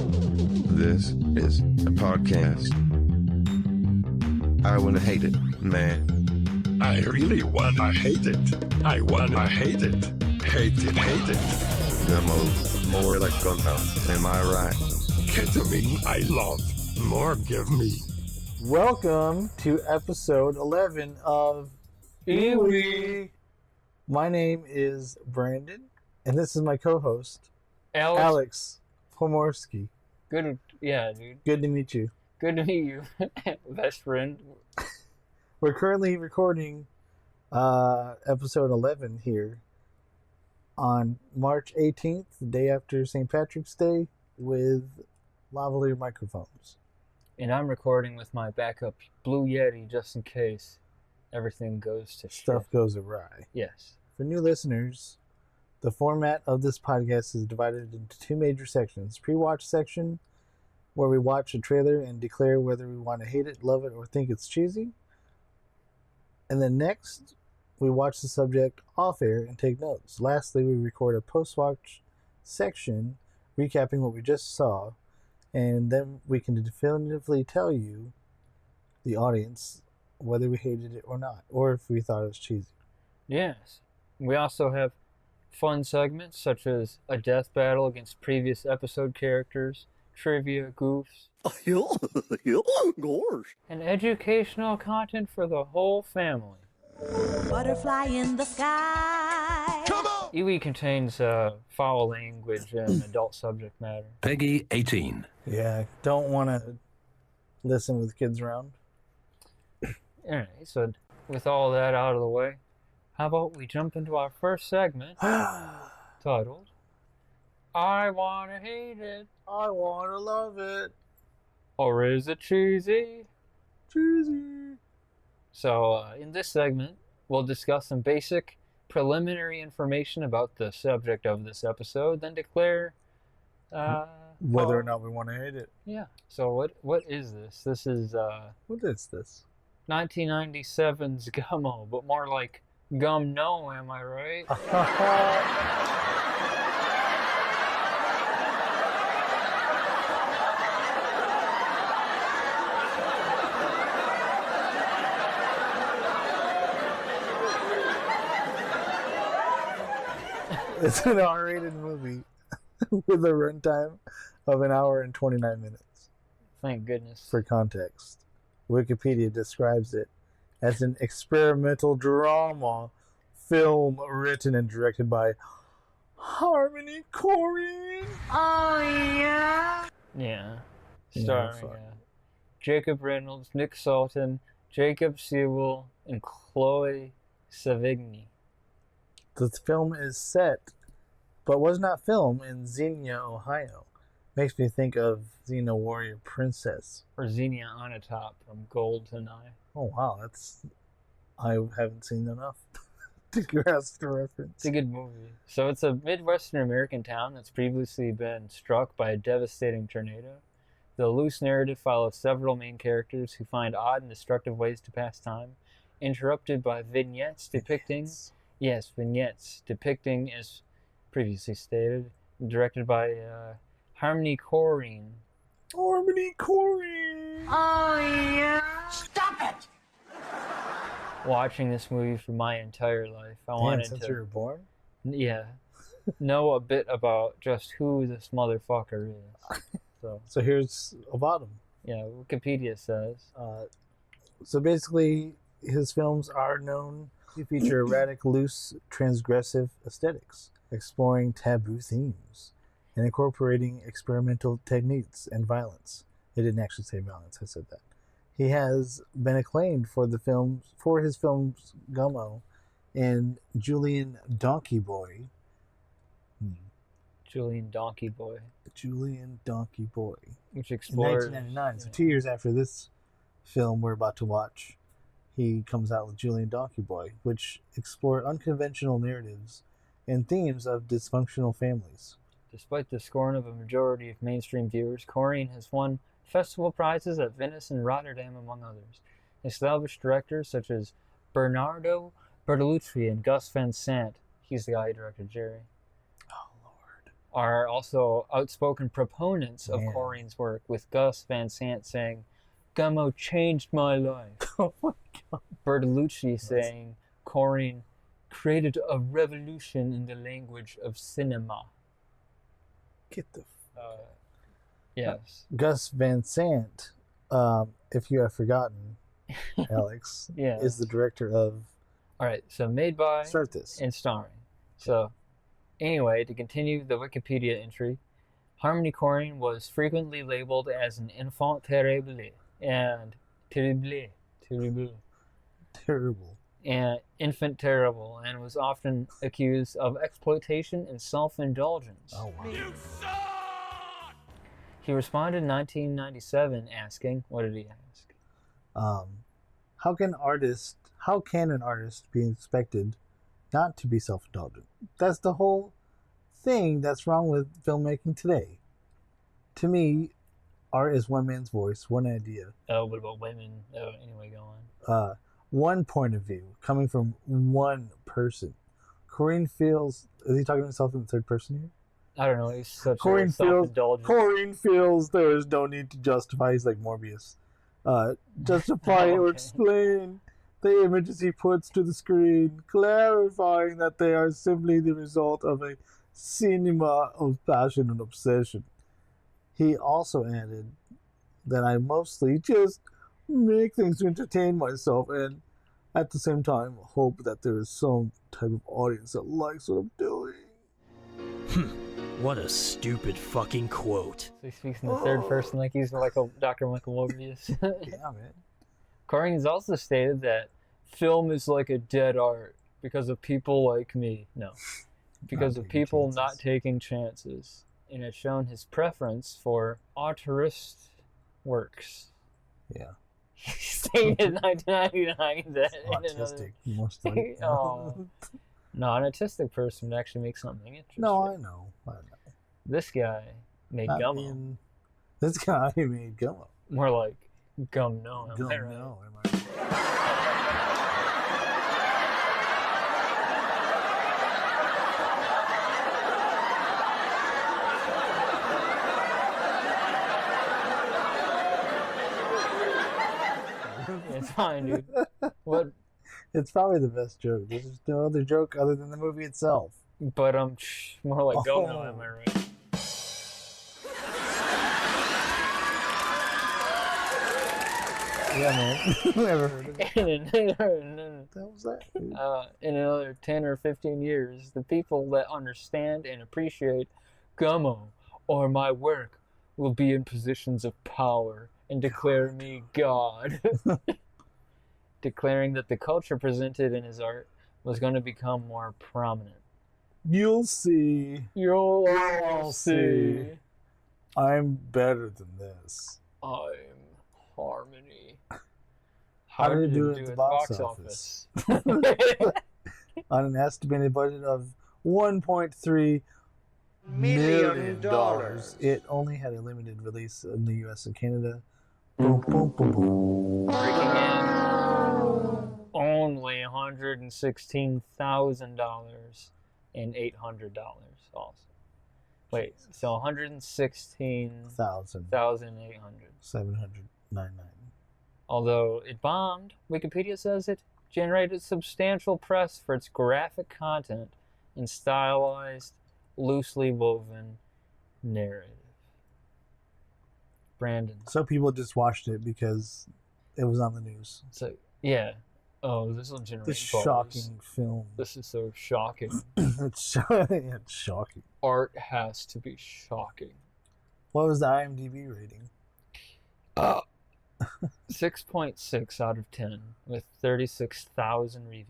This is a podcast. I wanna hate it, man. I really wanna hate it. I wanna hate it. Hate it, hate it. Gummo, more like Gummo. Am I right? Ketamine I love. More give me. Welcome to episode 11 of IWHI. My name is Brandon, and this is my co-host, Alex Pomorski. Good, yeah, dude. Good to meet you. Good to meet you, best friend. We're currently recording episode 11 here on March 18th, the day after St. Patrick's Day, with lavalier microphones. And I'm recording with my backup Blue Yeti just in case everything goes to Stuff shit. goes awry. Yes. For new listeners, the format of this podcast is divided into two major sections. Pre-watch section, where we watch a trailer and declare whether we want to hate it, love it, or think it's cheesy. And then next, we watch the subject off-air and take notes. Lastly, we record a post-watch section recapping what we just saw, and then we can definitively tell you, the audience, whether we hated it or not, or if we thought it was cheesy. Yes. We also have fun segments such as a death battle against previous episode characters, trivia, goofs, Gosh. and educational content for the whole family. Butterfly in the sky. Come on! IWHI contains foul language and adult subject matter. Peggy 18. Yeah, don't want to listen with kids around. Alright, so with all that out of the way, how about we jump into our first segment titled, I Wanna Hate It, I want to love it. or Is It Cheesy? Cheesy. So, in this segment, we'll discuss some basic preliminary information about the subject of this episode, then declare Whether or not we want to hate it. Yeah. So what is this? This is What is this? 1997's Gummo, but more like Gummo, am I right? It's an R-rated movie with a runtime of an hour and 29 minutes. Thank goodness. For context, Wikipedia describes it as an experimental drama film written and directed by Harmony Korine. Yeah. Yeah, Starring fuck. Jacob Reynolds, Nick Sultan, Jacob Sewell, and Chloe Savigny. The film is set, but was not filmed in Xenia, Ohio. Makes me think of Xena Warrior Princess. Or Xenia Onatop from Golden Eye. Oh wow, I haven't seen enough to grasp the reference. It's a good movie. So it's a Midwestern American town that's previously been struck by a devastating tornado. The loose narrative follows several main characters who find odd and destructive ways to pass time, interrupted by vignettes depicting, as previously stated, directed by Harmony Korine. Harmony Korine. Stop it! Watching this movie for my entire life, I Damn, wanted since to, you were born? know a bit about just who this motherfucker is. So here's about him. Yeah, Wikipedia says. So basically, his films are known to feature erratic, loose, transgressive aesthetics, exploring taboo themes, and incorporating experimental techniques and violence. It didn't actually say violence, I said that. He has been acclaimed for his films Gummo and Julian Donkey Boy. Julian Donkey Boy, which In explores 1999, so 2 years after this film we're about to watch, he comes out with Julian Donkey Boy, which explore unconventional narratives and themes of dysfunctional families. Despite the scorn of a majority of mainstream viewers, Korine has won festival prizes at Venice and Rotterdam, among others. Established directors such as Bernardo Bertolucci and Gus Van Sant, he's the guy who directed Jerry, are also outspoken proponents of Yeah. Corin's work, with Gus Van Sant saying, Gummo changed my life. Oh my god. Bertolucci saying, Corin created a revolution in the language of cinema. Get the Yes. Gus Van Sant, if you have forgotten, Alex, Yeah. is the director of All right, so made by Start This. and starring. So, anyway, to continue the Wikipedia entry, Harmony Korine was frequently labeled as an enfant terrible and terrible Terrible. and infant terrible, and was often accused of exploitation and self-indulgence. Oh wow. He responded in 1997 asking, what did he ask? How can an artist be expected not to be self-indulgent? That's the whole thing that's wrong with filmmaking today. To me, art is one man's voice, one idea, Oh, what about women? Oh, anyway, go on. one point of view coming from one person. Corinne feels. Is he talking to himself in the third person here? I don't know, he's such Corinne a feels. self-indulgent. Corinne feels there is no need to justify. He's like Morbius. Justify or Okay. explain the images he puts to the screen, clarifying that they are simply the result of a cinema of passion and obsession. He also added that I mostly just make things to entertain myself and at the same time hope that there is some type of audience that likes what I'm doing. What a stupid fucking quote. So he speaks in the third person like he's like a Dr. Michael Morbius. Yeah, man. Corinne has also stated that film is like a dead art because of people like me. No. Because of taking people chances. not taking chances. And has shown his preference for auteurist works. Yeah. He stated in 1999 that in Autistic, most likely. Oh. No, an autistic person would actually make something interesting. No, I know. This guy made I Gummo. mean, this guy made Gummo. More like Gummo. Am I right? Gummo, am I right? It's fine, dude. What? It's probably the best joke. There's no other joke other than the movie itself. But more like Gummo. Oh. Am I right? Yeah, man. Never heard of it. In What was that? in another 10 or 15 years, the people that understand and appreciate Gummo or my work will be in positions of power and declare me God. Declaring that the culture presented in his art was going to become more prominent. You'll see. You'll all see. I'm better than this. I'm Harmony. How did it do at the box office? On an estimated budget of $1.3 million, it only had a limited release in the US and Canada. Boom, boom, boom, boom. Breaking in only $116,000 and $800 also. Wait, so $116,800. 799. Although it bombed, Wikipedia says it generated substantial press for its graphic content and stylized, loosely woven narrative. Brandon. So people just watched it because it was on the news. So, yeah. Oh, this will generate This buzz. shocking film. This is so shocking. It's shocking. Art has to be shocking. What was the IMDb rating? 6.6 out of 10 with 36,000 reviews.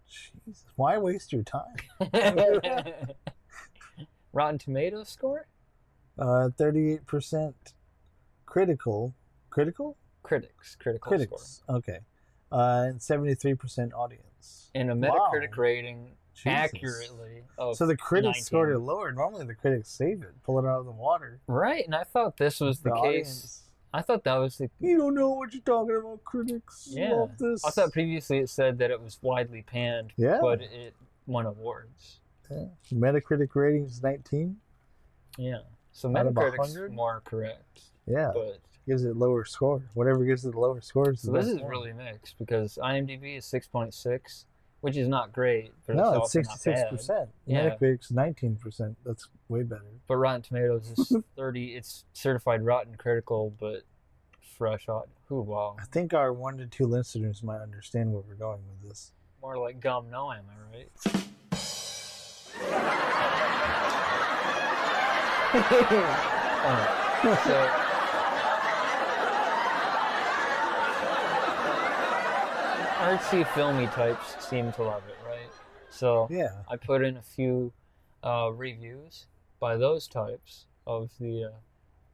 Jesus. Why waste your time? Rotten Tomatoes score? 38% critical. Critical? Critical score. Critics. Okay. And 73% audience. And a Wow. Metacritic rating Jesus. accurately of So the critics 19. scored it lower. Normally the critics save it, pull it out of the water. Right, and I thought this was the case. audience. I thought that was the You don't know what you're talking about, critics. Yeah. Love this. I thought previously it said that it was widely panned, Yeah. but it won awards. Yeah. Metacritic rating is 19. Yeah. So Out of Metacritic's 100? more correct. Yeah. But Gives it lower score. Whatever gives it the lower scores. so this is really mixed because IMDb is 6.6, which is not great, but No, it's it's also not bad. 66%. Yeah. Metacritic's 19%. That's way better. But Rotten Tomatoes is 30. It's certified rotten critical, but fresh hot. Ooh, wow. I think our 1 to 2 listeners might understand where we're going with this. More like Gummo, am I right? So artsy, filmy types seem to love it, right? So Yeah. I put in a few reviews by those types of the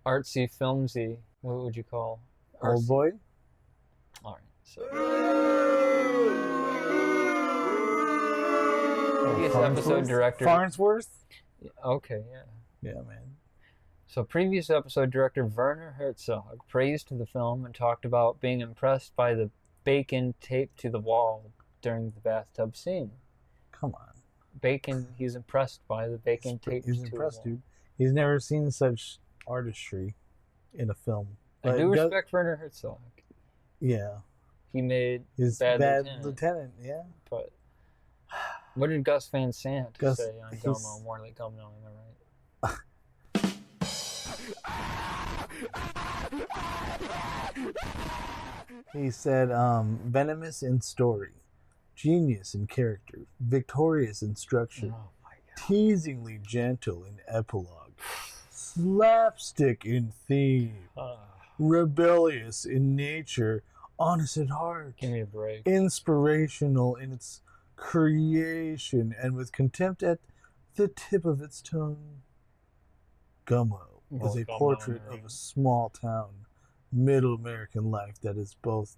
artsy, filmsy. What would you call? Old boy? All right. So previous episode director. Farnsworth? Okay, yeah. Yeah, man. So previous episode director Werner Herzog praised the film and talked about being impressed by the bacon taped to the wall during the bathtub scene. Come on. Bacon, he's impressed by the bacon taped He's to impressed, the wall. dude. He's never seen such artistry in a film. I But do it does- respect Werner Herzog. Yeah. He made His Bad Lieutenant. Lieutenant. Yeah. But what did Gus Van Sant Gus- say on he's- Gummo? More like Gummo, am I right? He said, venomous in story, genius in character, victorious in structure, Oh my god. teasingly gentle in epilogue, slapstick in theme, rebellious in nature, honest at heart, Give me a break. inspirational in its creation, and with contempt at the tip of its tongue. Gummo is a Gummo, portrait right. of a small town, middle American life that is both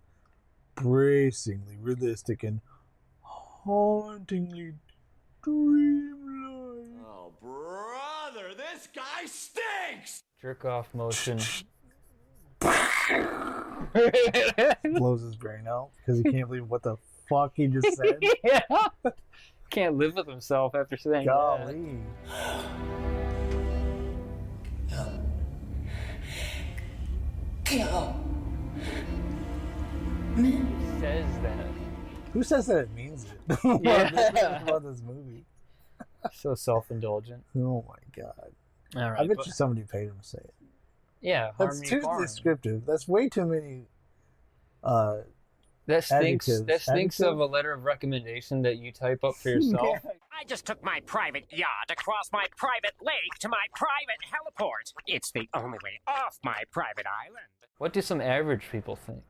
bracingly realistic and hauntingly dreamlike. Oh, brother, this guy stinks! Jerk off motion. Blows his brain out because he can't believe what the fuck he just said. Yeah. Can't live with himself after saying that. Golly. Says that. Who says that it means it? Yeah. About this movie. So self-indulgent. Oh my god. All right. I bet but- you somebody paid him to say it. Yeah. That's Harmony too Korine. descriptive. That's way too many. That stinks. Adjectives. That stinks of Adjective? a letter of recommendation that you type up for yourself. I just took my private yacht across my private lake to my private heliport. It's the only way off my private island. What do some average people think?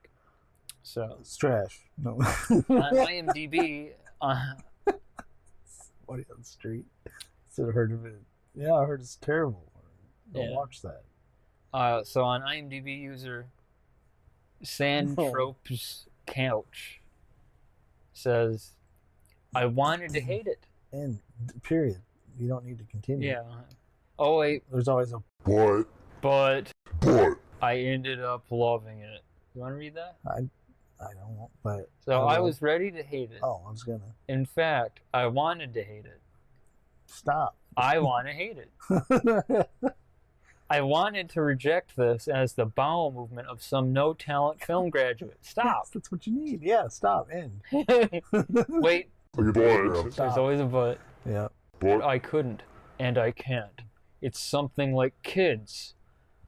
So It's trash. No. on IMDb, Somebody on the street. Should have heard of it. Yeah, I heard it's terrible. Don't Yeah. watch that. so on IMDb user Sandtropes Couch says, "I wanted to hate it." And period. You don't need to continue. Yeah. Oh wait, There's always a but I ended up loving it. You want to read that? I don't, but So I I will. was ready to hate it. Oh, I was gonna In fact, I wanted to hate it. stop. I want to hate it. I wanted to reject this as the bowel movement of some no-talent film graduate. Stop. That's what you need. Yeah, stop. End. Wait, there's Stop. always a but. Yeah. I couldn't, and I can't. It's something like Kids,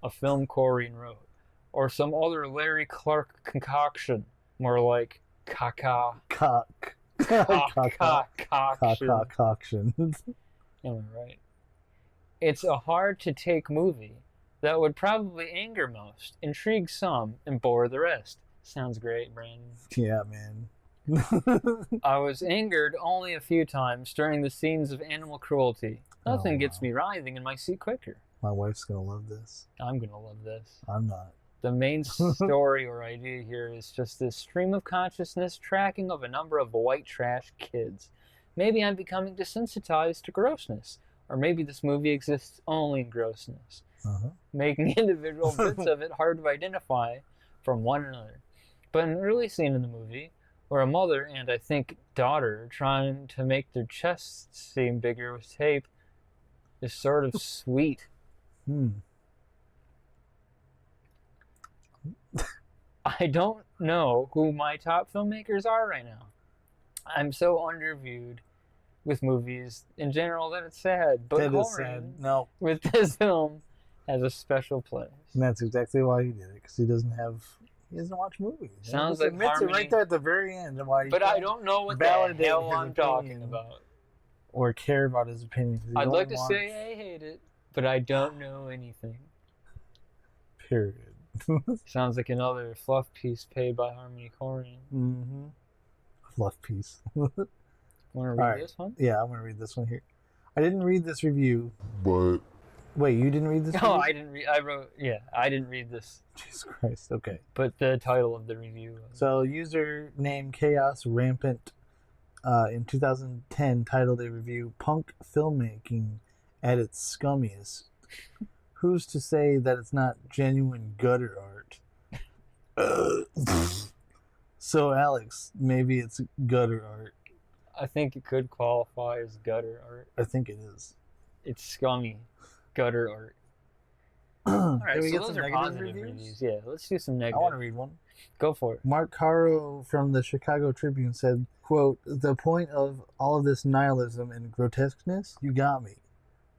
a film Corrine wrote, or some other Larry Clark concoction, more like caca. Cock. Concoction. Concoction. Am I right? It's a hard-to-take movie that would probably anger most, intrigue some, and bore the rest. Sounds great, Brandon. Yeah, man. I was angered only a few times during the scenes of animal cruelty. Nothing gets me writhing in my seat quicker. My wife's gonna love this. I'm gonna love this. I'm not. The main story or idea here is just this stream of consciousness tracking of a number of white trash kids. Maybe I'm becoming desensitized to grossness, or maybe this movie exists only in grossness, making individual bits of it hard to identify from one another. But an early scene in the movie, where a mother and I think daughter are trying to make their chests seem bigger with tape, is sort of sweet. I don't know who my top filmmakers are right now. I'm so underviewed with movies in general that it's sad. But That is Corin, sad. No. with this film, has a special place. And that's exactly why he did it, because he doesn't watch movies. Sounds he like admits Harmony. it right there at the very end. And why he But I can't don't know what the validate hell his I'm talking opinion about. or care about his opinion. 'Cause he I'd don't like to watch- say I hate it, but I don't know anything. Period. Sounds like another fluff piece paid by Harmony Korine. Mm-hmm. Fluff piece. Want to read Alright. this one? Yeah, I'm going to read this one here. I didn't read this review. But Wait, you didn't read this No, review? I didn't read. I didn't read this. Jesus Christ, okay. But the title of the review. So, user named Chaos Rampant in 2010 titled a review, Punk Filmmaking at its Scummiest. Who's to say that it's not genuine gutter art? So, Alex, maybe it's gutter art. I think it could qualify as gutter art. I think it is. It's scummy gutter art. Can Alright, we so get those some are negative positive reviews? reviews. Yeah, let's do some I negative. want to read one. Go for it. Mark Caro from the Chicago Tribune said, quote, "The point of all of this nihilism and grotesqueness, you got me.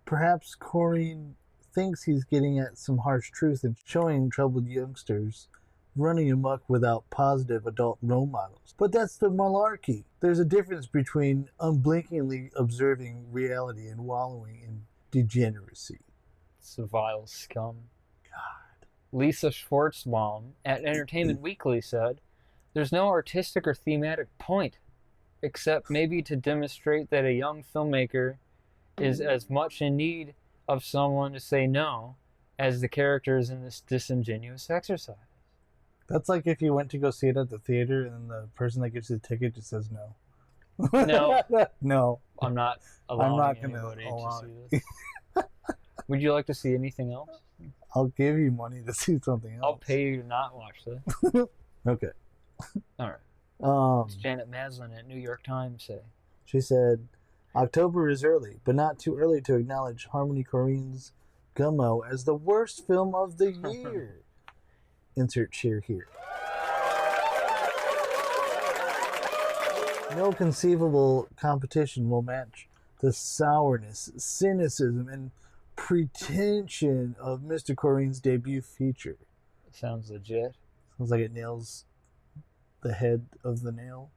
Perhaps Corrine thinks he's getting at some harsh truth and showing troubled youngsters running amok without positive adult role models. But that's the malarkey. There's a difference between unblinkingly observing reality and wallowing in degeneracy." It's a vile scum. God. Lisa Schwartzbaum at Entertainment Weekly said, "There's no artistic or thematic point, except maybe to demonstrate that a young filmmaker is as much in need of someone to say no as the characters in this disingenuous exercise." That's like if you went to go see it at the theater and the person that gives you the ticket just says no. No. No. I'm not allowing not gonna anybody allow to see this. Would you like to see anything else? I'll give you money to see something else. I'll pay you to not watch this. Okay. Alright. Um, Janet Maslin at New York Times say, she said, "October is early, but not too early to acknowledge Harmony Korine's Gummo as the worst film of the year." Insert cheer here. No conceivable competition will match the sourness, cynicism, and pretension of Mr. Korine's debut feature. sounds legit. Sounds like it nails the head of the nail.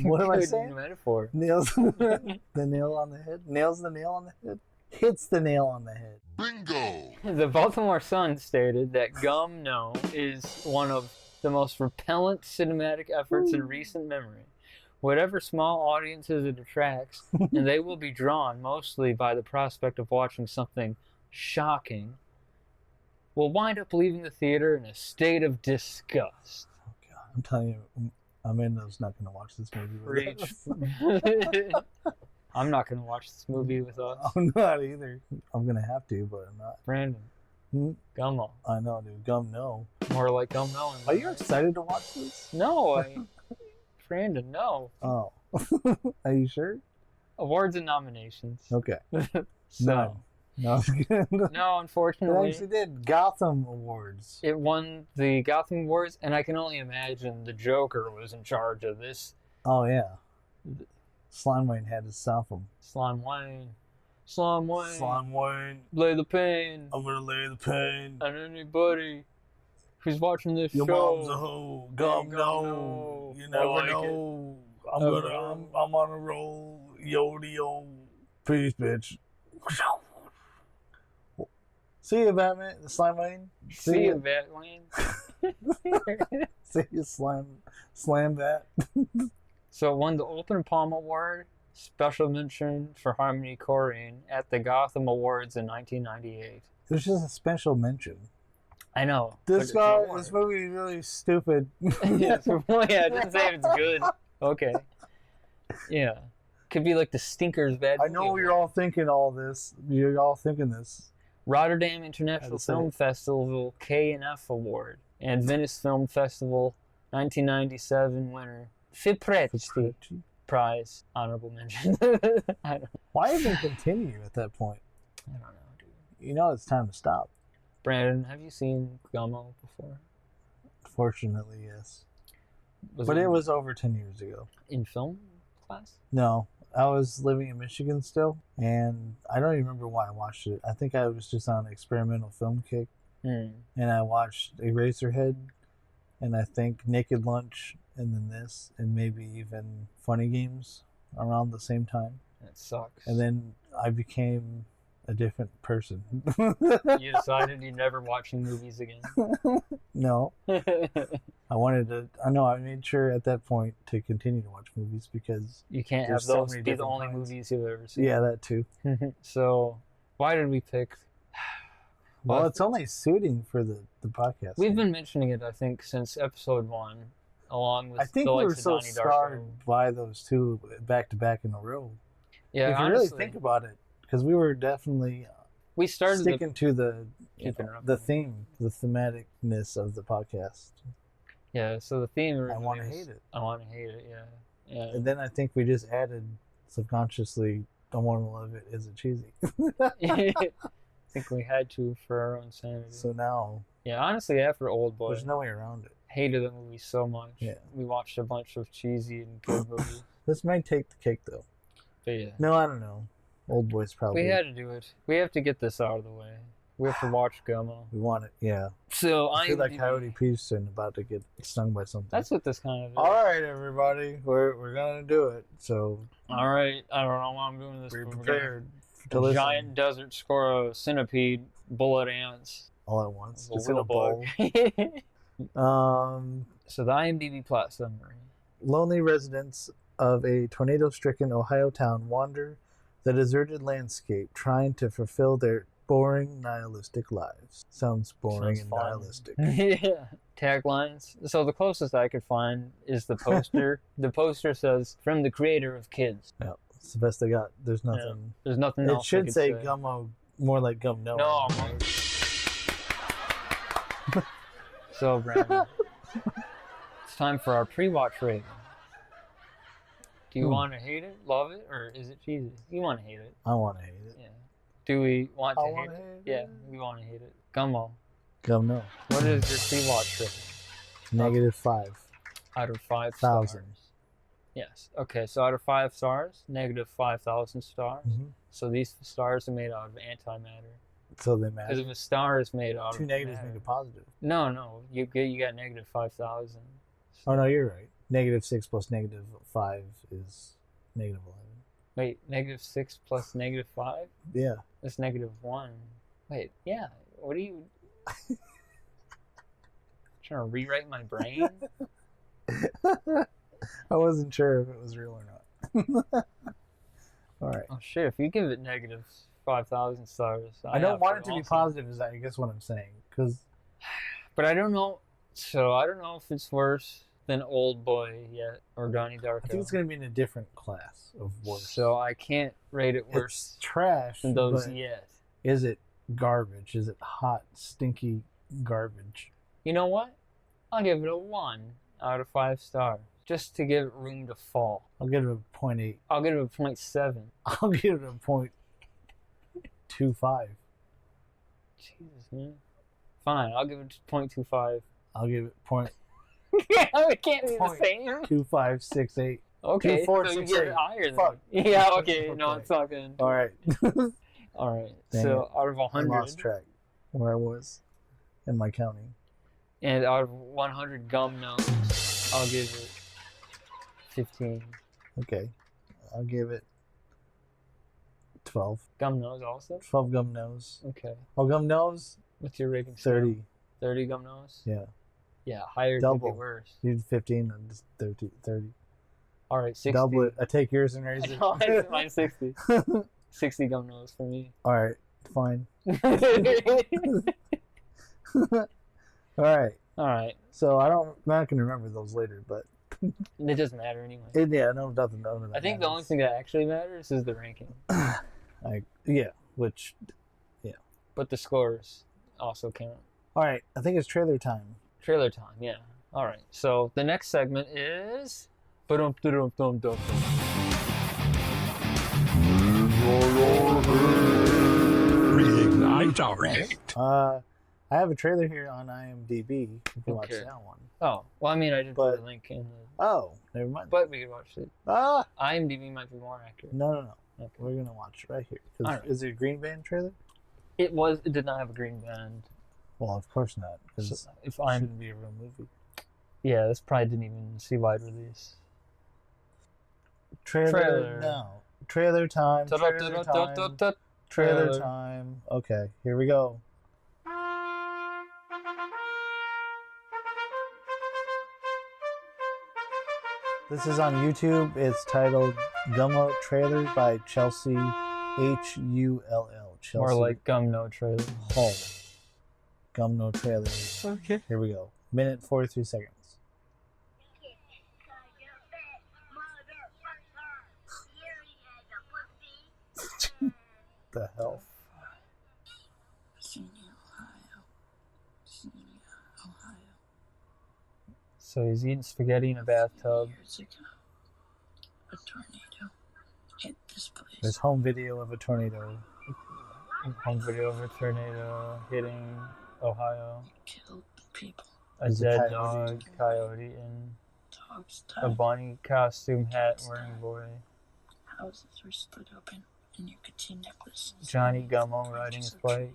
What am I Good saying? metaphor. Nails the nail on the head. Nails the nail on the head. Hits the nail on the head. bingo. The Baltimore Sun stated that Gummo is one of the most repellent cinematic efforts in recent memory. Whatever small audiences it attracts, and they will be drawn mostly by the prospect of watching something shocking, will wind up leaving the theater in a state of disgust. Oh God, I'm telling you, Amanda's not going to watch this movie with Preach. us. I'm not going to watch this movie with us. I'm not either. I'm going to have to, but I'm not. Brandon, Hmm? Gummo. I know, dude. Gum, no. More like Gummo. Are you excited to watch this? No, Brandon, no. Oh. Are you sure? Awards and nominations. Okay. So, None. No, it no, unfortunately, actually did. Gotham Awards. it won the Gotham Awards, and I can only imagine the Joker was in charge of this. Oh, yeah. Slime Wayne had to stop him. Slime Wayne. Slime Wayne. Slime Wayne, Lay the pain I'm going to lay the pain. on anybody who's watching this Your show. mom's a hoe. Gum, Gum, no. no. You I never like it. know. I'm Oh. on a roll. Yo. Peace, bitch. See you, Batman. Slime Wayne. See you, Batman. See you, Slam that. So it won the Open Palm Award, special mention for Harmony Korine at the Gotham Awards in 1998. It was just a special mention. I know. This but guy, this movie is really stupid. yeah, I didn't say it's good. Okay. Yeah. Could be like the Stinker's bad I know movie. you're all thinking all this. You're all thinking this. Rotterdam International say Film it. Festival K&F Award and Venice Film Festival 1997 winner Fipretti Prize, honorable mention. I don't Why even continue at that point? know, dude. You know it's time to stop. Brandon, have you seen Gummo before? Fortunately, yes. But it was over 10 years ago. in film class? No, I was living in Michigan still, and I don't even remember why I watched it. I think I was just on an experimental film kick, and I watched Eraserhead, and I think Naked Lunch, and then this, and maybe even Funny Games around the same time. That sucks. And then I became a different person. You decided you're never watching movies again? No. I wanted to, I made sure at that point to continue to watch movies because you can't have there's so those many be the different only kinds. movies you've ever seen. Yeah, that too. So, why did we pick? Well, it's only suiting for the podcast. We've been mentioning it, I think, since episode 1, along with I think the we were likes of so Donnie scarred Darko. by those two back to back in a row. Yeah, if you honestly, really think about it, because we were definitely we started sticking to the theme, the thematicness of the podcast. Yeah, so the theme. I want to hate it. I want to hate it. Yeah. And then I think we just added subconsciously. I want to love it. Is it cheesy? I think we had to for our own sanity. So now, yeah, honestly, after Old Boy, there's no way around it. Hated the movie so much. Yeah. We watched a bunch of cheesy and good movies. This might take the cake though. But yeah. No, I don't know. Old Boy's probably. We had to do it. We have to get this out of the way. We have to watch Gummo. We want it, yeah. So I feel like Coyote Peterson about to get stung by something. That's what this kind of is. All right, everybody, we're gonna do it. So. All right, I don't know why I'm doing this. Be but we're prepared gonna- to a listen. giant desert squirrel, centipede, bullet ants. All at once. A It's in a little bowl. So the IMDb plot summary. Lonely residents of a tornado-stricken Ohio town wander the deserted landscape trying to fulfill their boring, nihilistic lives. Sounds boring Sounds and fun. nihilistic. Yeah. Taglines. So the closest I could find is the poster. The poster says, "From the creator of Kids." Yeah, it's the best I got. There's nothing. There's nothing It else. I should could say Gummo, more like Gummo. No. So, Brandon, it's time for our pre-watch rating. Do you want to hate it, love it, or is it cheesy? You want to hate it. I want to hate it. Yeah. Do we want to I hate wanna it? hate Yeah, it. we want to hate it. Gummo, Gummo. what is your pre-watch rating? -5. Out of 5 1,000. stars. Yes. Okay, so out of 5 stars, -5,000 stars. Mhm. So these stars are made out of antimatter. So they Because matter. if a star is made out Two of negatives matter. make a positive. No, you got -5,000. Oh no, you're right. -6 plus -5 is -11. Wait, -6 plus -5? Yeah. That's -1. Wait, yeah. What are you trying to rewrite my brain? I wasn't sure if it was real or not. All right. Oh shit! If you give it -5,000 stars, I don't have want it to be also- positive. Is I guess what I'm saying? Because But I don't know. So I don't know if it's worse than Old Boy yet or Donnie Darko. I think it's going to be in a different class of worse. So I can't rate it It's worse trash. than those but yet. is it garbage? Is it hot, stinky garbage? You know what? I'll give it a 1 out of 5 stars, just to give it room to fall. I'll give it a 0.8. I'll give it a 0.7. I'll give it a 0.25. Jesus, man. Fine, I'll give it 0.25. I'll give it point It can't be the Point. same. 2568. Okay, 2, 4, so you 6, give 8. it higher than Fuck. Yeah, okay, no, Okay. it's not good. All right. All right, Dang so it. out of I 100, lost track where I was in my counting. and out of 100 gum notes, I'll give it 15. Okay. I'll give it 12. Gum nose also? 12 gum nose. Okay. Oh, gum nose? What's your rating scale? 30. 30 gum nose? Yeah. Yeah, higher Double. could be worse. You did 15 and just 30. All right, 60. Double it. I take yours and raise it. No, mine's 60. 60 gum nose for me. All right. Fine. All All right. right. So I'm not going to remember those later, but It doesn't matter anyway. yeah, no, nothing. I think the only thing that actually matters is the ranking. Which, But the scores also count. all right. I think it's trailer time. Trailer time, yeah. All right. So the next segment is. Ba-dum-dum-dum-dum-dum. Reignite our hate. I have a trailer here on IMDb. If you watch Okay. that one. Oh, well, I mean, I did But- put a link in the... Oh, never mind. But we could watch it. Ah, IMDb might be more accurate. no. Okay. We're gonna watch it right here. 'Cause All right. Is it a Green Band trailer? It did not have a green band. Well, of course not. Because So if it I'm... shouldn't be a real movie. Yeah, this probably didn't even see wide release. Trailer. No. Trailer time. Trailer time. Ta-da-ta-ta-ta-ta-ta. Trailer time. Okay, here we go. This is on YouTube. It's titled Gummo Trailer by Chelsea Hull. Chelsea More like Gummo trailer. Hull. Gummo Trailer. Okay. Here we go. Minute 43 seconds. The hell? So he's eating spaghetti in a bathtub. Years ago, a tornado hit this place. There's home video of a tornado. Home video of a tornado hitting Ohio. Killed people. A There's a dead coyote. dog, coyote, and Dogs a died. bunny costume hat wearing boy. Houses were split open, and you could see necklaces. Johnny Gummo riding his bike.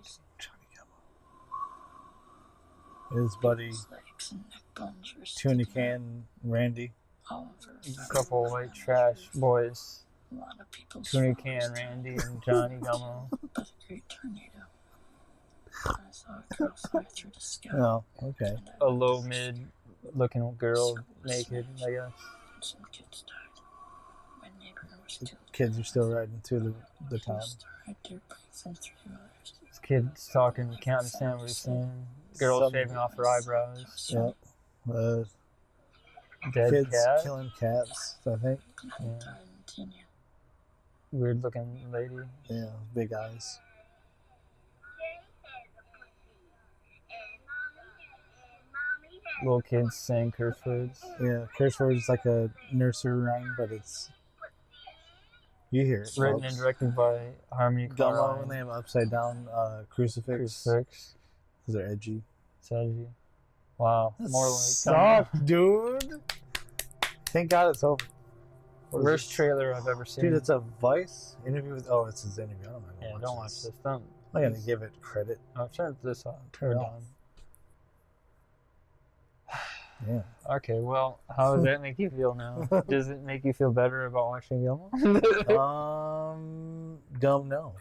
His buddy, His legs and neck bones were Tuna sticking out Can Randy. all over his A couple white trash boys. A lot of people's Tuna flowers Can died. Randy and Johnny Gummo. But a great tornado. I saw a girl fly through the sky. Oh, okay. and I A low mid looking girl naked, I guess. and some kids died. My neighbor was killed. Kids are still riding through the time. Used to ride their bikes on 3 wheelers. This kid's talking, can't understand what he's saying. Girl Some- shaving off her eyebrows. Yep. Dead Kids cat. killing cats, I think. Yeah. Died in Kenya. Weird looking lady. Yeah, big eyes. Little kids saying curse words. Yeah, curse words is like a nursery rhyme, but it's... You hear it, Written folks. and directed by Harmony Gummo, and they Carline. have upside down crucifix. Crucifix. Because they're edgy. Sedgy. Wow. More like Sucks, dude. Thank God it's over. What is worst this? trailer I've ever seen. Dude, it's a Vice interview with... Oh, it's his interview. I don't know. Yeah, don't watch this. Don't. I'm not going to give it credit. Oh, turn this on. Turn it No. on. Yeah. Okay, well, how does that make you feel now? Does it make you feel better about watching Gummo? Dumb no.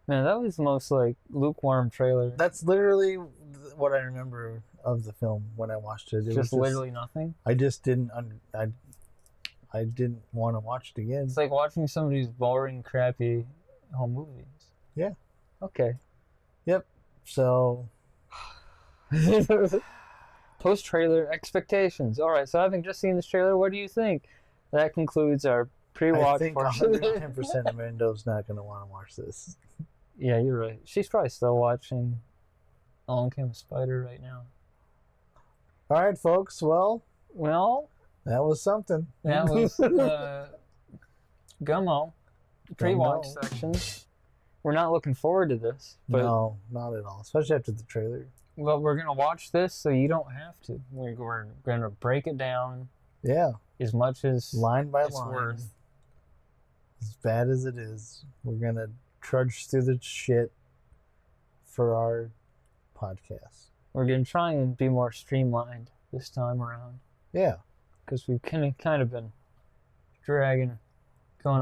Man, that was the most like lukewarm trailer. That's literally what I remember of the film when I watched it. It Just was literally nothing. I just didn't. I didn't want to watch it again. It's like watching somebody's boring, crappy home movies. Yeah. Okay. Yep. So Post trailer expectations. All right. So having just seen this trailer, what do you think? That concludes our I pre-watch think portion. 110% Amando's not going to want to watch this. Yeah, you're right. She's probably still watching Along Came a Spider right now. All right, folks. Well, Well, that was something. that was Gummo pre-watch Gummo. section. We're not looking forward to this, but No, not at all. Especially after the trailer. well, we're gonna watch this so you don't have to. We're gonna break it down Yeah. as much as Line by it's line. worth. As bad as it is, we're going to trudge through the shit for our podcast. We're gonna try and be more streamlined this time around Yeah. because we've kind of been going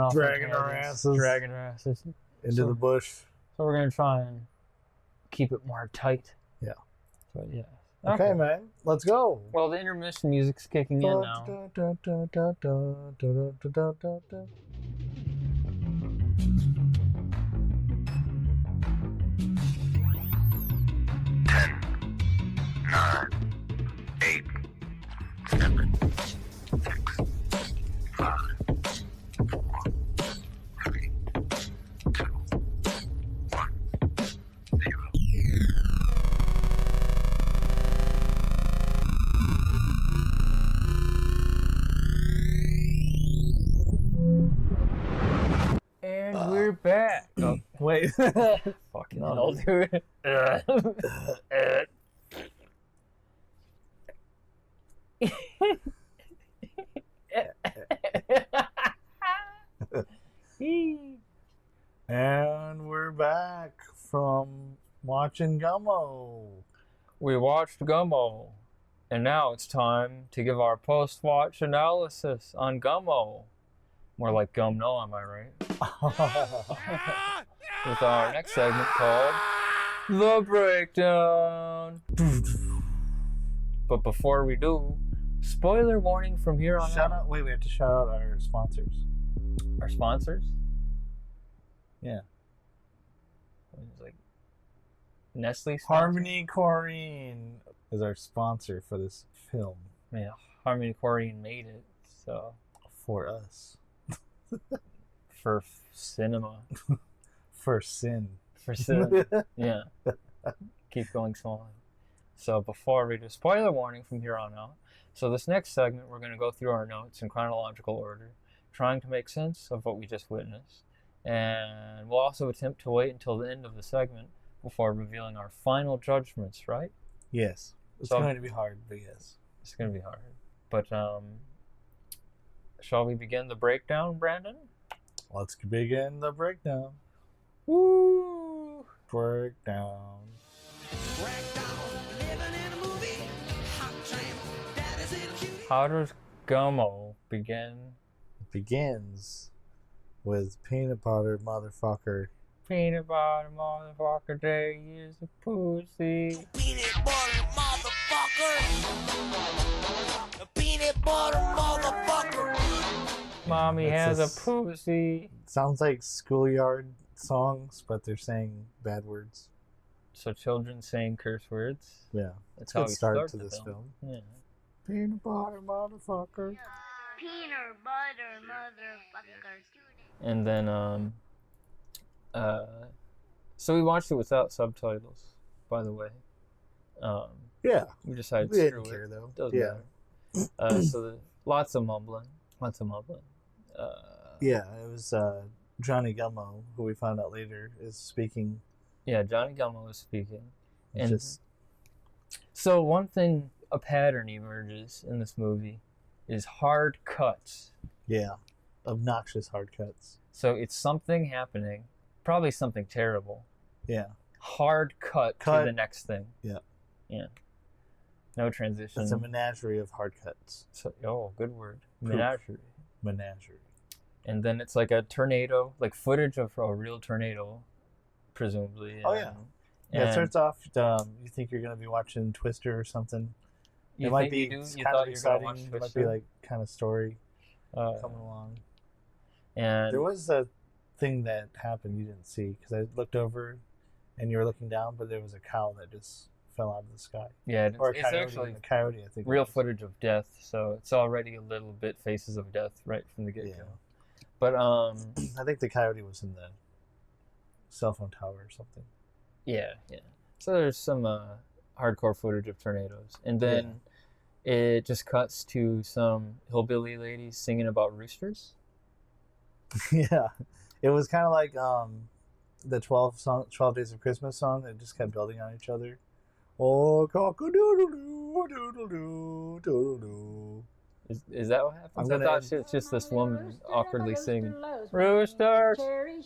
off on Dragging our tangents, asses. dragging our asses. Into So- the bush. So we're gonna try and keep it more tight. Yeah. But yeah. Okay, man. Let's go. Well, the intermission music's kicking in now. And we're back. Oh, Wait. fuck. Fucking No, hell, dude. And we're back from watching Gummo. We watched Gummo, and now it's time to give our post-watch analysis on Gummo. More like Gumno, am I right? With our next segment called The Breakdown. But before we do, spoiler warning from here on Shout out. out! Wait, we have to shout out our sponsors. Our sponsors? Yeah. It's like Nestle sponsor? Harmony Korine is our sponsor for this film. Yeah, Harmony Korine made it, so For us. for cinema. For sin. For cinema. Yeah. Keep going small. So before we do spoiler warning from here on out. So this next segment, we're going to go through our notes in chronological order, trying to make sense of what we just witnessed. And we'll also attempt to wait until the end of the segment before revealing our final judgments, right? Yes. It's So- going to be hard, but yes. It's going to be hard. But shall we begin the breakdown, Brandon? Let's begin the breakdown. Woo! Breakdown. How does Gummo begin? It begins with peanut butter motherfucker. Peanut butter motherfucker, there is a pussy. Peanut butter motherfucker. Peanut butter motherfucker. Mommy It's has just- a pussy. Sounds like schoolyard songs, but they're saying bad words. So children saying curse words. Yeah. That's Good how we start to the this film. Yeah. Peanut butter motherfucker. Peanut butter motherfucker. And then so we watched it without subtitles, by the way. Yeah. We decided We to didn't screw care it. though. Doesn't Yeah. matter. So lots of mumbling. Yeah, it was Johnny Gummo, who we found out later is speaking. Yeah, Johnny Gummo was speaking. It's And just so one thing, a pattern emerges in this movie is hard cuts. yeah, obnoxious hard cuts. So it's something happening, probably something terrible. Yeah. Hard cut Cut. to the next thing. Yeah. Yeah. No transition. It's a menagerie of hard cuts. So, oh, good word. Poop. Menagerie. Menagerie. And then it's like a tornado, like footage of a real tornado, presumably. Oh, yeah. Yeah, it and starts off. You think you're gonna be watching Twister or something. you It might think be you do? You kind of thought you were gonna exciting. watch It might Twister? be like kind of story Uh, coming along. and There was a thing that happened you didn't see because I looked over, and you were looking down, but there was a cow that just fell out of the sky. yeah, Or a it's coyote. actually a coyote, I think. it real was. footage of death, so it's already a little bit faces of death right from the get-go. Yeah. But I think the coyote was in the cell phone tower or something. yeah. So there's some hardcore footage of tornadoes, and then it just cuts to some hillbilly ladies singing about roosters. Yeah, it was kind of like the 12 Days of Christmas song. It just kept building on each other. Oh, cock-a-doodle-doo, doodle-doo, doodle-doo. Is that what happens? I'm I gonna- thought it's just this woman awkwardly singing roosters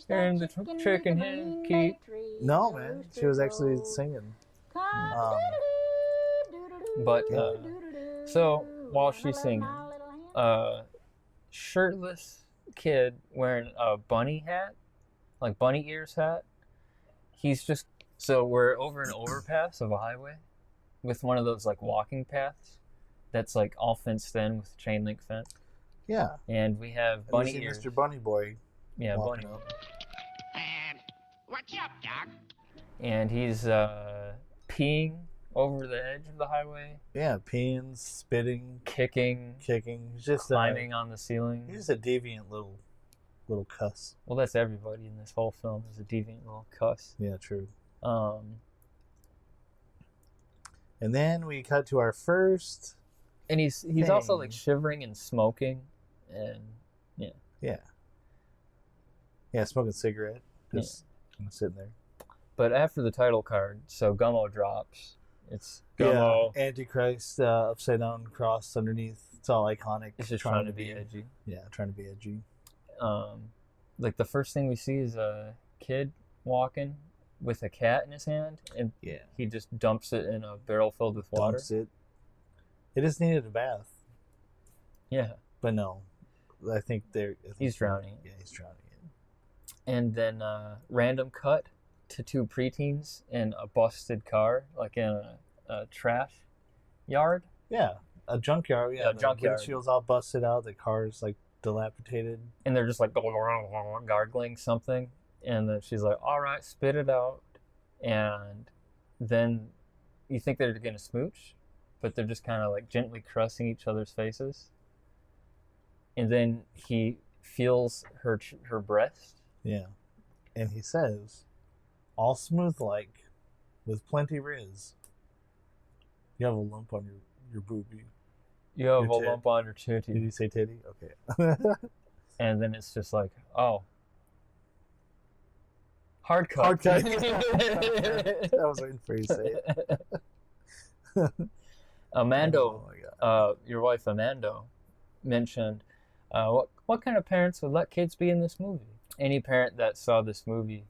and the chicken hen keep. No, man, she was actually singing. But so while she's singing, shirtless kid wearing a bunny hat, like bunny ears hat. He's just so we're over an overpass of a highway with one of those like walking paths that's like all fenced in with chain link fence, Yeah, and we have and bunny you see ears. Mr. Bunny Boy. Yeah, walking bunny. up. What's up, Doc? And he's peeing over the edge of the highway, Yeah, peeing, spitting, kicking, kicking. He's just climbing on the ceiling. He's a deviant little cuss. Well, that's everybody in this whole film is a deviant little cuss. Yeah, true. And then we cut to our first. he's also thing. like shivering and smoking, and Yeah, smoking a cigarette, just kind of sitting there. But after the title card, so Gummo drops. It's Gummo. Yeah, Antichrist, upside down cross underneath. It's all iconic. It's just trying to be edgy. Yeah, trying to be edgy. Like the first thing we see is a kid walking with a cat in his hand, and he just dumps it in a barrel filled with water. Dumps it. It just needed a bath. Yeah. But no, I think he's drowning. Yeah, he's drowning. And then random cut to two preteens in a busted car, like in a trash yard. Yeah, a junkyard. Yeah, the junkyard. Windshield's all busted out. The car's like dilapidated. And they're just like gargling something. And then she's like, all right, spit it out. And then you think they're going to smooch, but they're just kind of like gently caressing each other's faces. And then he feels her breast. Yeah. And he says, all smooth like, with plenty riz. You have a lump on your boobie. You have a lump on your titty. Did you say titty? Okay. And then it's just like, oh. Hard cut. Hard cut. I was waiting for you to say it. Amando, your wife Amando, mentioned, what kind of parents would let kids be in this movie? Any parent that saw this movie,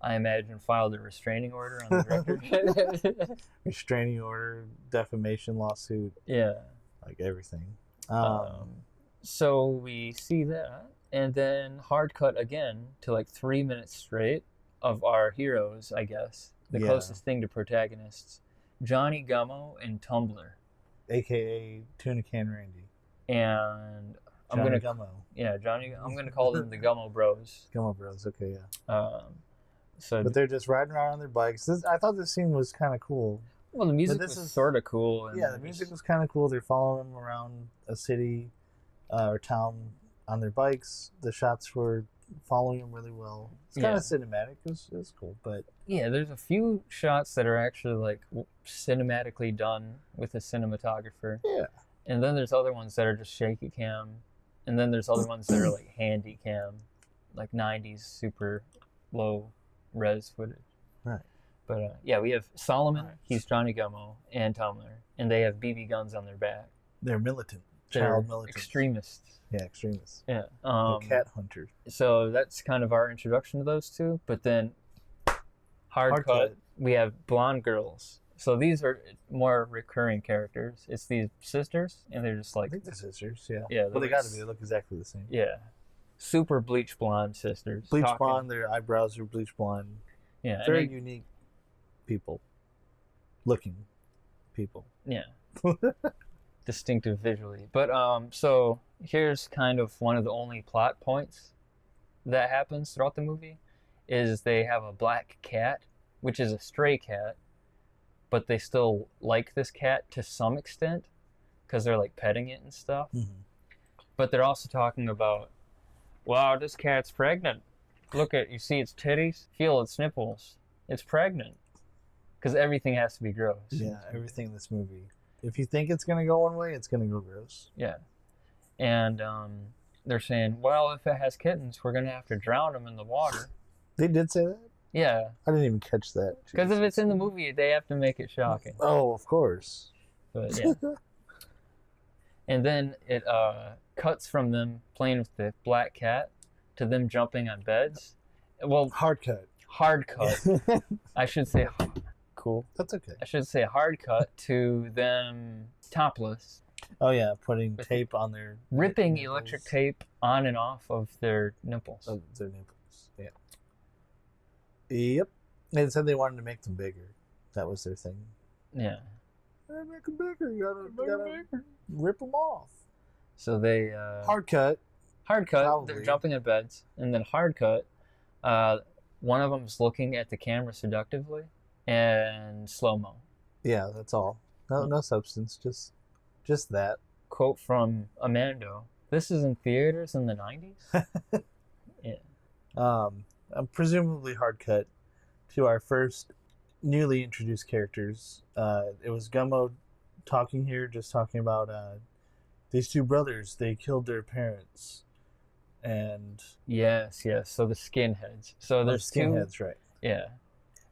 I imagine, filed a restraining order on the director. Restraining order, defamation lawsuit. Yeah. Like everything. So we see that, and then hard cut again to like 3 minutes straight of our heroes, I guess. The closest thing to protagonists. Johnny Gummo and Tumbler. AKA Tuna Can Randy. And I'm Johnny gonna Gummo. Yeah, Johnny. I'm gonna call them the Gummo Bros. Gummo Bros. Okay, yeah. But they're just riding around on their bikes. I thought this scene was kind of cool. Well, the music was sort of cool. Yeah, the music was kind of cool. They're following them around a city or town on their bikes. The shots were following them really well. It's kind of cinematic. It was cool, but yeah, there's a few shots that are actually like cinematically done with a cinematographer. Yeah. And then there's other ones that are just shaky cam. And then there's other ones that are like handy cam, like 90s super low res footage. Right. But yeah, we have Solomon, he's Johnny Gummo, and Tumbler, and they have BB guns on their back. They're militant. They're child militants. Extremists. Yeah, extremists. Yeah. Cat hunters. So that's kind of our introduction to those two. But then hard cut, we have blonde girls. So these are more recurring characters. It's these sisters, and they're just like... I think they're sisters, yeah. Yeah. Well, they got to be. They look exactly the same. Yeah. Super bleach blonde sisters. Bleach blonde, their eyebrows are bleach blonde. Yeah. Very unique people. Looking people. Yeah. Distinctive visually. But, so here's kind of one of the only plot points that happens throughout the movie, is they have a black cat, which is a stray cat, but they still like this cat to some extent because they're like petting it and stuff. Mm-hmm. But they're also talking about, wow, this cat's pregnant. Look at, you see its titties? Feel its nipples. It's pregnant. Because everything has to be gross. Yeah, everything in this movie. If you think it's going to go one way, it's going to go gross. Yeah. And they're saying, well, if it has kittens, we're going to have to drown them in the water. They did say that? Yeah. I didn't even catch that. Because if it's in the movie, they have to make it shocking. Oh, of course. But yeah. And then it cuts from them playing with the black cat to them jumping on beds. Well, hard cut. Hard cut. I should say cool. That's okay. I should say hard cut to them topless. Oh yeah, putting tape on their ripping nipples. Electric tape on and off of their nipples. Of their nipples. Yeah. Yep. They said they wanted to make them bigger. That was their thing. Yeah. Hey, make them bigger. You gotta rip them off. So they hard cut. Hard cut. Probably. They're jumping in beds, and then hard cut. One of them's looking at the camera seductively, and slow mo. Yeah, that's all. No substance. Just that. Quote from Amando. This is in theaters in the 90s. Yeah. Presumably hard cut to our first newly introduced characters. It was Gummo talking here, just talking about these two brothers. They killed their parents, and yes. So the skinheads. So there's skinheads, right? Yeah.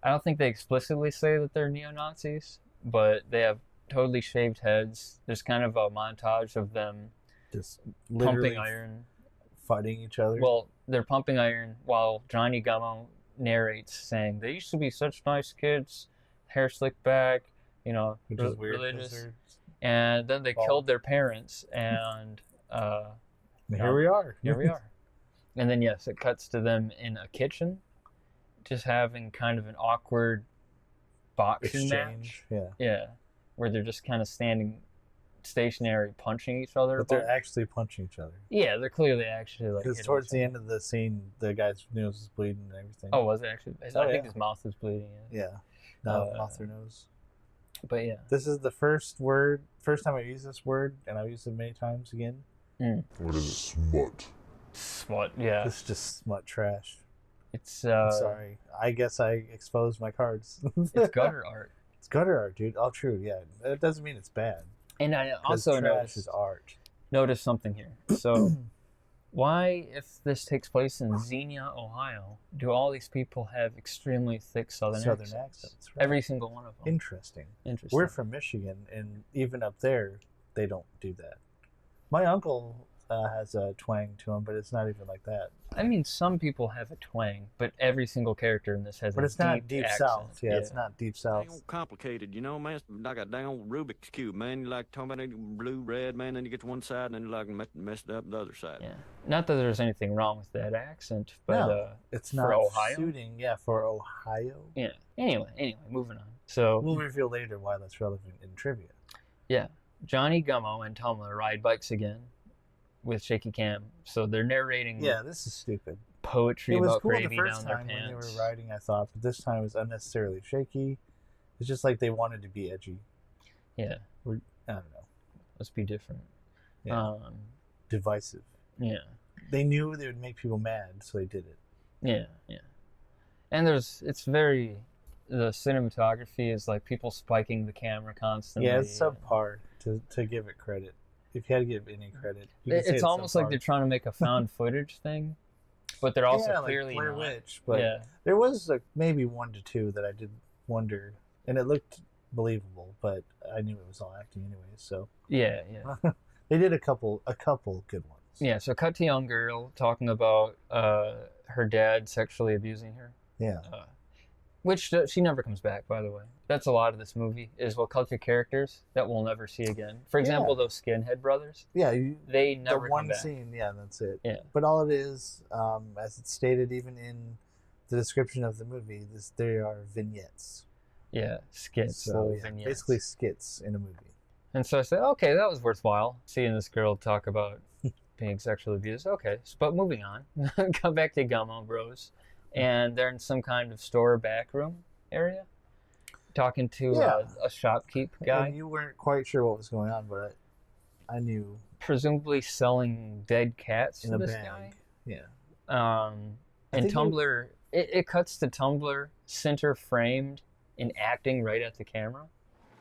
I don't think they explicitly say that they're neo-Nazis, but they have totally shaved heads. There's kind of a montage of them Just pumping literally iron. fighting each other. Well, they're pumping iron while Johnny Gummo narrates, saying, they used to be such nice kids, hair slicked back, you know, which is weird. religious. And then they killed their parents, and here we are. Here we are. And then, yes, it cuts to them in a kitchen, just having kind of an awkward boxing match. Yeah, where they're just kind of standing stationary, punching each other. But they're actually punching each other. Yeah, they're clearly actually like. Because towards the end of the scene, the guy's nose is bleeding and everything. Oh, was it actually? I think his mouth was bleeding. Yeah. No, mouth or nose. But yeah. This is the first time I use this word, and I've used it many times again. What is it? Smut. Smut, yeah. This is just smut trash. It's I'm sorry. I guess I exposed my cards. It's gutter art. It's gutter art, dude. Oh, true. Yeah, that doesn't mean it's bad. And I also noticed art. Notice something here. So, why, if this takes place in Xenia, Ohio, do all these people have extremely thick Southern accents? Right. Every single one of them. Interesting. We're from Michigan, and even up there, they don't do that. My uncle has a twang to him, but it's not even like that. I mean, some people have a twang, but every single character in this has but a it's not deep accent. south. Yeah, it's not deep south. Dang complicated, you know, man. It's like a dang old Rubik's Cube, man. You like talking about blue, red, man, then you get to one side, and then you like messed up the other side. Yeah. Not that there's anything wrong with that accent, but no, it's for not Ohio? suiting. Yeah, for Ohio. Yeah. Anyway, moving on. So we'll reveal later why that's relevant in trivia. Yeah. Johnny Gummo and Tumblr ride bikes again with shaky cam. So they're narrating this is stupid. Poetry about cool gravy the first down their time pants. when they were riding, I thought, but this time it was unnecessarily shaky. It's just like they wanted to be edgy. Yeah. I don't know. Let's be different. Yeah. Divisive. Yeah. They knew they would make people mad, so they did it. Yeah, yeah. And the cinematography is like people spiking the camera constantly. Yeah, it's subpar to give it credit. If you had to give any credit, it's almost like they're trying to make a found footage thing, but they're also clearly Blair not. Witch. But there was maybe 1 to 2 that I did wonder, and it looked believable, but I knew it was all acting anyway. So yeah. They did a couple good ones. Yeah. So cut to young girl talking about her dad sexually abusing her. Yeah. Which she never comes back, by the way. That's a lot of this movie, is we'll cut to characters that we'll never see again. For example, those Skinhead brothers. Yeah, they never the come back. one scene, that's it. Yeah. But all it is, as it's stated even in the description of the movie, they are vignettes. Yeah, skits. So, vignettes. Basically skits in a movie. And so I said, okay, that was worthwhile, seeing this girl talk about being sexually abused. Okay, but moving on. Come back to Gummo Bros. And they're in some kind of store back room area, talking to a shopkeep guy. And you weren't quite sure what was going on, but I knew. Presumably selling dead cats in to a this bag. guy. Yeah. And Tumblr, it cuts to Tumblr center framed and acting right at the camera.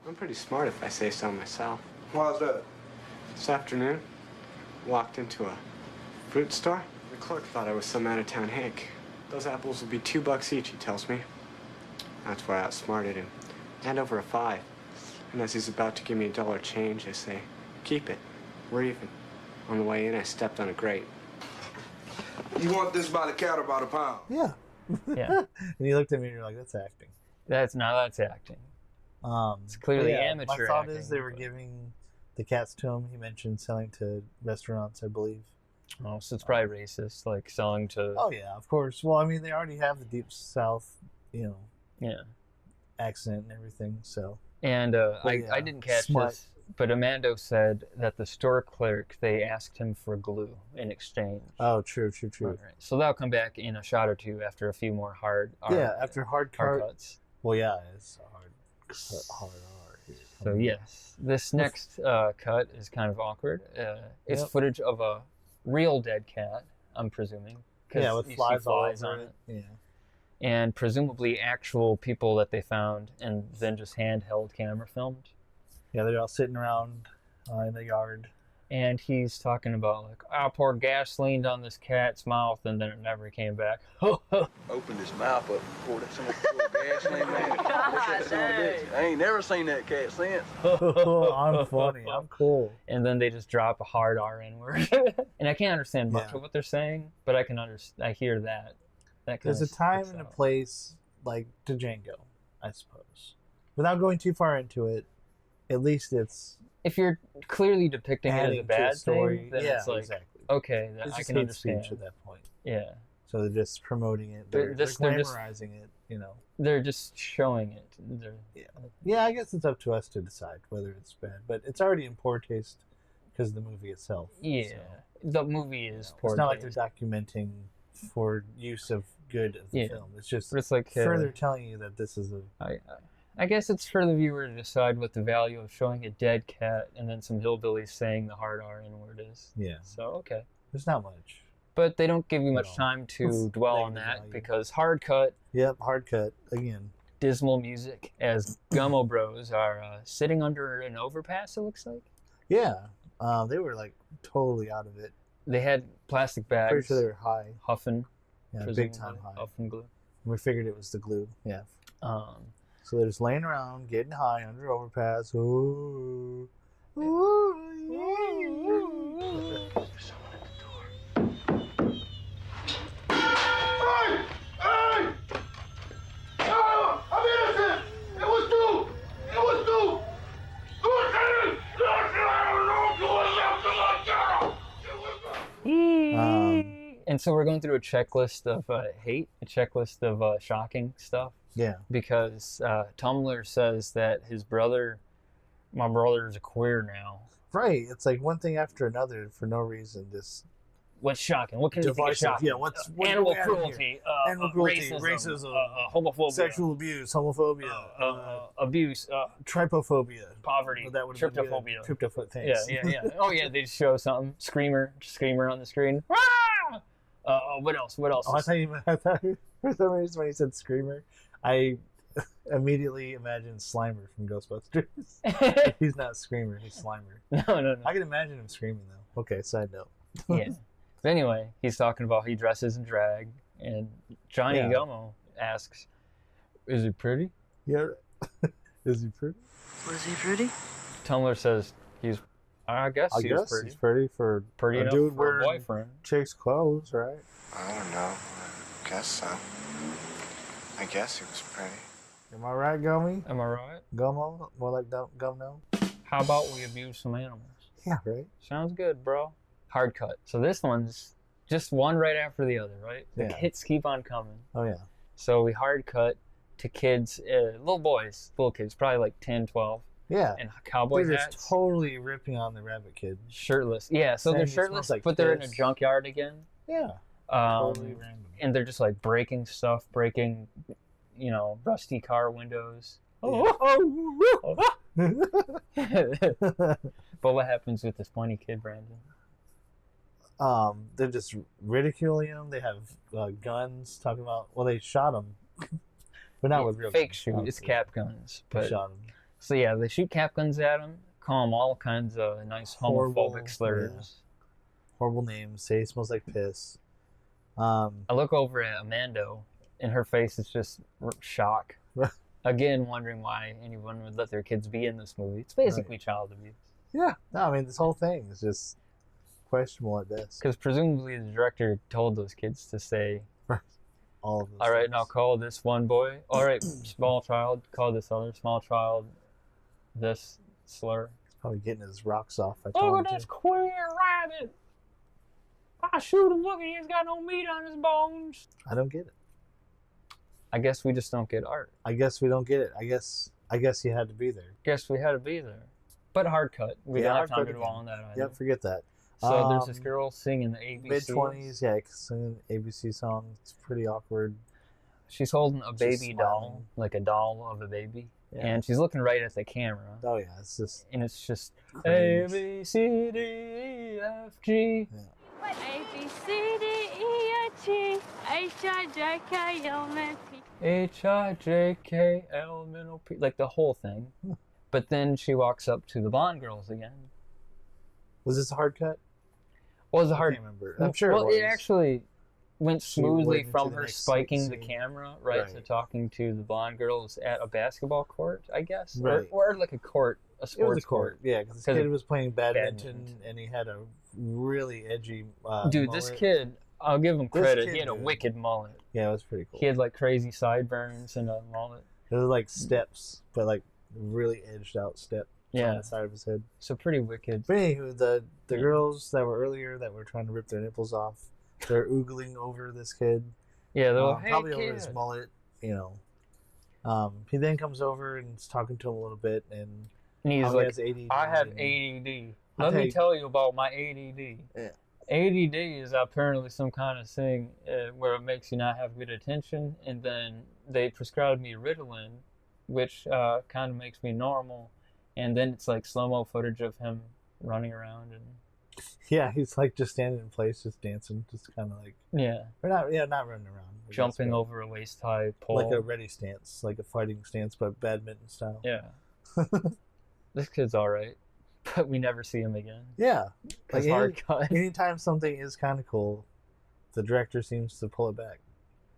I'm pretty smart if I say so myself. Why's that? This afternoon, walked into a fruit store. The clerk thought I was some out-of-town Hank. Those apples will be $2 each, he tells me. That's where I outsmarted him. Hand over a 5. And as he's about to give me $1 change, I say, keep it. We're even. On the way in, I stepped on a grate. You want this by the cat or by the pound? Yeah. Yeah. And you looked at me and you're like, that's acting. That's acting. It's clearly amateur My thought acting, is they were giving the cats to him. He mentioned selling to restaurants, I believe. Oh, so it's probably racist, like selling to... Oh, yeah, of course. Well, I mean, they already have the Deep South, accent and everything, so... And I didn't catch this, but Amando said that the store clerk, they asked him for glue in exchange. Oh, true. Right. So that'll come back in a shot or two after a few more hard after hard cuts. Well, yeah, it's hard. So, yes, this next cut is kind of awkward. It's footage of a real dead cat, I'm presuming. Yeah, with flies on it. Yeah. And presumably actual people that they found and then just handheld camera filmed. Yeah, they're all sitting around in the yard. And he's talking about, like, I poured gasoline down this cat's mouth, and then it never came back. Opened his mouth up, poured some gasoline, man. I ain't never seen that cat since. I'm funny. I'm cool. And then they just drop a hard R-N word. And I can't understand much of what they're saying, but I can I hear that. There's a time and a place, like, to Django, I suppose. Without going too far into it, at least it's... If you're clearly depicting it as a bad thing, then it's like, exactly. Okay, then it's I just can hate understand. speech at that point. Yeah. So they're just promoting it. They're glamorizing it, you know. They're just showing it. Yeah, I guess it's up to us to decide whether it's bad. But it's already in poor taste because of the movie itself. Yeah. So, the movie is poor It's not taste. like they're documenting for use of good of the film. It's just like, further telling you that this is a... I guess it's for the viewer to decide what the value of showing a dead cat and then some hillbillies saying the hard R-N word is. Yeah. So, okay. There's not much. But they don't give you much time to dwell on that because hard cut. Yep, hard cut again. Dismal music as Gummo Bros are sitting under an overpass, it looks like. Yeah. They were like totally out of it. They had plastic bags. Pretty sure they were high. Huffing. Yeah, big time high. Huffing glue. We figured it was the glue. Yeah. So they're just laying around, getting high under overpass. Ooh. And so we're going through a checklist of hate, a checklist of shocking stuff. Yeah. Because Tumblr says that my brother is a queer now. Right. It's like one thing after another for no reason. This. What's shocking? What can you think is shocking? Yeah, what animal cruelty, racism, homophobia, sexual abuse, homophobia, abuse, trypophobia, poverty, tryptophobia. Tryptophobia. Thanks. Yeah. Oh yeah, they just show something. Screamer on the screen. What else? Oh, I thought for some reason when you said screamer, I immediately imagined Slimer from Ghostbusters. He's not Screamer, he's Slimer. No. I can imagine him screaming though. Okay, side note. Yeah. But anyway, he's talking about he dresses in drag, and Johnny Gummo asks, "Is he pretty?" Yeah. Is he pretty? Was he pretty? Tumblr says I guess he's pretty. He's pretty for pretty a enough dude for a wearing boyfriend. Chicks' clothes, right? I don't know. I guess so. I guess he was pretty. Am I right, Gummy? Am I right? Gummo? More like Gummo? How about we abuse some animals? Yeah, right. Sounds good, bro. Hard cut. So this one's just one right after the other, right? The hits keep on coming. Oh, yeah. So we hard cut to kids, little kids, probably like 10, 12. Yeah. And cowboy they're hats. Just totally ripping on the Rabbit Kid. Shirtless. Yeah, so they're shirtless, but they're in a junkyard again. Yeah. Totally random. And they're just like breaking stuff, rusty car windows. Yeah. But what happens with this pointy kid, Brandon? They're just ridiculing him. They have guns talking about, they shot him. But not with real fake guns, shoot. obviously. It's cap guns. But they shot him. So yeah, they shoot cap guns at him, call him all kinds of nice homophobic slurs. Yeah. Horrible names. Say he smells like piss. I look over at Amando, and her face is just shock. Again, wondering why anyone would let their kids be in this movie. It's basically child abuse. Yeah. No, I mean, this whole thing is just questionable at best. Because presumably the director told those kids to say, all of those all right, now call this one boy. All right, small child, call this other small child this slur. He's probably getting his rocks off. Look at this queer rabbit. I shoot him. Look, he's got no meat on his bones. I don't get it. I guess we just don't get art. I guess we don't get it. I guess you had to be there. Guess we had to be there. But hard cut. We don't have time to dwell on that either. Yep, forget that. So there's this girl singing the ABC. Mid-20s, yeah, singing ABC song. It's pretty awkward. She's holding a baby doll, like a doll of a baby. Yeah. And she's looking right at the camera. Oh, yeah, it's just... And it's just A, B, C, D, E, F, G. Yeah. A, B, C, D, E, F, G, H, I, J, K, L, M, N, P. H, I, J, K, L, M, N, O, P. Like the whole thing. But then she walks up to the blonde girls again. Was this a hard cut? Well, it was a I hard. can't remember. I'm sure Well, it was. it actually went She smoothly went into from the her next spiking the scene. camera right to Right. talking to the blonde girls at a basketball court, I guess, Right. or like a court, a It was sports a court. Yeah, because this kid was playing badminton, and he had a really edgy Dude, mullet. this kid, I'll give him This credit. kid, He had a dude. wicked mullet. Yeah, it was pretty cool. He had like crazy sideburns and a mullet. It was like steps, but like really edged out steps on Yeah. the side of his head. So pretty wicked. But anywho, the girls that were earlier that were trying to rip their nipples off, they're oogling over this kid. Yeah, they're like, hey, probably kid. over his mullet, you know. He then comes over and is talking to him a little bit, and And he's how he like, has ADD, I have and- ADD. I'll Let me take- tell you about my ADD. Yeah. ADD is apparently some kind of thing where it makes you not have good attention, and then they prescribed me Ritalin, which kind of makes me normal, and then it's like slow-mo footage of him running around and Yeah, he's like just standing in place, just dancing, just kind of like or not running around, I guess, jumping but over a waist-high pole. like a ready stance, like a fighting stance, but badminton style. Yeah. This kid's all right, but we never see him again. Yeah, Because hard cut. anytime something is kind of cool, the director seems to pull it back.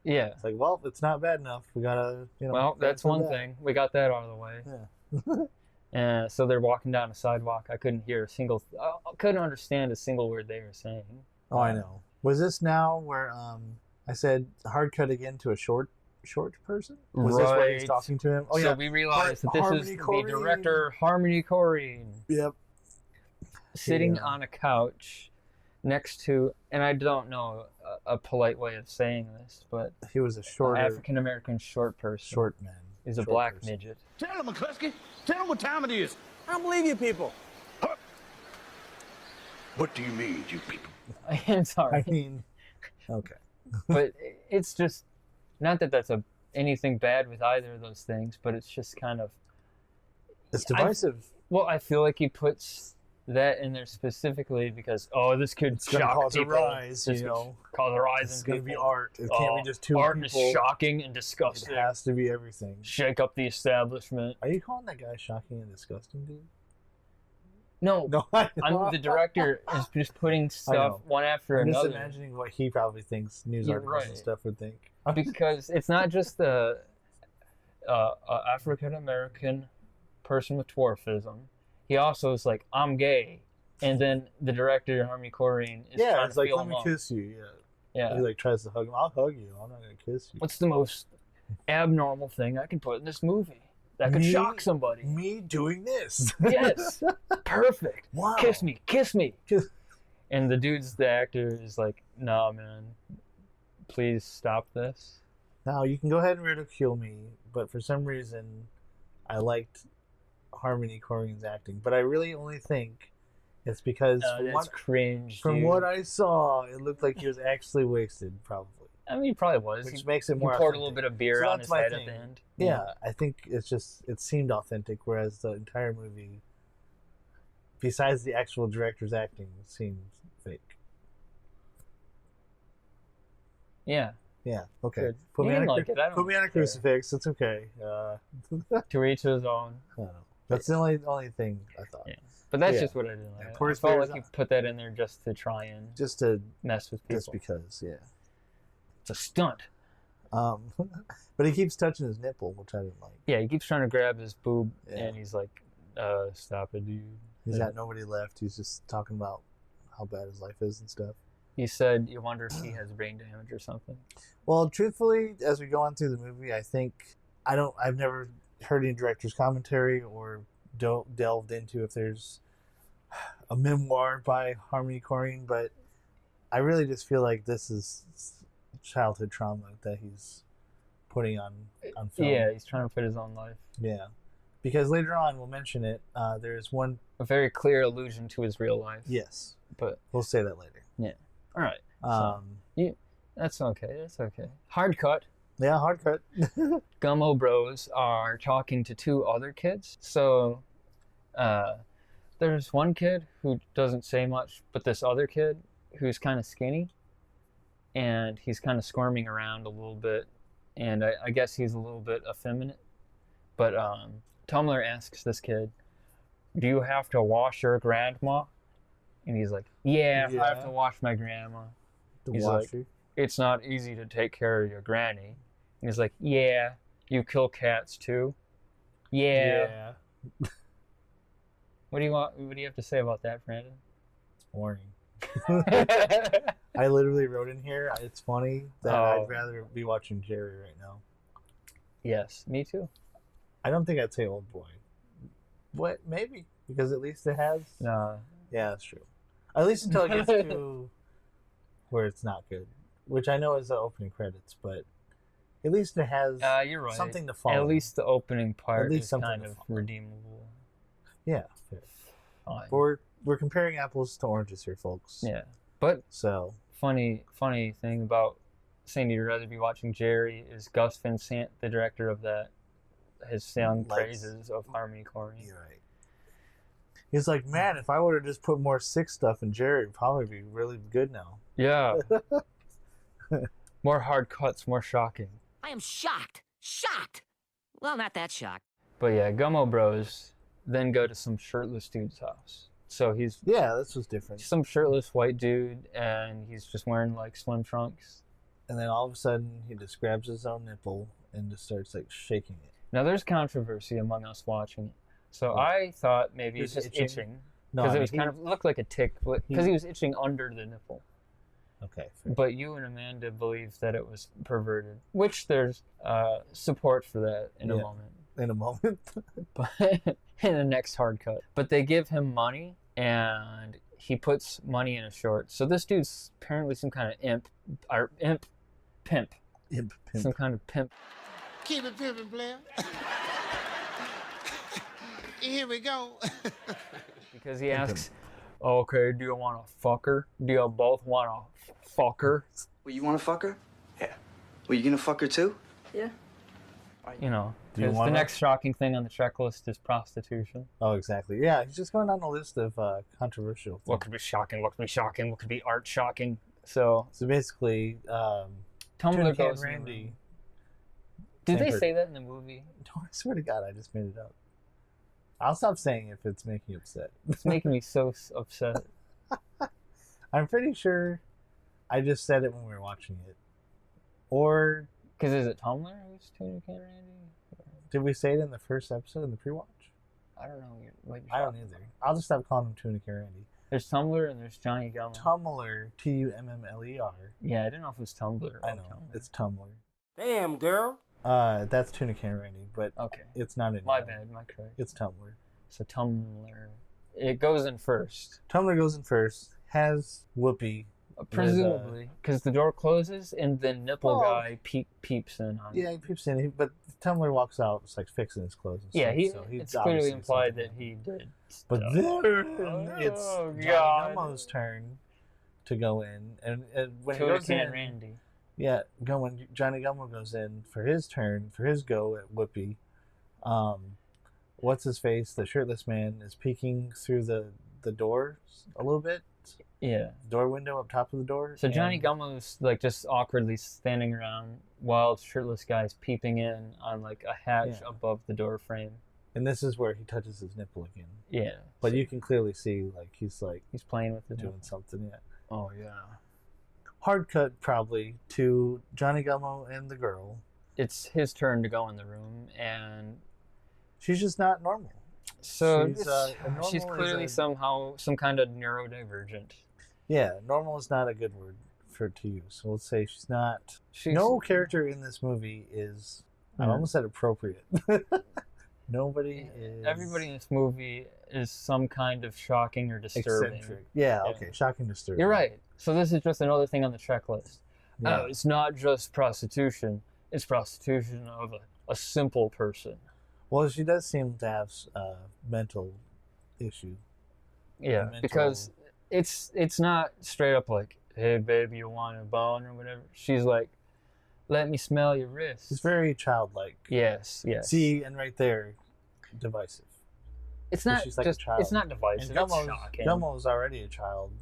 Yeah. It's like, well, it's not bad enough. We gotta, Well, that's cancel one that. thing. We got that out of the way. Yeah. And so they're walking down a sidewalk. I couldn't hear a single. I couldn't understand a single word they were saying. Oh, I know. Was this now where I said hard cut again to a short person? Was this where he's Right. talking to him? Oh So yeah. we realized that this Harmony is the Korine. director Harmony Korine Yep. sitting Yeah. on a couch next to, and I don't know a polite way of saying this, but he was a shorter African American short person. Short man. He's a Short black person. midget. Tell him, McCluskey. Tell him what time it is. I don't believe you people. What do you mean, you people? I'm sorry. I mean, okay. But it's just not that that's anything bad with either of those things, but it's just kind of It's divisive. I feel like he puts that in there specifically because this could It's gonna shock cause a people. rise, This you could know. cause a rise It's in gonna people. be art. It can't be just two art people. is shocking and It disgusting. has to be everything. Shake up the establishment. Are you calling that guy shocking and disgusting, dude? No, No, the director is just putting stuff know. one after I'm just another. imagining what he probably thinks news You're articles and right. stuff would think. Because it's not just the African American person with dwarfism. He also is like, I'm gay, and then the director Harmony Korine is Yeah, trying it's to like, feel let him me up. kiss you. Yeah. Yeah. He like tries to hug him. I'll hug you. I'm not gonna kiss you. What's the most abnormal thing I can put in this movie that could Me? shock somebody? Me doing this. Yes, perfect. Wow. Kiss me, kiss me. Kiss- And the actor is like, nah, man, please stop this. Now you can go ahead and ridicule me, but for some reason, I liked Harmony Korine's acting. But I really only think it's because That's cringe. from dude. what I saw, it looked like he was actually wasted, probably. I mean, he probably was. Which He- makes it he more poured a authentic. little bit of beer So on that's his my head thing. at the end. Yeah, I think it seemed authentic, whereas the entire movie, besides the actual director's acting, seems fake. Yeah. Yeah. Okay. Good. Put You me on didn't a like it, I don't put me on a care. crucifix. It's okay. To each his own. I don't know. That's the only thing I thought. Yeah. But that's Yeah. just what I didn't like. Poor I felt Spears- like you put that in there just to try and Just to mess with people. just because, yeah. It's a stunt. But he keeps touching his nipple, which I didn't like. Yeah, he keeps trying to grab his boob, Yeah. and he's like, stop it, dude. He's got nobody left. He's just talking about how bad his life is and stuff. He said, you wonder if he has brain damage or something. Well, truthfully, as we go on through the movie, I think I've never heard any director's commentary or delved into if there's a memoir by Harmony Korine, but I really just feel like this is childhood trauma that he's putting on film. Yeah, he's trying to put his own life. Yeah. Because later on, we'll mention it, there's one... A very clear allusion to his real life. Yes. But we'll say that later. Yeah. All right. That's okay. That's okay. Hard cut. Yeah, hard cut. Gummo bros are talking to two other kids. So there's one kid who doesn't say much, but this other kid who's kind of skinny, and he's kind of squirming around a little bit, and I guess he's a little bit effeminate. But Tumblr asks this kid, do you have to wash your grandma? And he's like, yeah, I have to watch my grandma. He's like, it's not easy to take care of your granny. And he's like, yeah, you kill cats too? Yeah. What do you have to say about that, Brandon? It's boring. I literally wrote in here, it's funny that I'd rather be watching Jerry right now. Yes, me too. I don't think I'd say Old Boy. What? Maybe. Because at least it has... No. Yeah, that's true. At least until it gets to where it's not good. Which I know is the opening credits, but at least it has you're right. something to follow. At least the opening part least is something kind to of follow. redeemable. Yeah. Fair. Fine. We're comparing apples to oranges here, folks. Yeah. But so funny thing about saying you'd rather be watching Jerry is Gus Van Sant, the director of that, has sung praises of Harmony Korine. You're right. He's like, man, if I would have just put more sick stuff in Jerry, it'd probably be really good now. Yeah. More hard cuts, more shocking. I am shocked. Shocked. Well, not that shocked. But yeah, Gummo Bros then go to some shirtless dude's house. So he's... Yeah, this was different. Some shirtless white dude, and he's just wearing, like, swim trunks. And then all of a sudden, he just grabs his own nipple and just starts, like, shaking it. Now, there's controversy among us watching it. So I thought maybe he was just itching. Because it was kind of looked like a tick, because he was itching under the nipple. Okay. Fair. But you and Amanda believe that it was perverted, which there's support for that in a moment. In a moment. But in the next hard cut. But they give him money, and he puts money in a short. So this dude's apparently some kind of pimp. Some kind of pimp. Keep it pimping, Blair. Here we go. Because he asks, okay, do you want to fuck her? Do you both want to fuck her? Well, you want to fuck her? Yeah. Well, you gonna fuck her too? Yeah. You know, because the next shocking thing on the checklist is prostitution. Oh, exactly. Yeah, he's just going down a list of controversial things. What could be shocking? What could be shocking? What could be art shocking? So basically, Tumblr goes Randy. Did they say that in the movie? No, I swear to God, I just made it up. I'll stop saying if it's making you upset. It's making me so upset. I'm pretty sure I just said it when we were watching it. Or... Because is it Tumblr who's Tuna Can Randy? Did we say it in the first episode in the pre-watch? I don't know. I don't either. I'll just stop calling him Tuna Can Randy. There's Tumblr and there's Johnny Gummo. Tumblr, Tummler. Yeah, I didn't know if it was Tumblr. I know, it's Tumblr. Damn, girl. That's Tuna Can Randy, but it's not in. My bad, my correct. It's Tumblr. So Tumblr, it goes in first. Tumblr goes in first. Has Whoopi. Presumably, because the door closes and the nipple guy peeps in on it. Yeah, he peeps in, but Tumblr walks out, it's like fixing his clothes. And stuff, it's clearly implied that he did. But then it's Johnny Gummo's turn to go in, and when he goes in, Randy. Yeah, when Johnny Gummo goes in for his turn, for his go at Whoopi, what's his face? The shirtless man is peeking through the doors a little bit. Yeah. Door window up top of the door. So Johnny Gummo's like just awkwardly standing around while shirtless guy's peeping in on like a hatch above the door frame. And this is where he touches his nipple again. Yeah. But you can clearly see like he's playing with the doing nipple. Something. Yeah. Oh yeah. Hard cut probably to Johnny Gummo and the girl. It's his turn to go in the room, and she's just not normal. So she's clearly somehow some kind of neurodivergent. Yeah, normal is not a good word to use. So let's say she's not. No character in this movie is. I almost said appropriate. Nobody is. Everybody in this movie is some kind of shocking or disturbing. Eccentric. Yeah, okay, shocking, disturbing. You're right. So this is just another thing on the checklist. Yeah. Oh, it's not just prostitution. It's prostitution of a simple person. Well, she does seem to have a mental issue. Yeah, because it's not straight up like, hey, baby, you want a bone or whatever. She's like, let me smell your wrist. It's very childlike. Yes. See, and right there, divisive. It's not she's like just. a child. It's not divisive. And It's shocking. Gummo's already a child,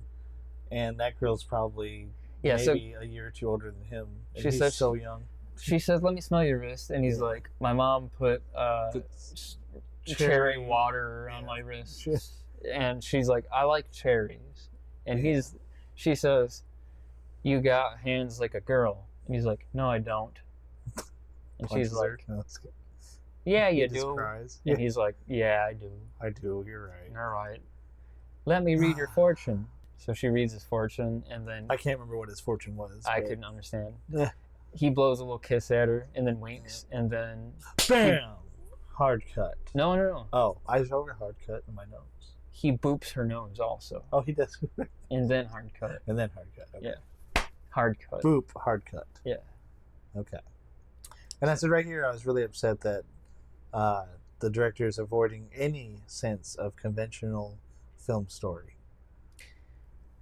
and that girl's probably maybe a year or two older than him. And he's so young. She says, let me smell your wrist. And he's like, my mom put cherry water on my wrist. And she's like, I like cherries. And she says, "You got hands like a girl." And he's like, "No, I don't." And she's like, "Yeah, you do." And he's like, "Yeah, I do." I do, you're right. All right. Let me read your fortune. So she reads his fortune, and then... I can't remember what his fortune was. I but... couldn't understand. He blows a little kiss at her, and then winks, and then... BAM! Hard cut. No. Oh, I wrote a hard cut in my notes. He boops her nose also. Oh, he does. And then hard cut. And then hard cut. Okay. Yeah. Hard cut. Boop, hard cut. Yeah. Okay. And I said right here, I was really upset that the director is avoiding any sense of conventional film story.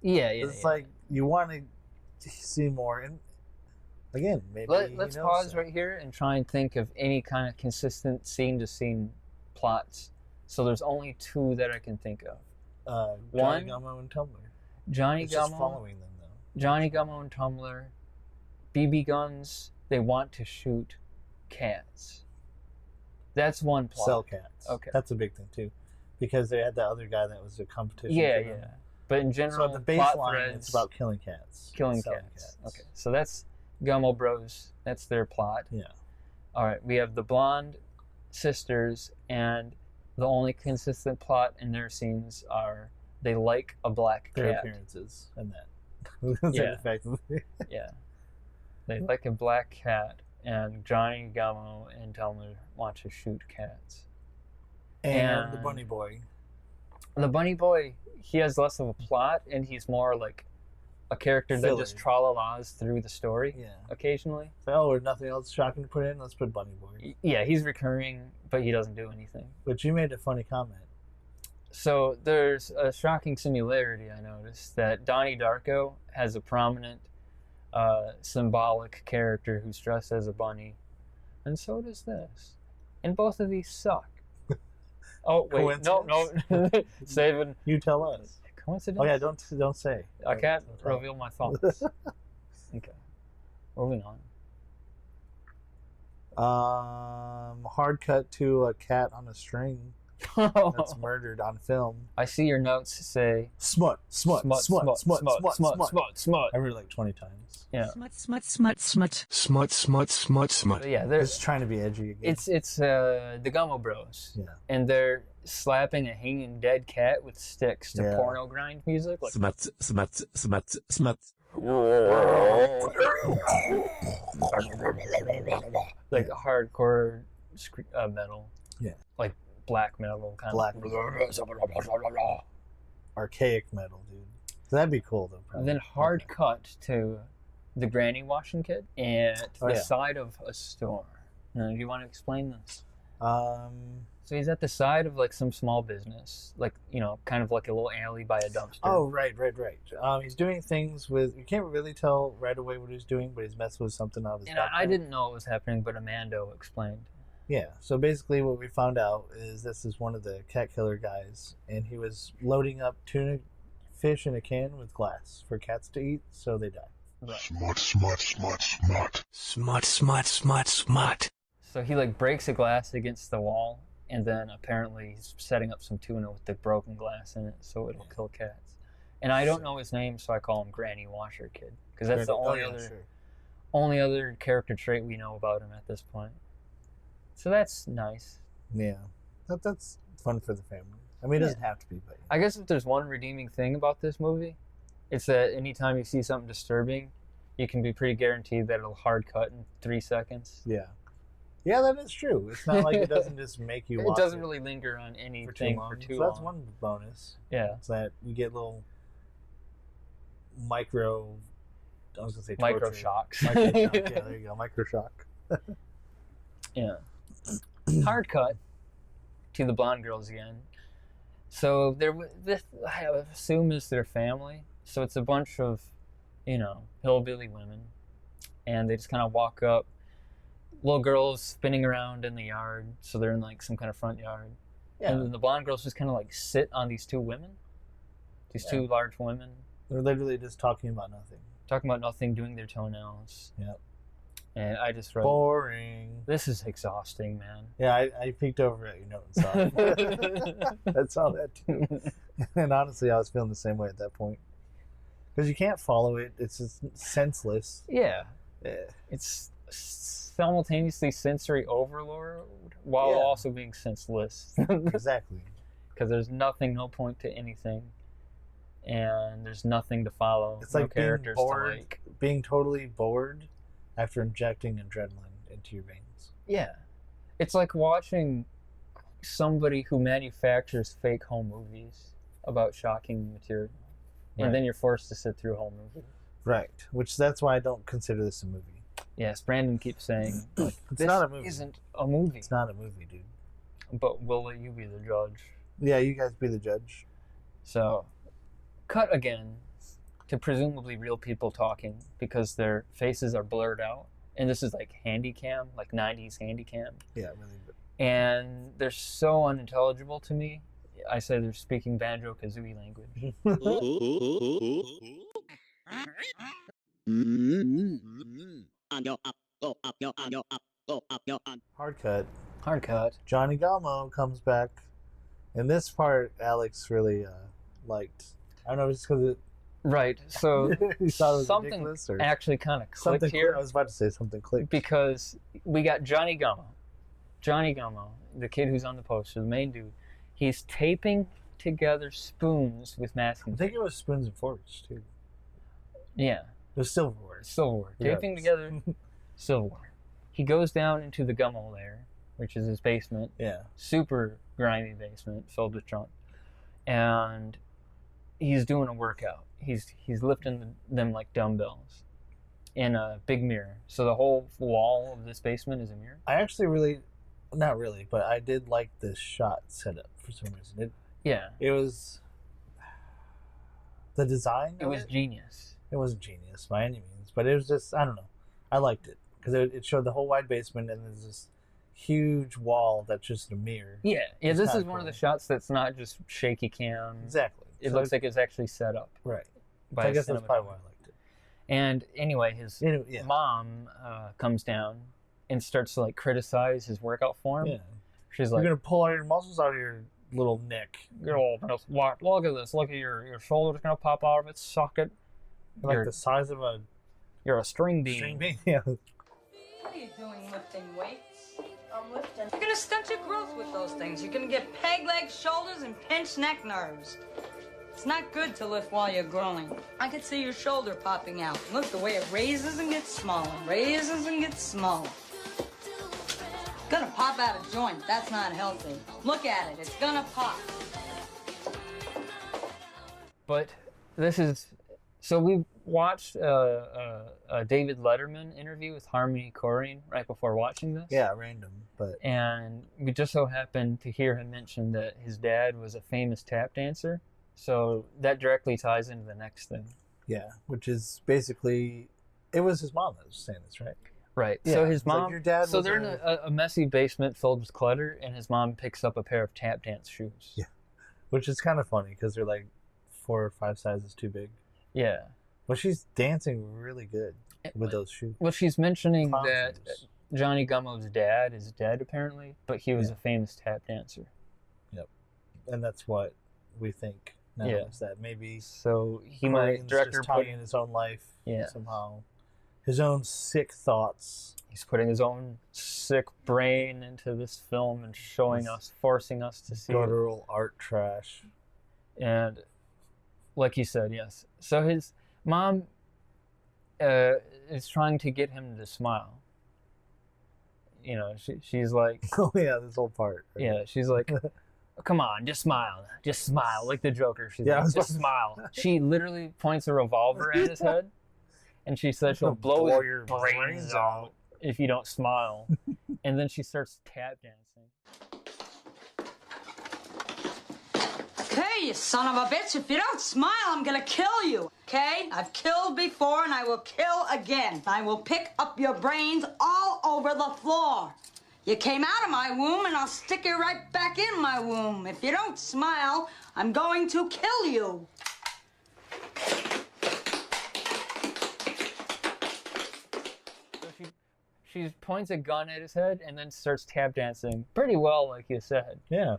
Yeah. It's like you want to see more. And again, maybe let's pause right here and try and think of any kind of consistent scene-to-scene plots. So there's only two that I can think of. Johnny Gummo and Tumblr. Johnny It's Gummo. just following them though. Johnny Gummo and Tumblr. BB guns. They want to shoot cats. That's one plot. Sell cats. Okay. That's a big thing too, because they had that other guy that was a competition. Yeah, for them. yeah. But in general, so the plot baseline threads, it's about killing cats. Killing selling cats. Okay, so that's Gummo Bros. That's their plot. Yeah. All right, we have the blonde sisters, and the only consistent plot in their scenes are they like a black cat. Their appearances and that. Yeah. Effectively. Yeah. They like a black cat, and Johnny Gummo and Tumblr want to shoot cats. And the bunny boy. The bunny boy, he has less of a plot, and he's more like a character that just tra-la-las through the story occasionally. Oh, there's nothing else shocking to put in? Let's put bunny boy. Yeah, he's recurring, but he doesn't do anything. But you made a funny comment. So there's a shocking similarity I noticed, that Donnie Darko has a prominent symbolic character who's dressed as a bunny, and so does this. And both of these suck. Oh wait, no. Saving. You tell us. Coincidence? Oh yeah, don't say. I can't reveal my thoughts. Okay. Moving on. Hard cut to a cat on a string that's murdered on film. I see your notes say smut. I read it like 20 times. Yeah. Smut. Yeah, they're just trying to be edgy again. It's the Gummo Bros. Yeah. And they're slapping a hanging dead cat with sticks to porno grind music. Like, Smut. like hardcore metal. Yeah. Like black metal kind of. Archaic metal, dude. That'd be cool though. Probably. Then hard cut to the granny washing kit at the side of a store. Now, do you want to explain this? So he's at the side of like some small business, like, kind of like a little alley by a dumpster. Oh, right. He's doing things with, you can't really tell right away what he's doing, but he's messing with something out of his And I didn't know what was happening, but Amando explained. Yeah, so basically what we found out is this is one of the cat killer guys, and he was loading up tuna fish in a can with glass for cats to eat, so they die. Right. Smut. So he like breaks a glass against the wall, and then apparently he's setting up some tuna with the broken glass in it, so it'll kill cats. And I don't know his name, so I call him Granny Washer Kid, because that's the only other character trait we know about him at this point. So that's nice. Yeah, that's fun for the family. I mean, it doesn't have to be, but I guess if there's one redeeming thing about this movie, it's that anytime you see something disturbing, you can be pretty guaranteed that it'll hard cut in 3 seconds. Yeah, that is true. It's not like it doesn't just make you watch it doesn't really linger on anything for too long. That's one bonus. Yeah. It's that you get little micro shocks. Micro shock. Yeah, there you go. Micro shock. Yeah. Hard cut to the blonde girls again. So this I assume is their family. So it's a bunch of, hillbilly women, and they just kind of walk up. Little girls spinning around in the yard, so they're in like some kind of front yard. Yeah. And then the blonde girls just kind of like sit on these two women, two large women. They're literally just talking about nothing. Doing their toenails. Yep. And I just wrote, boring. This is exhausting, man. Yeah, I peeked over at your note and saw it. I saw that too. And honestly, I was feeling the same way at that point. Because you can't follow it. It's just senseless. Yeah. It's simultaneously sensory overload while also being senseless. Exactly. Because there's no point to anything. And there's nothing to follow. It's no like being characters bored, to like. being totally bored after injecting adrenaline into your veins. Yeah. It's like watching somebody who manufactures fake home movies about shocking material. Right. And then you're forced to sit through a whole movie. Right. That's why I don't consider this a movie. Yes, Brandon keeps saying, like, It's not a movie. Isn't a movie. It's not a movie, dude. But we'll let you be the judge. Yeah, you guys be the judge. So, cut again to presumably real people talking because their faces are blurred out. And this is like handy cam, like 90s handy cam. Yeah, really good. And they're so unintelligible to me. I say they're speaking Banjo-Kazooie language. Hard cut. Johnny Gummo comes back. And this part, Alex really liked. I don't know if it's because it... Right, so you thought it was something ridiculous, or actually kind of clicked here. I was about to say something clicked. Because we got Johnny Gummo. Johnny Gummo, the kid who's on the poster, the main dude, he's taping together spoons with masking I think it was spoons and forks, too. Yeah. It was silverware. Silverware. Taping together silverware. He goes down into the Gummo lair, which is his basement. Yeah. Super grimy basement filled with junk. And he's doing a workout. He's lifting them like dumbbells in a big mirror. So the whole wall of this basement is a mirror. I actually not really, but I did like this shot setup for some reason. It was the design. It was genius. It wasn't genius by any means, but it was just, I don't know. I liked it because it showed the whole wide basement and there's this huge wall that's just a mirror. Yeah. This is one of the shots that's not just shaky cam. Exactly. It looks like it's actually set up. Right. By I guess that's probably why I liked it. And anyway, his mom comes down and starts to like criticize his workout form. Yeah. She's You're like, gonna pull all your muscles out of your little neck. Look at this. Look at your shoulder's gonna pop out of its socket. Like the size of you're a string bean. String bean, yeah. What are you doing lifting weights? I'm lifting. You're gonna stunt your growth with those things. You're gonna get peg leg shoulders and pinched neck nerves. It's not good to lift while you're growing. I could see your shoulder popping out. Look, the way it raises and gets smaller, raises and gets smaller. It's gonna pop out of joint. That's not healthy. Look at it. It's gonna pop. But this is... So we watched a David Letterman interview with Harmony Korine right before watching this. Yeah, random, but... And we just so happened to hear him mention that his dad was a famous tap dancer. So that directly ties into the next thing. Yeah, which is basically... It was his mom that was saying this, right? Right. Yeah, so his mom... Like your dad so was they're in a messy basement filled with clutter, and his mom picks up a pair of tap dance shoes. Yeah. Which is kind of funny, because they're like 4 or 5 sizes too big. Yeah. But she's dancing really good with those shoes. Well, she's mentioning that Johnny Gummo's dad is dead, apparently, but he was a famous tap dancer. Yep. And that's what we think now, is that maybe... So he might... Director just talking in his own life somehow. His own sick thoughts. He's putting his own sick brain into this film and showing us, forcing us to see guttural art trash. And like you said, yes. So his mom is trying to get him to smile. You know, she's like... Oh, yeah, this whole part. Right? Yeah, she's like, come on, just smile. Just smile, like the Joker. She's like, just smile. She literally points a revolver at his head, and she says she'll blow your brains out if you don't smile. And then she starts tap dancing. Okay, you son of a bitch, if you don't smile, I'm gonna kill you, okay? I've killed before and I will kill again. I will pick up your brains all over the floor. You came out of my womb and I'll stick you right back in my womb. If you don't smile, I'm going to kill you. So she points a gun at his head and then starts tap dancing pretty well, like you said. Yeah.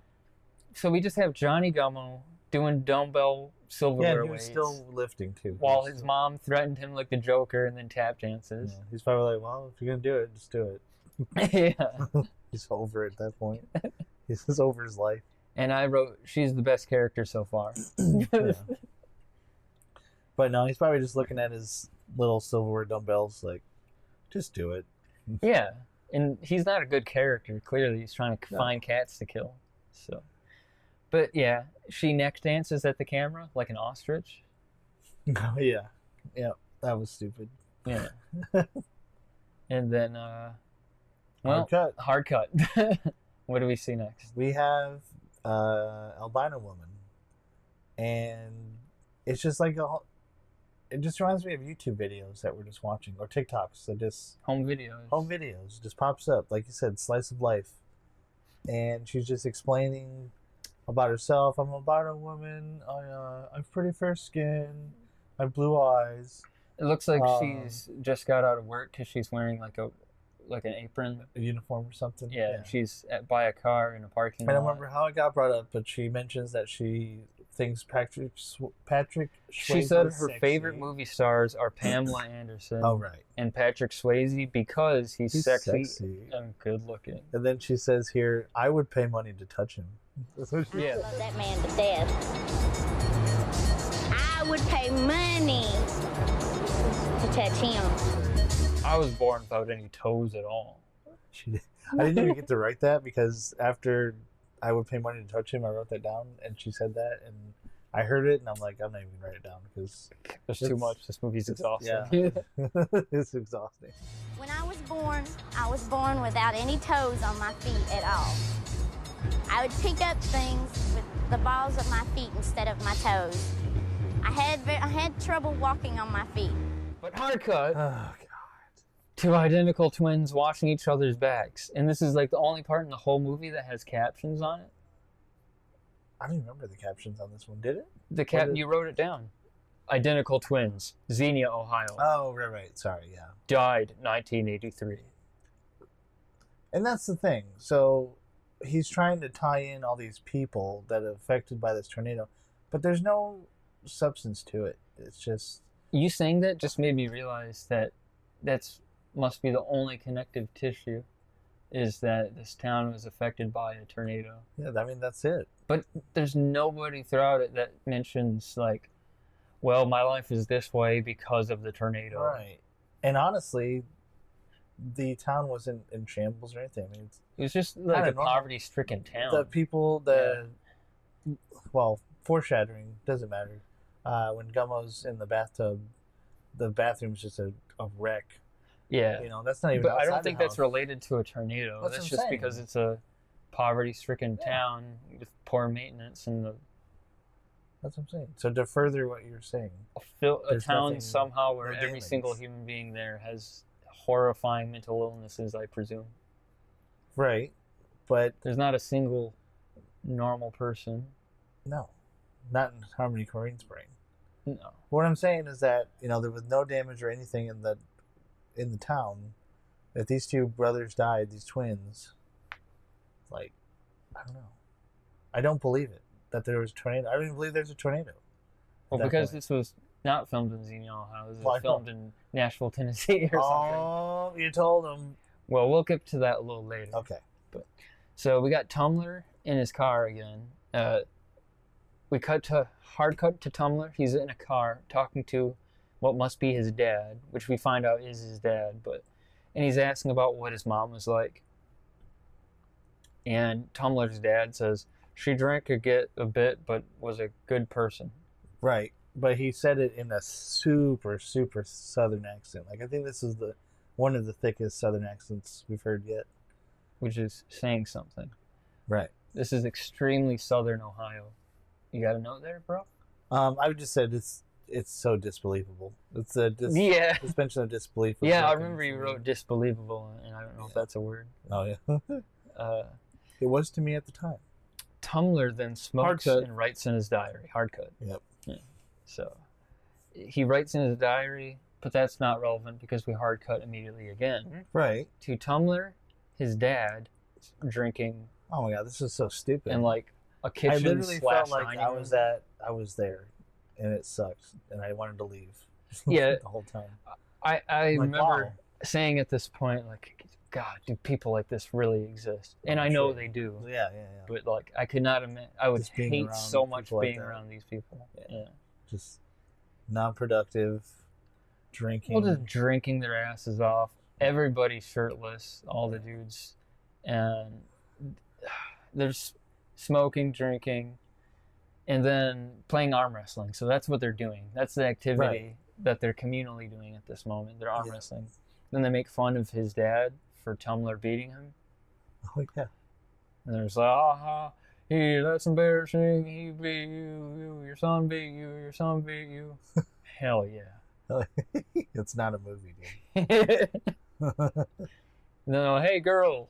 So we just have Johnny Gummo doing dumbbell Yeah, silverware and he was weights. still lifting too. While his mom threatened him like the Joker and then tap dances. Yeah, he's probably like, well, if you're gonna do it, just do it. Yeah. He's over at that point. He's just over his life. And I wrote, she's the best character so far. Yeah. But no, he's probably just looking at his little silverware dumbbells like, just do it. Yeah. And he's not a good character. Clearly, he's trying to find cats to kill. So, but yeah, she neck dances at the camera like an ostrich. Oh, yeah. Yeah, that was stupid. Yeah. And then, well, hard cut. What do we see next? We have albino woman, and it's just like it just reminds me of YouTube videos that we're just watching, or TikToks that just home videos just pops up, like you said, slice of life, and she's just explaining about herself. I'm an albino woman. I have pretty fair skin. I have blue eyes. It looks like she's just got out of work because she's wearing like an apron, a uniform or something. Yeah. She's by a car in a parking lot. I don't remember how it got brought up, but she mentions that she thinks Patrick She said her favorite movie stars are Pamela Anderson. Oh, right. And Patrick Swayze because he's sexy and good looking. And then she says here, I would pay money to touch him. Yeah. I love that man to death. I would pay money to touch him. I was born without any toes at all. I didn't even get to write that because after I would pay money to touch him, I wrote that down, and she said that, and I heard it, and I'm like, I'm not even gonna write it down because there's too much. This movie's exhausting. Yeah, it's exhausting. When I was born without any toes on my feet at all. I would pick up things with the balls of my feet instead of my toes. I had trouble walking on my feet. But hard cut. Oh, God. Two identical twins washing each other's backs. And this is like the only part in the whole movie that has captions on it. I don't even remember the captions on this one, did it? You wrote it down. Identical twins, Xenia, Ohio. Oh, right. Sorry, yeah. Died 1983. And that's the thing. So he's trying to tie in all these people that are affected by this tornado, but there's no substance to it. It's just... You saying that just made me realize that must be the only connective tissue, is that this town was affected by a tornado. Yeah, I mean, that's it. But there's nobody throughout it that mentions, like, well, my life is this way because of the tornado. Right. And honestly, the town wasn't in shambles or anything. I mean, it was just like a poverty-stricken town. The people well, foreshadowing, doesn't matter. When Gummo's in the bathtub, the bathroom's just a wreck. Yeah. You know, that's not even But I don't outside think the that's house. related to a tornado. That's That's what I'm just saying. because it's a poverty-stricken town with poor maintenance and That's what I'm saying. So to further what you're saying, a there's town nothing- somehow where no every damage. single human being there has horrifying mental illnesses, I presume. Right. But there's not a single normal person. No. Not in Harmony Corinne's brain. No. What I'm saying is that, you know, there was no damage or anything in the town. If these two brothers died, these twins, like, I don't know. I don't believe it that there was a tornado. I don't even believe there's a tornado. Well, because this was not filmed in Xenia, Ohio. This was filmed in Nashville, Tennessee or something. Oh, you told him. Well, we'll get to that a little later. Okay. So we got Tumblr in his car again. We hard cut to Tumblr. He's in a car talking to what must be his dad, which we find out is his dad. And he's asking about what his mom was like. And Tumblr's dad says, she drank a bit, but was a good person. Right. But he said it in a super, super Southern accent. Like, I think this is one of the thickest Southern accents we've heard yet. Which is saying something. Right. This is extremely Southern Ohio. You got a note there, bro? I would just said it's so disbelievable. It's a suspension of disbelief. Yeah, I remember you wrote disbelievable, and I don't know if that's a word. Oh, yeah. It was to me at the time. Tumblr then smokes and writes in his diary. Hard cut. Yep. Yeah. So he writes in his diary, but that's not relevant because we hard cut immediately again. Right. To Tumblr, his dad drinking. Oh my God, this is so stupid. And like a kitchen. I literally felt like dining I room. was there, and it sucked, and I wanted to leave. Yeah, the whole time. I like, remember wow. saying at this point, like, God, do people like this really exist? And I know they do. Yeah. But like, I could not imagine. I would Just being hate around so much people like being that. around these people. Yeah. Just non-productive, drinking. Well, just drinking their asses off. Everybody shirtless, all the dudes, and there's smoking, drinking, and then playing arm wrestling. So that's what they're doing. That's the activity that they're communally doing at this moment. They're arm wrestling. Then they make fun of his dad for Tumblr beating him. Oh yeah. And there's like, that's embarrassing. He beat you. Your son beat you. Your son beat you. Hell yeah. It's not a movie, dude. No, hey girl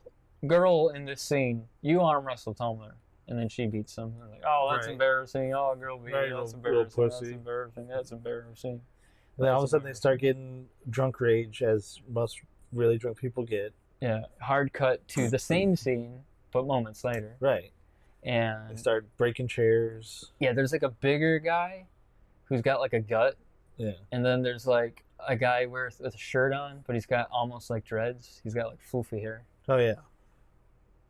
in this scene, you arm wrestle Tumblr, and then she beats him. And like, oh, that's embarrassing. Oh, girl beat you. That's embarrassing. That's embarrassing. That's embarrassing. And then all of a sudden they start getting drunk rage, as most really drunk people get. Yeah, hard cut to the same scene, but moments later. Right. And they start breaking chairs. Yeah, there's like a bigger guy who's got like a gut. Yeah. And then there's like a guy with a shirt on, but he's got almost like dreads. He's got like floofy hair. Oh yeah.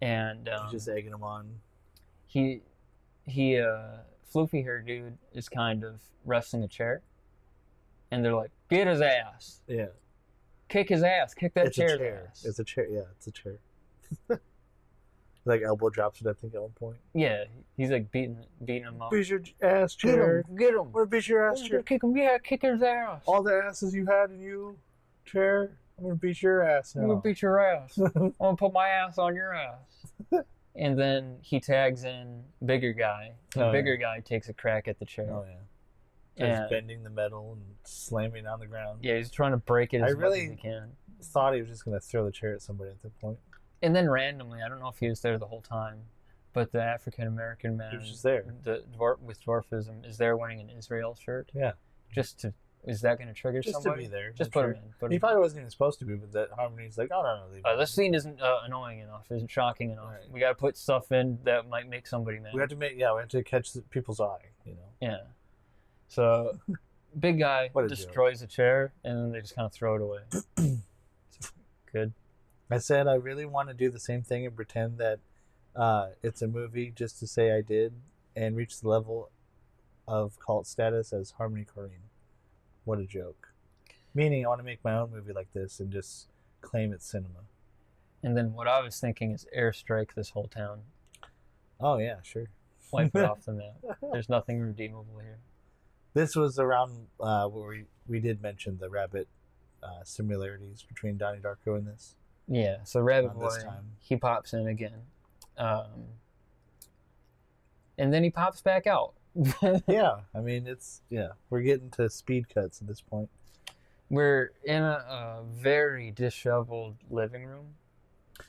And he's just egging him on. He floofy hair dude is kind of wrestling a chair. And they're like, get his ass. Yeah. Kick his ass. Kick that chair's ass. It's a chair. Yeah, it's a chair. Like elbow drops it, I think, at one point. Yeah, he's like beating him up. Beat your ass chair. Get him. I'm gonna beat your ass chair. Kick him. Yeah, kick his ass. All the asses you had in you, chair. I'm gonna beat your ass now. I'm gonna beat your ass. I'm gonna put my ass on your ass. And then he tags in bigger guy. The bigger guy takes a crack at the chair. Oh yeah. Starts bending the metal and slamming on the ground. Yeah, he's trying to break it as much as he can. Thought he was just gonna throw the chair at somebody at that point. And then randomly, I don't know if he was there the whole time, but the African American man, he was just there. The with dwarfism, is there wearing an Israel shirt. Yeah. Is that going to trigger somebody? Just to be there. Just put him in. He probably wasn't even supposed to be, but that Harmony's like, oh no, leave this scene isn't annoying enough, isn't shocking enough. Right. We got to put stuff in that might make somebody mad. We have to catch people's eye, you know. Yeah. So, big guy destroys a chair, and then they just kind of throw it away. Good. I said I really want to do the same thing and pretend that it's a movie just to say I did and reach the level of cult status as Harmony Korine. What a joke. Meaning I want to make my own movie like this and just claim it's cinema. And then what I was thinking is airstrike this whole town. Oh yeah, sure. Wipe it off the map. There's nothing redeemable here. This was around where we did mention the rabbit similarities between Donnie Darko and this. Yeah, so Rabbit Boy, he pops in again. And then he pops back out. Yeah, I mean, we're getting to speed cuts at this point. We're in a very disheveled living room.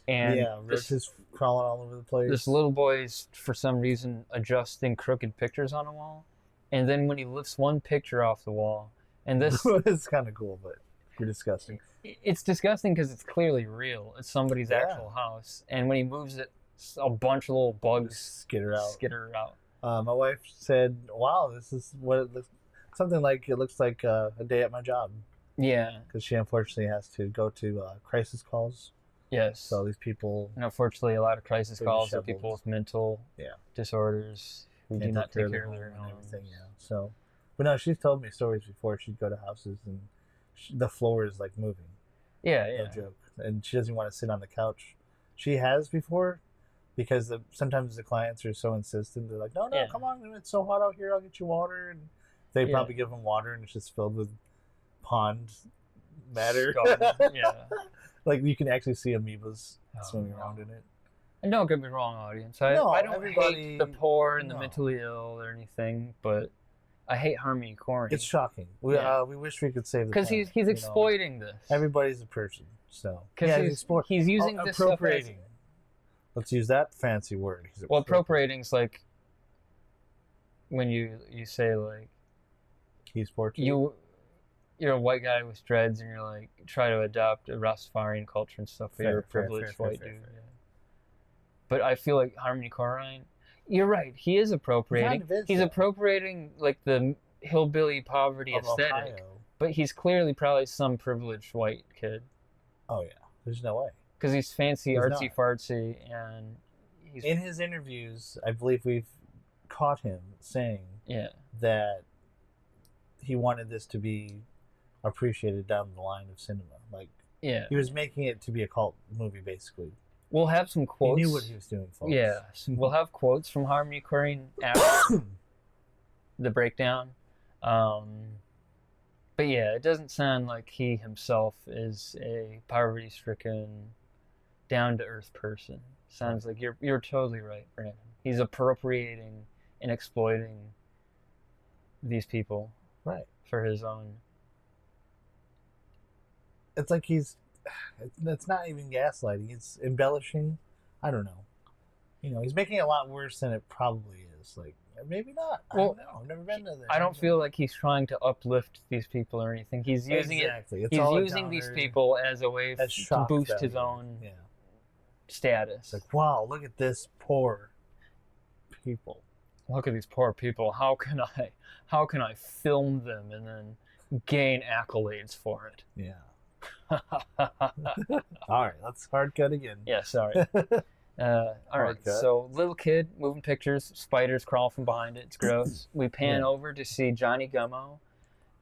And Rich is crawling all over the place. This little boy's, for some reason, adjusting crooked pictures on a wall. And then when he lifts one picture off the wall, and this... It's kind of cool, but pretty disgusting. It's disgusting because it's clearly real. It's somebody's actual house. And when he moves it, a bunch of little bugs skitter out. My wife said, wow, this is what it looks something like. It looks like a day at my job. Yeah. Because she unfortunately has to go to crisis calls. Yes. So these people... And unfortunately, a lot of crisis calls are people with mental Yeah. disorders who do not take care of their own. Everything, yeah. So, but no, she's told me stories before. She'd go to houses and the floor is like moving. Yeah, No joke. And she doesn't want to sit on the couch. She has before, because sometimes the clients are so insistent. They're like, no, come on, it's so hot out here. I'll get you water. And they probably give them water, and it's just filled with pond matter. Yeah. Like you can actually see amoebas swimming around in it. And don't get me wrong, audience. I don't hate the poor and the mentally ill or anything, but I hate Harmony Korine. It's shocking. We wish we could save the because he's exploiting this. Everybody's a person, so he's using this appropriating. Let's use that fancy word. Well, appropriating is like when you say like he's Portuguese. You're a white guy with dreads, and you're like try to adopt a Rastafarian culture and stuff. But you're a privileged white dude. Yeah. But I feel like Harmony Korine, You're right. He is appropriating. Kind of is, He's though. appropriating like the hillbilly poverty Of aesthetic, Ohio. but he's clearly probably some privileged white kid Oh yeah, there's no way. because he's fancy, He's artsy, not. fartsy, and he's In his interviews, I believe we've caught him saying that he wanted this to be appreciated down the line of cinema. Like, he was making it to be a cult movie, basically. We'll have some quotes. He knew what he was doing, folks. Yeah, we'll have quotes from Harmony Korine after the breakdown. But yeah, it doesn't sound like he himself is a poverty-stricken, down-to-earth person. Sounds like you're totally right, Brandon. He's appropriating and exploiting these people, right, for his own. It's like it's not even gaslighting. It's embellishing. I don't know. He's making it a lot worse than it probably is. Like, maybe not. I don't know. I've never been to there. I don't feel like he's trying to uplift these people or anything. He's using Exactly. it. It's all He's a using these downer. people as a way That's to shock boost his value. own status. It's like, wow, look at this poor people. Look at these poor people. How can I film them and then gain accolades for it? Yeah. All right, let's hard cut again. Yeah, sorry. All right, cut. so little kid moving pictures, spiders crawl from behind it. It's gross. We pan over to see Johnny Gummo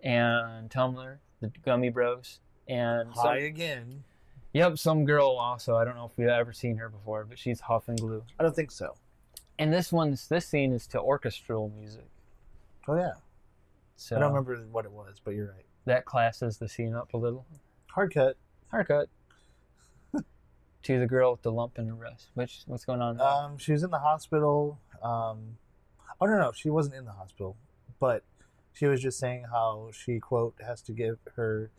and Tumblr, the Gummy Bros, and Hi again. Yep, some girl also. I don't know if we've ever seen her before, but she's huffing glue. I don't think so. And this scene is to orchestral music. Oh yeah. So I don't remember what it was, but you're right. That classes the scene up a little. Hard cut. Hard cut. To the girl with the lump in her breast. What's going on there? She was in the hospital. Oh no, she wasn't in the hospital, but she was just saying how she, quote, has to get her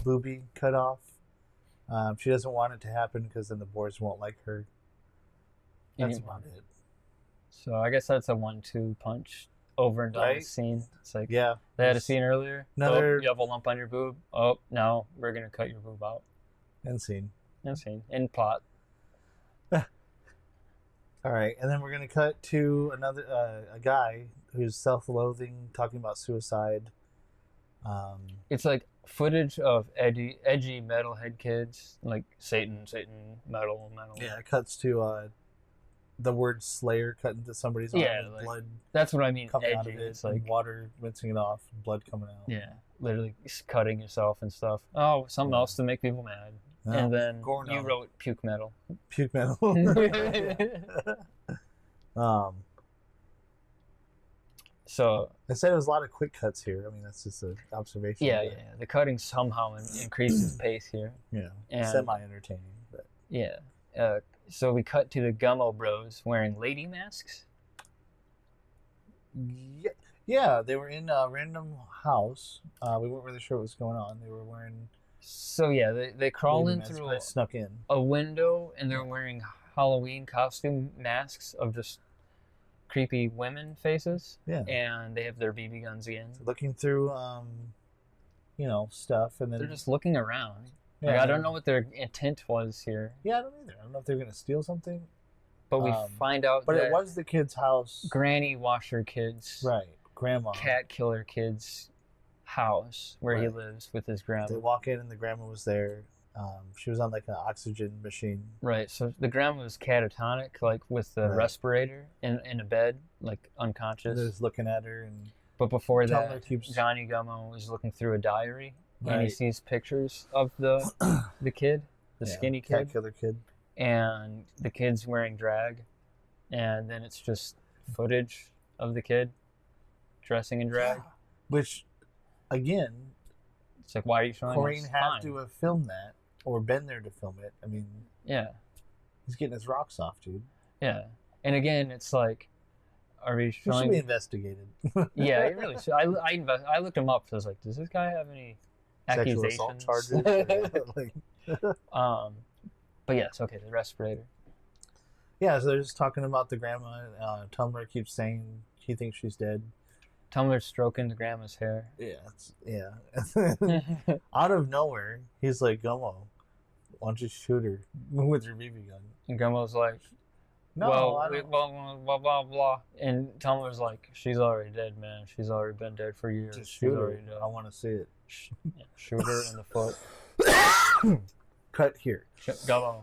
boobie cut off. She doesn't want it to happen because then the boys won't like her. That's about it. So I guess that's a 1-2 punch over and done Right? scene. It's like, Yeah. they had a scene earlier. Another- Oh, you have a lump on your boob. Oh, no, we're going to cut your boob out. End scene. End scene. End plot. All right, and then we're gonna cut to another a guy who's self-loathing, talking about suicide. It's like footage of edgy metalhead kids, like Satan, metal. Yeah, it cuts to the word Slayer cut into somebody's arm, Yeah, and like, blood that's what I mean, coming out edgy. of it, It's like- and water rinsing it off, and blood coming out. Yeah, literally cutting yourself and stuff. Oh, something else to make people mad. No, and then Gorno. you wrote puke metal. Puke metal. So I said it was a lot of quick cuts here. I mean, that's just an observation. yeah. The cutting somehow increases pace here. Yeah, And- semi-entertaining, but Yeah. So we cut to the Gummo Bros wearing lady masks. yeah, they were in a random house. We weren't really sure what was going on. They were wearing. So yeah, they crawl lady in masks, through but I snuck in. a window and they're wearing Halloween costume masks of just creepy women faces. Yeah. And they have their BB guns again. Looking through, stuff, and then They're just looking around. Yeah, Like, I don't know what their intent was here. Yeah, I don't either. I don't know if they're gonna steal something. But we find out But that it was the kid's house. Granny Washer Kid's Right, grandma. Cat Killer Kid's house where he Right. lives with his grandma. They walk in and the grandma was there. She was on like an oxygen machine. Right, so the grandma was catatonic, like with the Right. respirator in a bed, like unconscious. They're just looking at her, and But before Tumblr that, keeps- Johnny Gummo was looking through a diary, and he Right. sees pictures of the kid, the Yeah, skinny cat kid, killer kid. and the kid's wearing drag, and then it's just footage of the kid dressing in drag. Which, again, It's like, why are you showing Korine us? had Fine. to have filmed that or been there to film it. I mean, Yeah. he's getting his rocks off, dude. Yeah, and again, it's like, are we He should showing? be investigated. Yeah, it really should. I looked him up. So I was like, does this guy have any Sexual accusations? assault charges. Like, But yes, okay, the respirator. yeah, so they're just talking about the grandma. Tumblr keeps saying he thinks she's dead. Tumblr's stroking the grandma's hair. Yeah. Out of nowhere, he's like, Gummo, why don't you shoot her with your BB gun? And Gummo's like, No, well, I don't. blah, blah, blah. And Tom was like, she's already dead, man. She's already been dead for years. Just She's shoot her. already dead. I want to see it. Yeah, shoot her in the foot. Cut here. Gummo.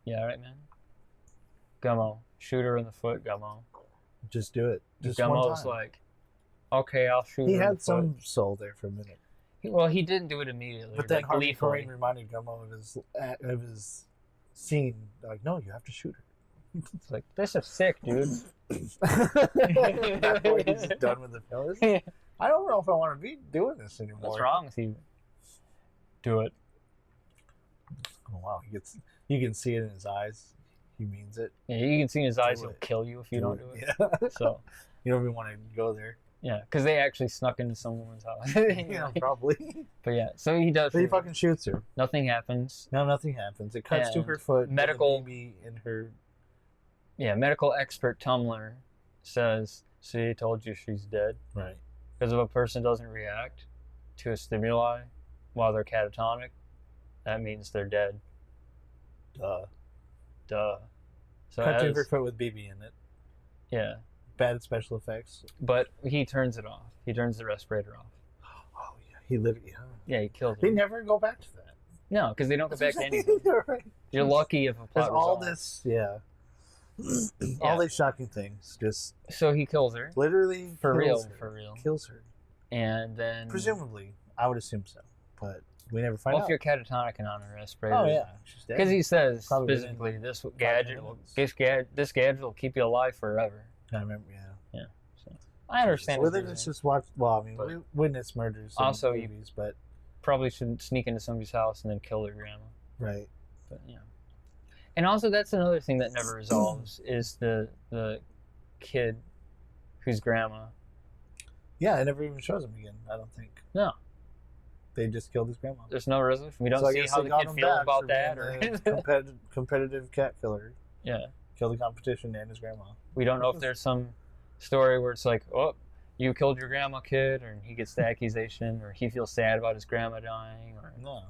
Yeah, right, man. Gummo. Shoot her in the foot, Gummo. Just do it. Just one Gummo's time. like, okay, I'll shoot He her in had the some foot. soul there for a minute. Well, he didn't do it immediately. But then like, Harvey gleefully. Korine reminded Gummo of his scene. Like, no, you have to shoot her. It's like, this is sick, dude. That way he's done with the film. I don't know if I want to be doing this anymore. What's wrong with you? Do it. Oh wow, you can see it in his eyes. He means it. Yeah, you can see in his eyes Do he'll it. kill you if you don't do it. Yeah. So you don't even want to go there. yeah, because they actually snuck into someone's house. Yeah, probably. But yeah, so he does. But he shoot her. fucking shoots her. Nothing happens. No, nothing happens. It cuts to And her foot. with medical- a baby in her. Yeah, medical expert Tumblr says, "See, I told you she's dead." Right. Because if a person doesn't react to a stimuli while they're catatonic, that means they're dead. Duh. Duh. So Cut to as- her foot with baby in it. yeah, Bad special effects. but he turns it off. He turns the respirator off. Oh yeah, he literally. Yeah, he kills They her. never go back to that. No, because they don't go back That's to what I'm anything. saying. Right. You're lucky if a There's plot all resolves. this, yeah. Yeah. All these shocking things, just So he kills her. literally For real, kills her. for real. Kills her. And then Presumably, I would assume so, but we never find well, out. if you're catatonic and on a respirator. Oh yeah, she's dead. Because he says Probably specifically, within this gadget, this gadget will keep you alive forever. I remember, yeah. Yeah. So I understand. Well, his they reasoning. just watch. Well, I mean, But- we witness murders in Also, you- movies, but Probably shouldn't sneak into somebody's house and then kill their grandma. right. But yeah. And also, that's another thing that never resolves is the kid whose grandma. Yeah, it never even shows him again. I don't think No, they just killed his grandma. there's no resolution. We don't So I see guess how they the got kid him feels back about for that, being or a competitive cat killer. yeah. Killed the competition and his grandma. We don't know if there's some story where it's like, oh, you killed your grandma, kid, or he gets the accusation, or he feels sad about his grandma dying, or No,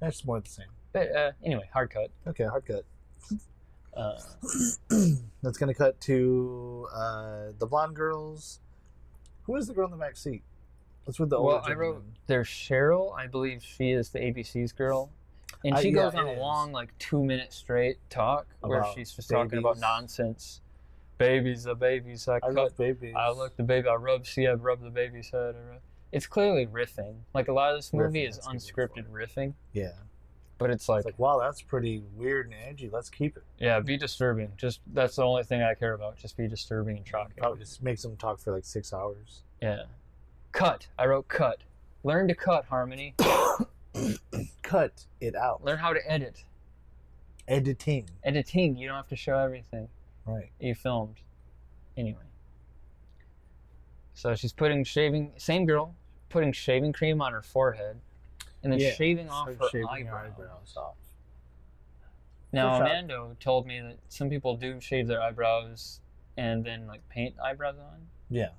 that's more the same. But anyway, hard cut. Okay, hard cut. Uh, That's gonna cut to the blonde girls. Who is the girl in the back seat? That's with the well, older I wrote gentleman. there's Cheryl. I believe she is the ABC's girl, and she yeah, goes on it a is. long, like 2-minute straight talk where About she's just talking about babies. nonsense. Babies, the babies. I cut. love babies. I look the baby. I rub. See, I rub the baby's head. It's clearly riffing. Like a lot of this movie Riffing, is that's a good unscripted riffing, Yeah, but it's like, it's like wow, that's pretty weird and edgy. Let's keep it. yeah, be disturbing. Just that's the only thing I care about. Just be disturbing and shocking. Probably just makes them talk for like 6 hours. Yeah. Cut. I wrote cut. Learn to cut, Harmony. Cut it out. Learn how to edit. Editing. Editing. You don't have to show everything Right. you filmed. Anyway. So she's putting same girl, putting shaving cream on her forehead, and then Yeah, shaving off start her shaving her eyebrows. eyebrows off. Now, For sure. Amando told me that some people do shave their eyebrows and then like paint eyebrows on, Yeah.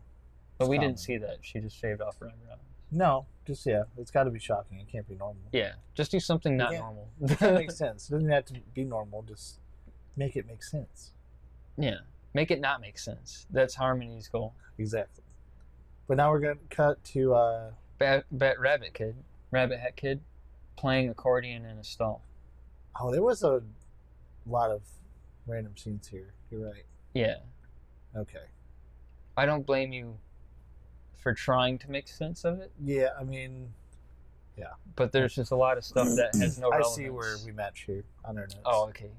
but It's we common. didn't see that. She just shaved off her eyebrows. No, just yeah. It's got to be shocking. It can't be normal. Yeah, just do something not Yeah. normal. That makes sense. It doesn't have to be normal. Just make it make sense. Yeah, make it not make sense. That's Harmony's goal. Exactly. But now we're gonna cut to Rabbit Hat Kid, playing accordion in a stall. oh, there was a lot of random scenes here. You're right. Yeah, Okay. I don't blame you for trying to make sense of it, Yeah, I mean, but there's just a lot of stuff that has no I relevance. see where we match here on our notes. Oh, okay.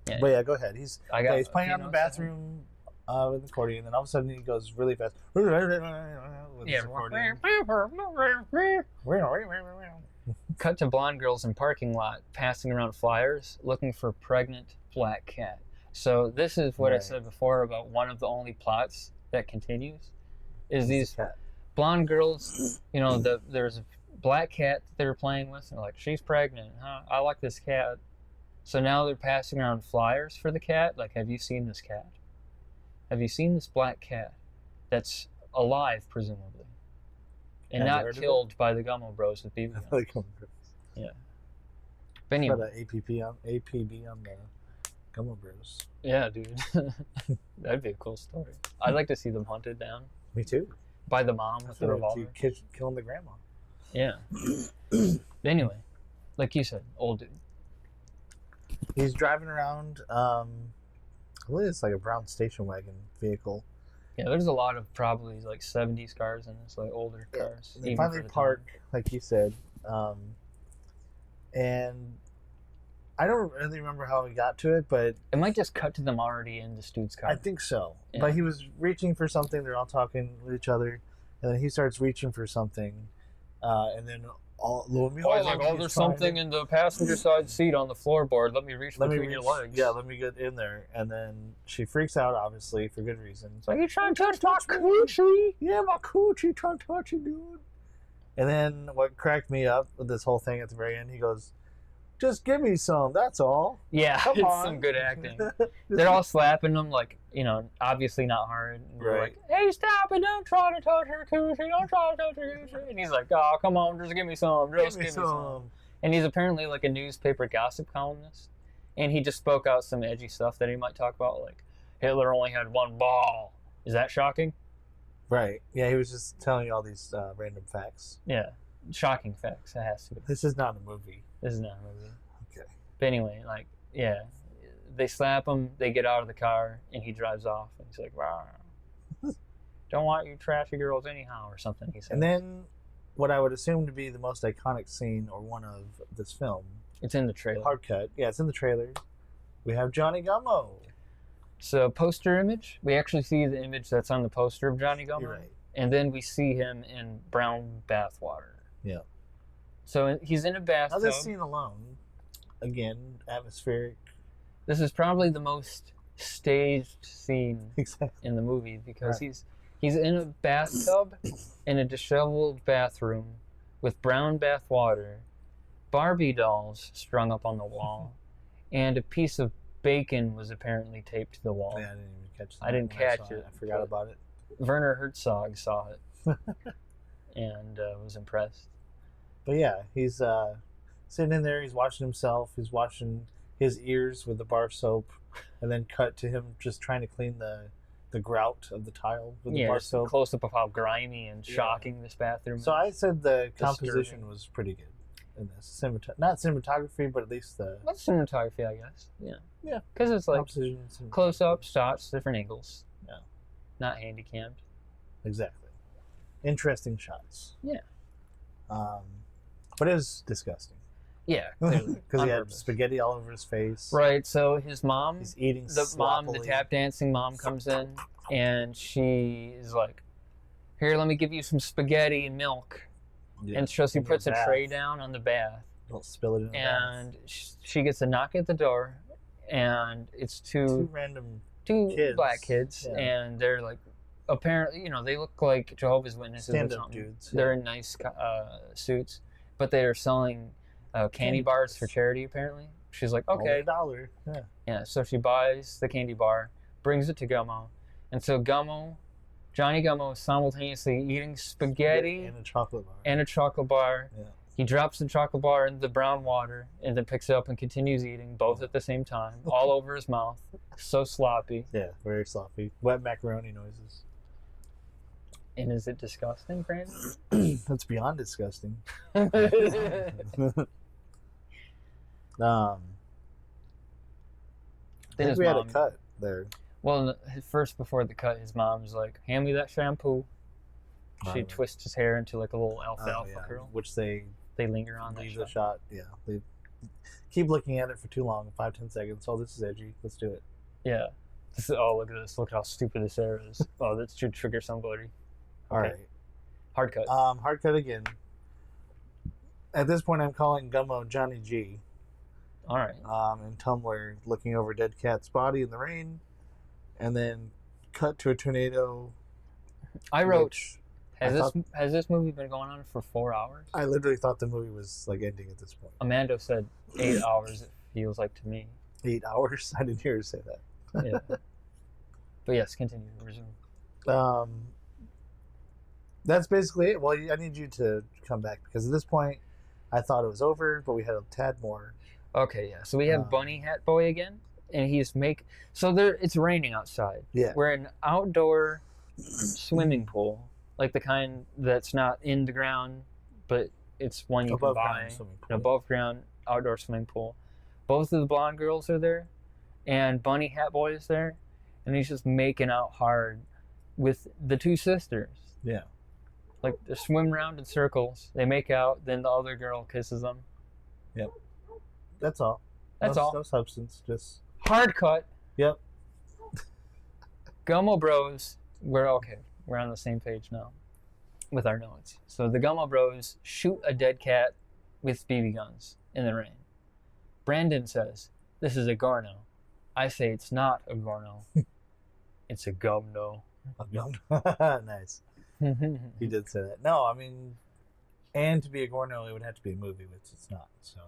Yeah. But yeah, go ahead. He's I got he's a playing few on the notes bathroom with the accordion, and all of a sudden he goes really fast with his accordion. Cut to blonde girls in parking lot passing around flyers looking for pregnant black cat. So this is what I Right. said before about one of the only plots that continues is It's these a cat. blonde girls, there's a black cat that they were playing with, and they're like, she's pregnant, huh? I like this cat. So now they're passing around flyers for the cat. Like, have you seen this cat? Have you seen this black cat that's alive, presumably, and Have you not heard of killed by the Gummo Bros with BB guns? Like, Yeah. But anyway, got an APB on the Gummo Bros. Yeah, dude. That'd be a cool story. I'd like to see them hunted down. Me too. By the mom with the revolver. Killing the grandma. Yeah. Anyway, like you said, old dude. He's driving around. I believe it's like a brown station wagon vehicle. Yeah, there's a lot of probably like 70s cars in this, like older cars. They finally park, like you said, and I don't really remember how we got to it, but it might just cut to them already in this dude's car. I think so. Yeah. But he was reaching for something. They're all talking with each other, and then he starts reaching for something, and then lo and behold, there's something in the passenger side seat on the floorboard. Let me reach between your legs. Yeah, let me get in there. And then she freaks out, obviously, for good reason. It's like, you trying to touch my coochie? Yeah, my coochie, trying to touch it, dude. And then what cracked me up with this whole thing at the very end, he goes, just give me some, that's all. Yeah, Come it's on. some good acting. They're all slapping him, like, obviously not hard. And they're like, hey, stop it, don't try to touch her coochie, don't try to touch her coochie. And he's like, oh, come on, just give me some, just give me some. And he's apparently like a newspaper gossip columnist. And he just spoke out some edgy stuff that he might talk about, like, Hitler only had one ball. Is that shocking? Right. Yeah, he was just telling you all these random facts. Yeah. Shocking facts. It has to be. This is not a movie. This is not a movie. Okay. But anyway, like, yeah. They slap him, they get out of the car, and he drives off. And he's like, wow. Don't want you trashy girls anyhow, or something, he says. And then what I would assume to be the most iconic scene, or one of this film. It's in the trailer. Hard cut. Yeah, it's in the trailer. We have Johnny Gummo. So, poster image. We actually see the image that's on the poster of Johnny Gummo. You're right. And then we see him in brown bathwater. Yeah. So he's in a bathtub. Now this scene alone, again, atmospheric. This is probably the most staged scene in the movie because he's in a bathtub in a disheveled bathroom with brown bath water, Barbie dolls strung up on the wall, and a piece of bacon was apparently taped to the wall. Yeah, I didn't even catch that. I didn't catch it. I forgot about it. Werner Herzog saw it and was impressed. But yeah, he's sitting in there. He's washing himself. He's washing his ears with the bar soap, and then cut to him just trying to clean the grout of the tile with the bar soap. Close up of how grimy and shocking this bathroom is. So I said the composition was pretty good in this. Not cinematography, but at least the... That's cinematography, I guess. Yeah. Yeah. Because it's like close-up shots, different angles. Yeah. Not handy-cammed. Exactly. Interesting shots. Yeah. But it was disgusting. Yeah, because he had spaghetti all over his face. Right. So his mom, he's eating the sloppily. mom, the tap dancing mom comes in, and she is like, "Here, let me give you some spaghetti and milk." Yeah. And so she puts a bath. tray down on the bath. Don't spill it in the bath. And she gets a knock at the door, and it's two kids. black kids, Yeah. and they're like, apparently, they look like Jehovah's Witnesses or Stand-up something. dudes. They're in nice suits, but they are selling candy bars for charity, apparently. She's like, okay. $1. Yeah. Yeah, so she buys the candy bar, brings it to Gummo, and so Johnny Gummo is simultaneously eating spaghetti and a chocolate bar. Yeah. He drops the chocolate bar in the brown water and then picks it up and continues eating both at the same time, all over his mouth. So sloppy. Yeah, very sloppy. Wet macaroni noises. And is it disgusting, Brandon? That's beyond disgusting. I think we had a cut there. Well, first before the cut, his mom's like, hand me that shampoo. She twists his hair into like a little alfalfa curl. Which they linger on leave that the shot. Yeah. They keep looking at it for too long, 5-10 seconds. Oh, this is edgy. Let's do it. Yeah. Look at this. Look how stupid this hair is. Oh, that should trigger somebody. Okay. All right. Hard cut. Hard cut again. At this point, I'm calling Gummo Johnny G. All right. In Tumblr, looking over Dead Cat's body in the rain, and then cut to a tornado. I wrote, has this movie been going on for 4 hours? I literally thought the movie was like ending at this point. Amanda said 8 hours, it feels like to me. 8 hours? I didn't hear her say that. Yeah. But yes, continue. Resume. That's basically it. Well, I need you to come back because at this point, I thought it was over, but we had a tad more. Okay, yeah. So we have Bunny Hat Boy again. and so there. It's raining outside. Yeah. We're in an outdoor swimming pool, like the kind that's not in the ground, but it's one you Above can ground buy. swimming pool. An above ground outdoor swimming pool. Both of the blonde girls are there, and Bunny Hat Boy is there, and he's just making out hard with the two sisters. Yeah. Like, they swim around in circles. They make out. Then the other girl kisses them. Yep. That's all. That's all. No substance. Just hard cut. Yep. Gummo Bros. We're okay. We're on the same page now with our notes. So the Gummo Bros shoot a dead cat with BB guns in the rain. Brandon says, "This is a Gorno." I say it's not a Gorno. It's a Gumno. A Gumno. Nice. He did say that. No, I mean, and to be a Gorno, it would have to be a movie, which it's not. So.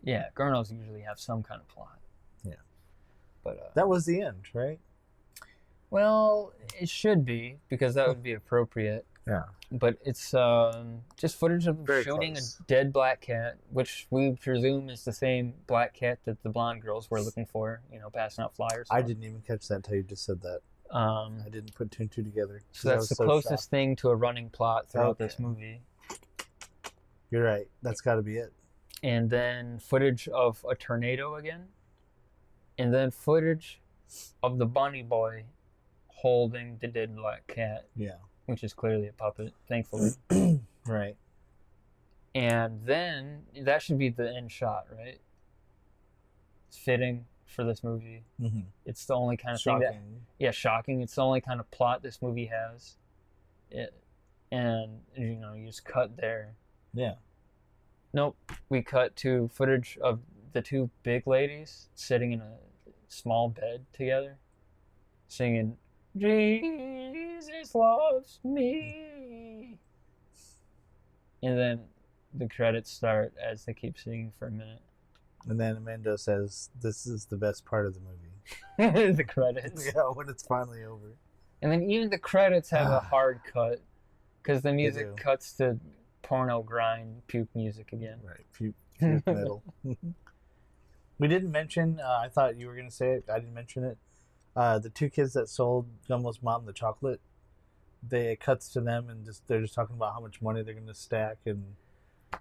Yeah, Gornos usually have some kind of plot. Yeah. But that was the end, right? Well, it should be, because that would be appropriate. Yeah. But it's just footage of them shooting close. a dead black cat, which we presume is the same black cat that the blonde girls were looking for, passing out flyers. I didn't even catch that until you just said that. I didn't put two and two together. So that's the closest thing to a running plot throughout this movie. You're right. That's got to be it. And then footage of a tornado again. And then footage of the bunny boy holding the dead black cat. Yeah. Which is clearly a puppet, thankfully. Right. And then that should be the end shot, right? It's fitting for this movie. Mm-hmm. It's the only kind of Shocking. thing that, shocking. It's the only kind of plot this movie has. And you just cut there. Yeah. Nope. We cut to footage of the two big ladies sitting in a small bed together, singing, "Jesus loves me." And then the credits start as they keep singing for a minute. And then Amanda says, "This is the best part of the movie." The credits. Yeah, when it's finally over. And then even the credits have a hard cut, because the music cuts to porno grind puke music again. Right, puke metal. We didn't mention, I thought you were going to say it, I didn't mention it. The two kids that sold Gummo's mom the chocolate, it cuts to them and they're just talking about how much money they're going to stack, and I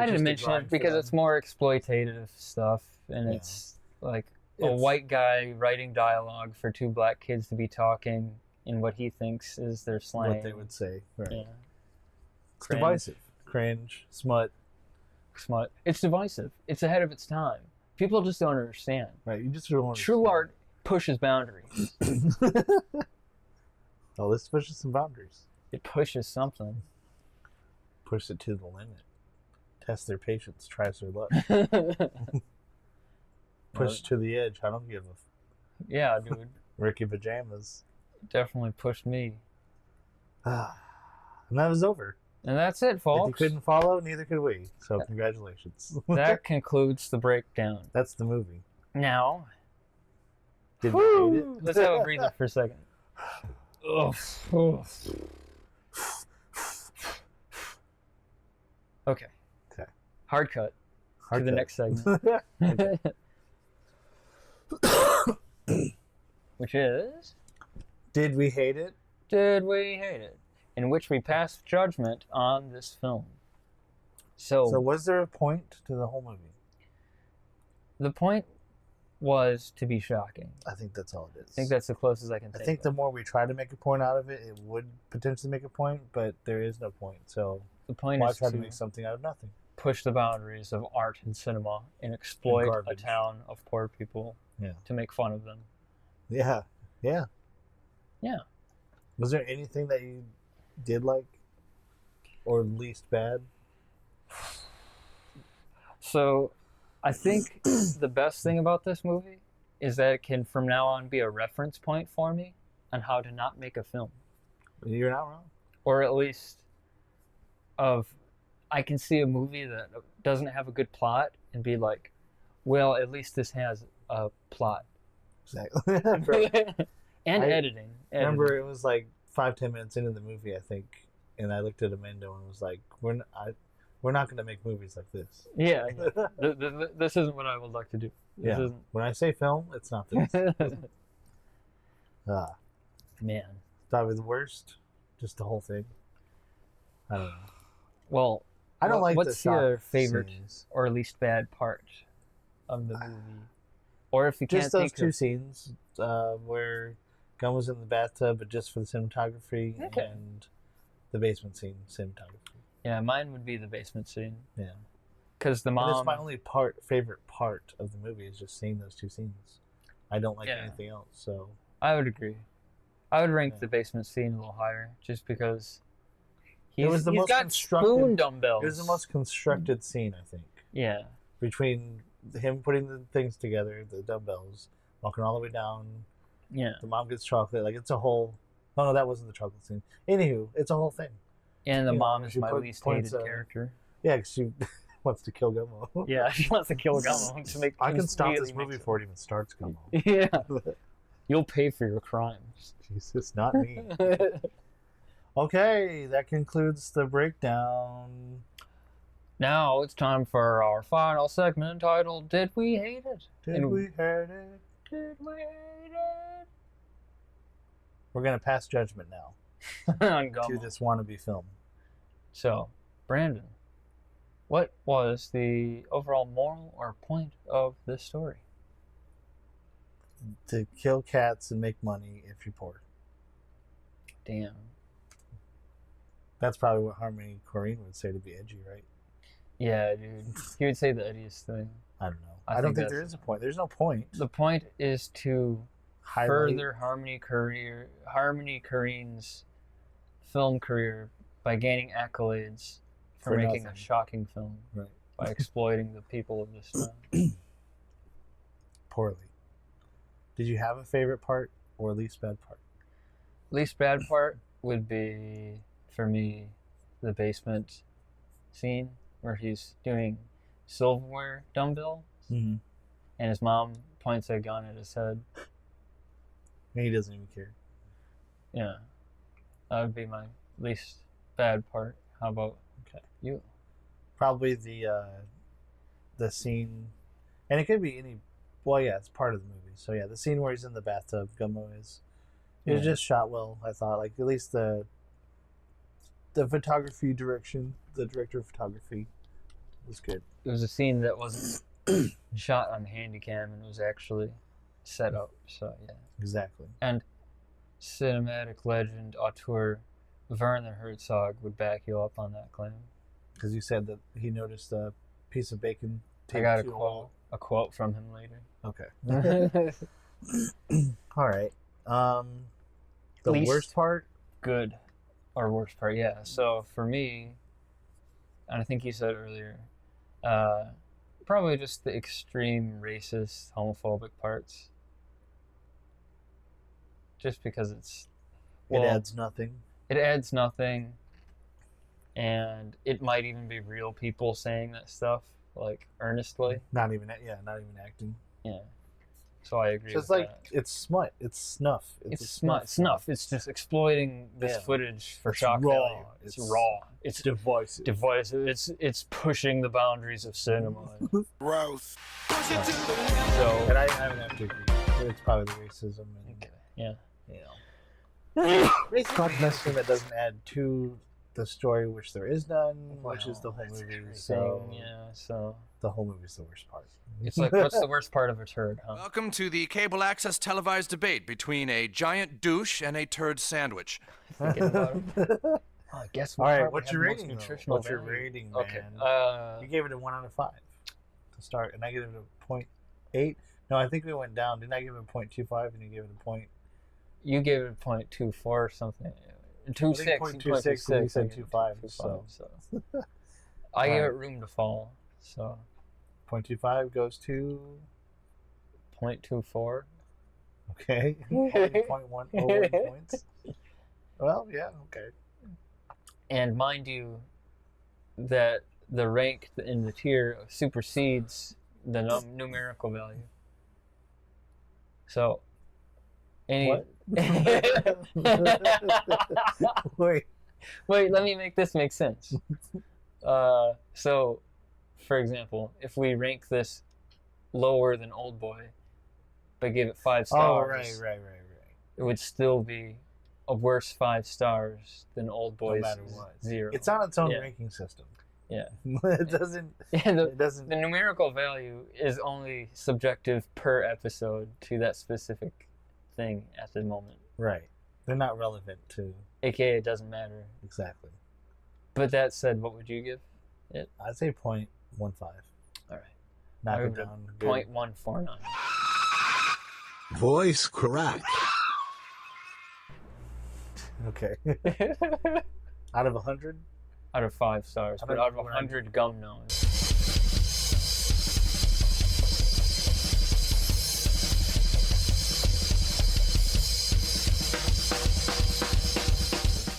didn't mention it because it's more exploitative stuff, and it's like a white guy writing dialogue for two black kids to be talking in what he thinks is their slang. What they would say, right? Yeah. It's divisive, cringe, smut. It's divisive. It's ahead of its time. People just don't understand. Right, you just don't understand. True art pushes boundaries. Oh, this pushes some boundaries. It pushes something. Push it to the limit. Test their patience. Tries their luck. Push to the edge. I don't give a. Yeah, dude. Ricky Pajamas. Definitely pushed me. And that was over. And that's it, folks. If you couldn't follow, neither could we. So congratulations. That concludes the breakdown. That's the movie. Now, did we hate it? Let's have a breather for a second. Okay. Hard cut. To the next segment. Which is... Did we hate it? Did we hate it? In which we passed judgment on this film. So was there a point to the whole movie? The point was to be shocking. I think that's all it is. I think that's the closest I can think. I think the more we try to make a point out of it, it would potentially make a point, but there is no point. So the point why is try to make something out of nothing? Push the boundaries of art and cinema and exploit a town of poor people to make fun of them. Yeah. Yeah. Yeah. Was there anything that you did like or least bad? So I think the best thing about this movie is that it can from now on be a reference point for me on how to not make a film. You're not wrong. Or at least I can see a movie that doesn't have a good plot and be like, well, at least this has a plot. Exactly. And editing. Remember, it was like 5-10 minutes into the movie, I think, and I looked at Amanda and was like, We're not going to make movies like this. Yeah. This isn't what I would like to do. This Yeah. isn't... When I say film, it's not this. Man. Probably the worst. Just the whole thing. I don't know. Well, I don't like the what's your shock favorite scenes. or least bad part of the movie? Or if you can't Just those think two of... scenes where Gummo's in the bathtub, but just for the cinematography, Okay. and the basement scene cinematography. Yeah, mine would be the basement scene. Yeah. Because the And mom... it's my only favorite part of the movie is just seeing those two scenes. I don't like anything else, so... I would agree. I would rank the basement scene a little higher, just because he's got spoon dumbbells. It was the most constructed scene, I think. Yeah. Between him putting the things together, the dumbbells, walking all the way down. Yeah. The mom gets chocolate. Like, it's a whole... Oh, no, that wasn't the chocolate scene. Anywho, it's a whole thing. And the You know, mom is she my least hated points, character. Yeah, because she wants to kill Gummo. Yeah, she wants to kill Gummo to make. I can stop this immediately movie before it even starts, Gummo. Yeah. You'll pay for your crimes. Jesus, not me. Okay, that concludes the breakdown. Now it's time for our final segment entitled "Did We Hate It?" Did we hate it? Did we hate it? We're gonna pass judgment now On Gummo. to this wannabe film. So, Brandon, what was the overall moral or point of this story? To kill cats and make money if you're poor. Damn. That's probably what Harmony Korine would say to be edgy, right? Yeah, dude. He would say the edgiest thing. I don't know. I don't think there is a point. There's no point. The point is to Highlight. further Harmony Korine's film career by gaining accolades for For making nothing. a shocking film. Right. By exploiting the people of this time. Poorly. Did you have a favorite part or least bad part? Least bad part would be, for me, the basement scene where he's doing silverware dumbbell, Mm-hmm. and his mom points a gun at his head. And he doesn't even care. Yeah, that would be my least bad part. How about you? Probably the scene, and it could be any. Well, yeah, it's part of the movie. So yeah, the scene where he's in the bathtub, Gummo is. It was Yeah. just shot well. I thought, like at least the photography direction, the director of photography, was good. It was a scene that wasn't shot on Handycam and was actually set up. So yeah, Exactly. and cinematic legend auteur Werner Herzog would back you up on that claim. Because you said that he noticed a piece of bacon. I got taped to wall. a quote from him later. Okay. All right. The Least worst part? Good. Or worst part, yeah. So for me, and I think you said earlier, probably just the extreme racist, homophobic parts. Just because it's... It adds nothing. It adds nothing. And it might even be real people saying that stuff, like, earnestly. Not even acting. Yeah. So I agree So it's with like, that. it's smut. It's snuff. It's a snuff. It's just exploiting this Yeah. footage for It's shock raw. value. It's raw. It's divisive. Divisive. It's pushing the boundaries of cinema. Gross. So And I would have to agree. It's probably the racism. And, yeah. You know. Racism that doesn't add to the story, which there is none, which is the whole movie. So yeah, so the whole movie's the worst part. It's like, what's the worst part of a turd, huh? Welcome to the cable access televised debate between a giant douche and a turd sandwich. Forget about it. Oh, guess what? All right, part would what's have your the most rating? nutritional What's your value? rating, man? Okay. You gave it a 1 out of 5 to start, and I gave it a 0.8. No, I think we went down. Didn't I give it a 0.25 and you gave it a point? You gave it a 0.24 or something. 2.6. 0.26 and you said 2.5. So I gave Alright. it room to fall. So 0.25 goes to 0.24. okay. Only 0.101 points. Well, yeah, okay. And mind you, that the rank in the tier supersedes the numerical value. So, What? Wait, let me make this make sense. So, for example, if we rank this lower than Old Boy, but give it 5 stars, right. it would still be a worse 5 stars than Old No Boy's matter what. 0. It's on its own ranking system. Yeah. It doesn't. The numerical value is only subjective per episode to that specific thing at the moment. Right. They're not relevant to. AKA, it doesn't matter. Exactly. But that said, what would you give it? I'd say 0.15. All right. Knock I it would down. give 0.149. Voice crack. Okay. Out of 100? Out of 5 stars, but out of 100 Gumnos.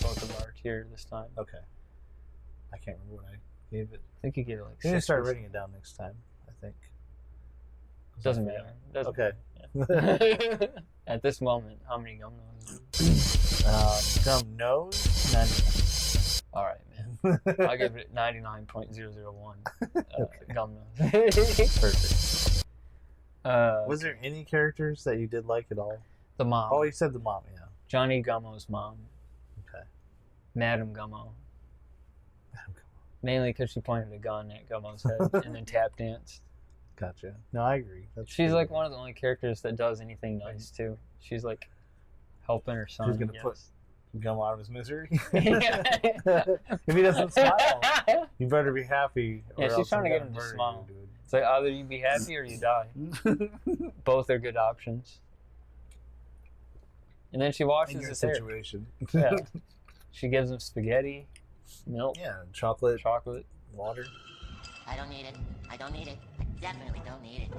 Both of our tier this time. Okay. I can't remember what I gave it. I think you gave it like You need to 6 start or writing it down next time, I think. Doesn't matter. Okay. Yeah. At this moment, how many Gumnos? Gum nose? 99. All right, man. I'll give it 99.001 Gumnos. Perfect. Was there Okay. any characters that you did like at all? The mom. Oh, you said the mom, yeah. Johnny Gummo's mom. Okay. Madam Gummo. Mainly because she pointed a gun at Gummo's head and then tap danced. Gotcha. No, I agree. She's like one of the only characters that does anything nice too. She's like helping her son. She's gonna I put guess. Gum out of his misery. If he doesn't smile, you better be happy. Yeah, or she's else trying to I'm get gonna him to murder smile. you, dude. It's like either you be happy or you die. Both are good options. And then she washes In your his hair. situation. Yeah. She gives him spaghetti, milk, Yeah, chocolate, water. I don't need it. I don't need it. I definitely don't need it.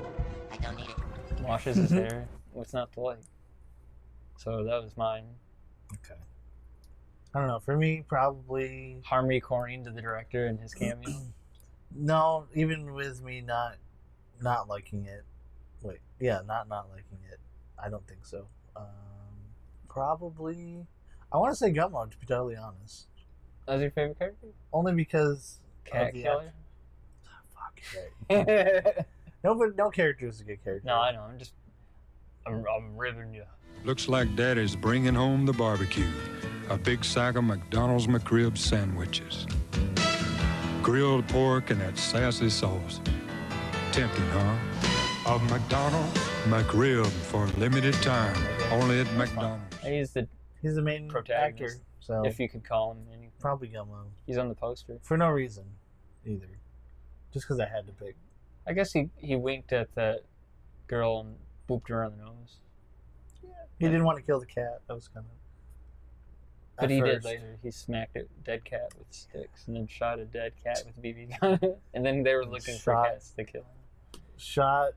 I don't need it. Washes his hair. What's not to like? So that was mine. Okay. I don't know. For me, probably Harmony Korine to the director and his cameo. no. Even with me not liking it. Wait, yeah, not liking it. I don't think so. Probably. I want to say Gummo, to be totally honest. That was your favorite character? Only because Cat of the killer? Fuck. Right. No character is a good character. No, I know. I'm ribbing you. Looks like Daddy's bringing home the barbecue. A big sack of McDonald's McRib sandwiches. Grilled pork and that sassy sauce. Tempting, huh? Of McDonald's McRib for a limited time. Only at McDonald's. He's the main protagonist, actor, so if you could call him any. probably Gummo. He's on the poster. For no reason, either. Just because I had to pick. I guess he winked at that girl and booped her on the nose. He didn't want to kill the cat. That was kind of. But he did later. He smacked a dead cat with sticks and then shot a dead cat with a BB gun. And then they were looking for cats to kill him. Shot.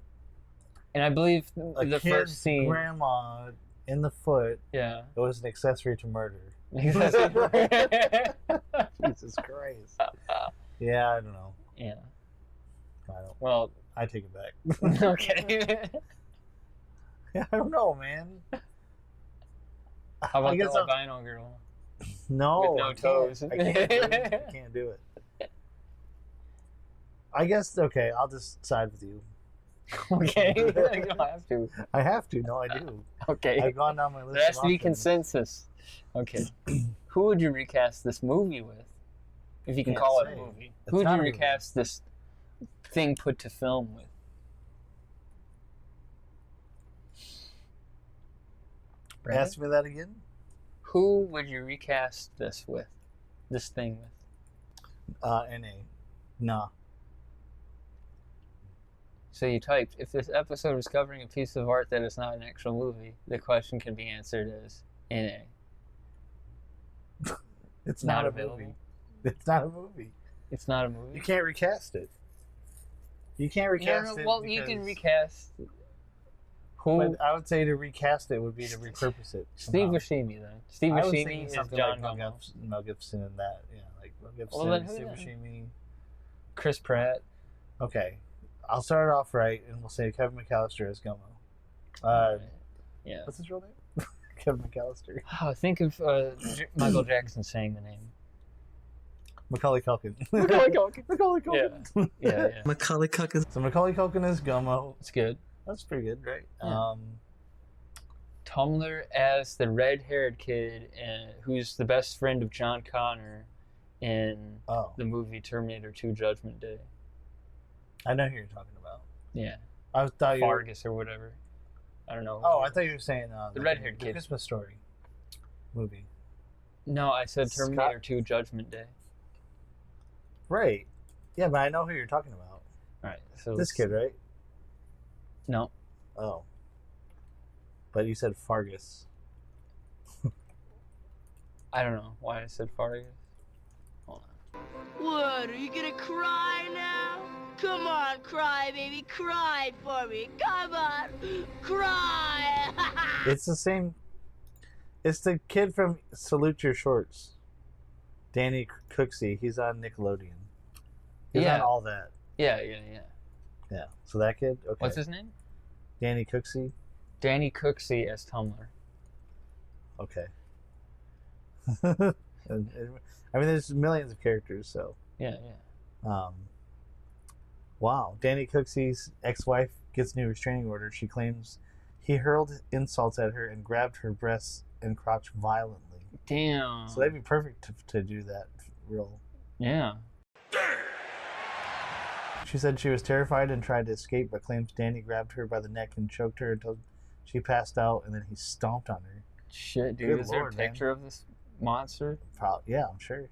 And I believe A the kid's first scene. grandma in the foot. Yeah. It was an accessory to murder. Jesus Christ. Yeah, I don't know. Yeah. I don't. Well, I take it back. Okay. I don't know, man. How about I guess the I'll- albino girl? No, With no toes. I can't do it. I can't do it. I guess okay. I'll just side with you. Okay, you don't have to. I have to. No, I do. Okay. I've gone down my list. There has of to be options. consensus. Okay. Who would you recast this movie with? If you can Can't call it say. a movie. It's Who would not you a movie. recast this thing put to film with? Brandon? Ask me that again. Who would you recast this with? This thing with? NA. Nah. So you typed, if this episode was covering a piece of art that is not an actual movie, the question can be answered as NA. It's Not not a available. movie. It's not a movie. It's not a movie? You can't recast it. You can't recast it. Well, you can because- recast. Who? But I would say to recast it would be to repurpose it. Steve somehow. Buscemi, then. Steve I was Buscemi thinking is something John like Gummo. Mel Gibson and that. Yeah, like Mel Gibson, Well, then who Steve then? Buscemi. Chris Pratt. Okay, I'll start it off right, and we'll say Kevin McAllister as Gummo. Yeah. What's his real name? Kevin McAllister. Oh, think of Michael Jackson saying the name. Macaulay Culkin. Macaulay Culkin. Macaulay Culkin. Yeah. Macaulay Culkin. So Macaulay Culkin is Gummo. It's good. That's pretty good, right? Yeah. Tumblr as the red-haired kid who's the best friend of John Connor in the movie Terminator 2 Judgment Day. I know who you're talking about. Yeah. I thought Fargus or whatever. I don't know. Oh, I thought you were saying the red-haired kid. Christmas Story movie. No, I said Terminator 2 Judgment Day. Right. Yeah, but I know who you're talking about. All right. So this kid, right? No. Oh. But you said Fargus. I don't know why I said Fargus. Hold on. What, are you gonna cry now? Come on, cry, baby, cry for me. Come on, cry. It's the same. It's the kid from Salute Your Shorts. Danny Cooksey. He's on Nickelodeon. He's on all that. Yeah. Yeah. So that kid. Okay. What's his name? Danny Cooksey. Danny Cooksey as Tumblr. Okay. I mean, there's millions of characters, so. Yeah. Wow. Danny Cooksey's ex-wife gets new restraining order. She claims he hurled insults at her and grabbed her breasts and crotch violently. Damn. So that'd be perfect to do that real. Yeah. She said she was terrified and tried to escape, but claims Danny grabbed her by the neck and choked her until she passed out, and then he stomped on her. Shit, dude. Good Is there Lord, a picture of this monster? Yeah, I'm sure.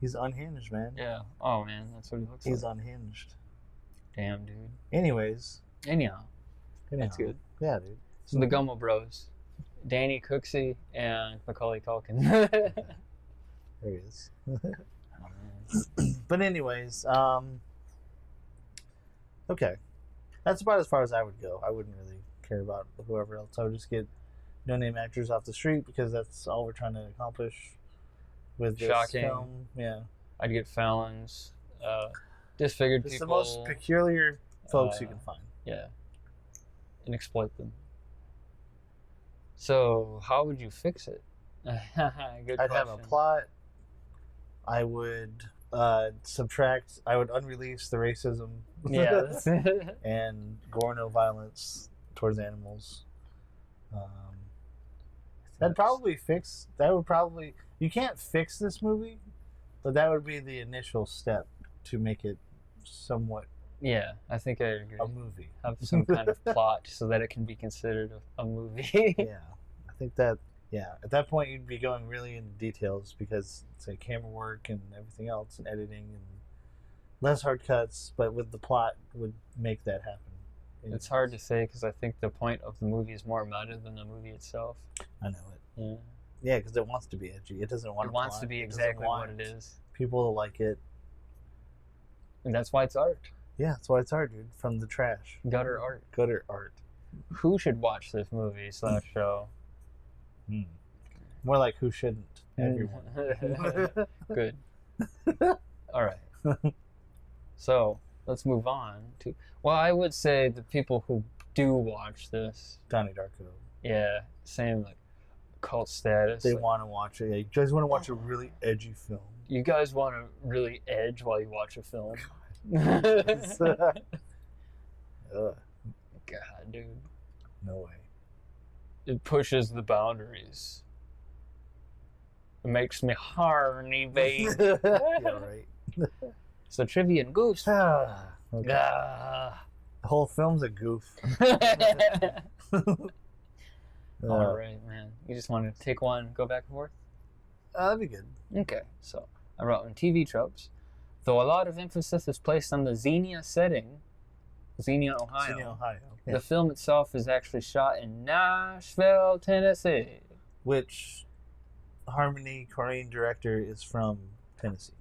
He's unhinged, man. Yeah. Oh, man. That's what he looks like. He's unhinged. Damn, dude. Anyhow. That's good. Yeah, dude. So the Gummo Bros. Danny Cooksey and Macaulay Culkin. There he is. But anyways, okay. That's about as far as I would go. I wouldn't really care about whoever else. I would just get no-name actors off the street because that's all we're trying to accomplish with this film. Yeah. I'd get felons, disfigured It's people. the most peculiar folks you can find. Yeah. And exploit them. So, how would you fix it? Good I'd have a question. plot. I would subtract. I would unrelease the racism. Yeah, that's it. And gore no violence towards animals. That'd probably fix. That would probably. You can't fix this movie, but that would be the initial step to make it somewhat. Yeah, I think I agree. A movie. Have some kind of plot so that it can be considered a movie. Yeah, I think that. Yeah, at that point you'd be going really into details because it's like camera work and everything else and editing and less hard cuts, but with the plot would make that happen. It's hard to say because I think the point of the movie is more meta than the movie itself. I know it. Yeah. Yeah, because it wants to be edgy. It doesn't want. It wants to be exactly what it is. People to like it, and that's why it's art. Yeah, that's why it's art, dude. From the trash. Gutter art. Gutter art. Who should watch this movie / show? More like who shouldn't. Everyone. Good. All right. So let's move on to. Well, I would say the people who do watch this. Donnie Darko. Yeah, same like cult status. They want to watch it. Yeah, you guys want to watch a really edgy film. You guys want to really edge while you watch a film. God, dude. No way. It pushes the boundaries. It makes me horny, babe. Yeah, right. So Trivia and Goose. Okay. The whole film's a goof. All right, man. You just want to take one, go back and forth? That'd be good. Okay, so I wrote in TV tropes. Though a lot of emphasis is placed on the Xenia setting, Xenia, Ohio. Xenia, Ohio. Yeah. The film itself is actually shot in Nashville, Tennessee. Which Harmony Korine director is from Tennessee.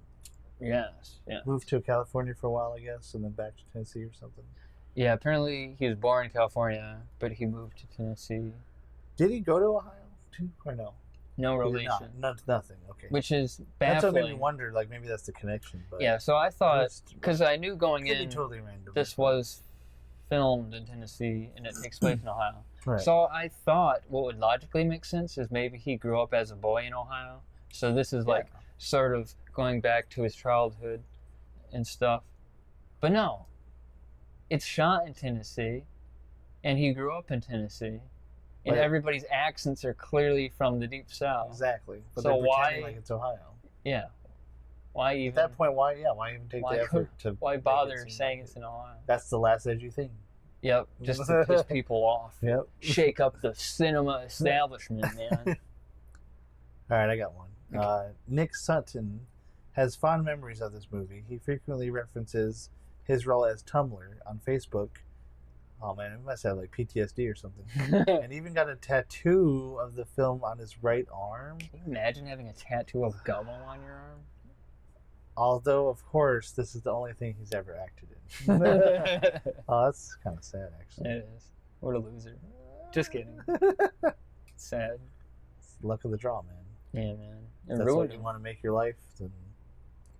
Yes, yeah. Moved to California for a while, I guess, and then back to Tennessee or something. Yeah, apparently he was born in California, but he moved to Tennessee. Did he go to Ohio too, or no? No relation. Nothing. Okay. Which is baffling. That's what made me wonder. Like maybe that's the connection. But yeah. So I thought because I knew going in, totally random. This was filmed in Tennessee and it takes place in Ohio. Right. So I thought what would logically make sense is maybe he grew up as a boy in Ohio. So this is like sort of going back to his childhood and stuff. But no, it's shot in Tennessee, and he grew up in Tennessee, and Right. everybody's accents are clearly from the Deep South. Exactly. But So they're why? pretending like it's Ohio. Yeah. Why even? At that point, why even take the effort to Why make it bother seem saying like it's in Ohio? That's the last edgy thing. Yep, just to piss people off. Yep. Shake up the cinema establishment, man. All right, I got one. Nick Sutton has fond memories of this movie. He frequently references his role as Tumblr on Facebook. Oh man, it must have like PTSD or something. And even got a tattoo of the film on his right arm. Can you imagine having a tattoo of Gummo on your arm? Although, of course, this is the only thing he's ever acted in. Oh, that's kind of sad, actually. It is. What a loser. Just kidding. Sad. It's the luck of the draw, man. Yeah, man. If It that's ruined what you him. want to make your life, then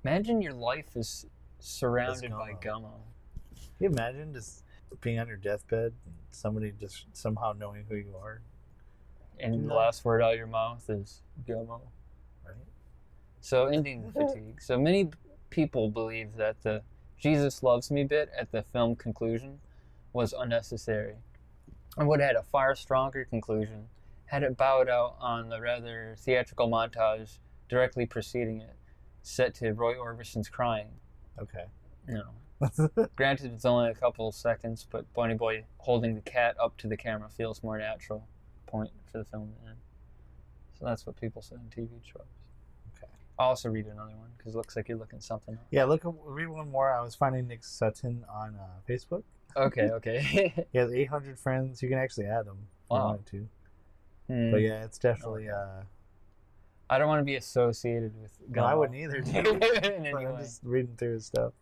Imagine your life is surrounded Gummo. by Gummo. can you imagine just being on your deathbed and somebody just somehow knowing who you are? And the last word out of your mouth is Gummo. Right. So, ending fatigue. So, many people believe that the Jesus loves me bit at the film conclusion was unnecessary, and would have had a far stronger conclusion had it bowed out on the rather theatrical montage directly preceding it, set to Roy Orbison's crying. Okay. No. Granted, it's only a couple of seconds, but Bunny Boy holding the cat up to the camera feels more natural point for the film to end. So that's what people say in TV tropes. Okay. I'll also read another one because it looks like you're looking something up. Yeah, read one more. I was finding Nick Sutton on Facebook. Okay. He has 800 friends. You can actually add him if you Wow. wanted to. Hmm. But yeah, it's definitely. I don't want to be associated with Gummo. No, I wouldn't either. Dude. In any I'm way. just reading through his stuff.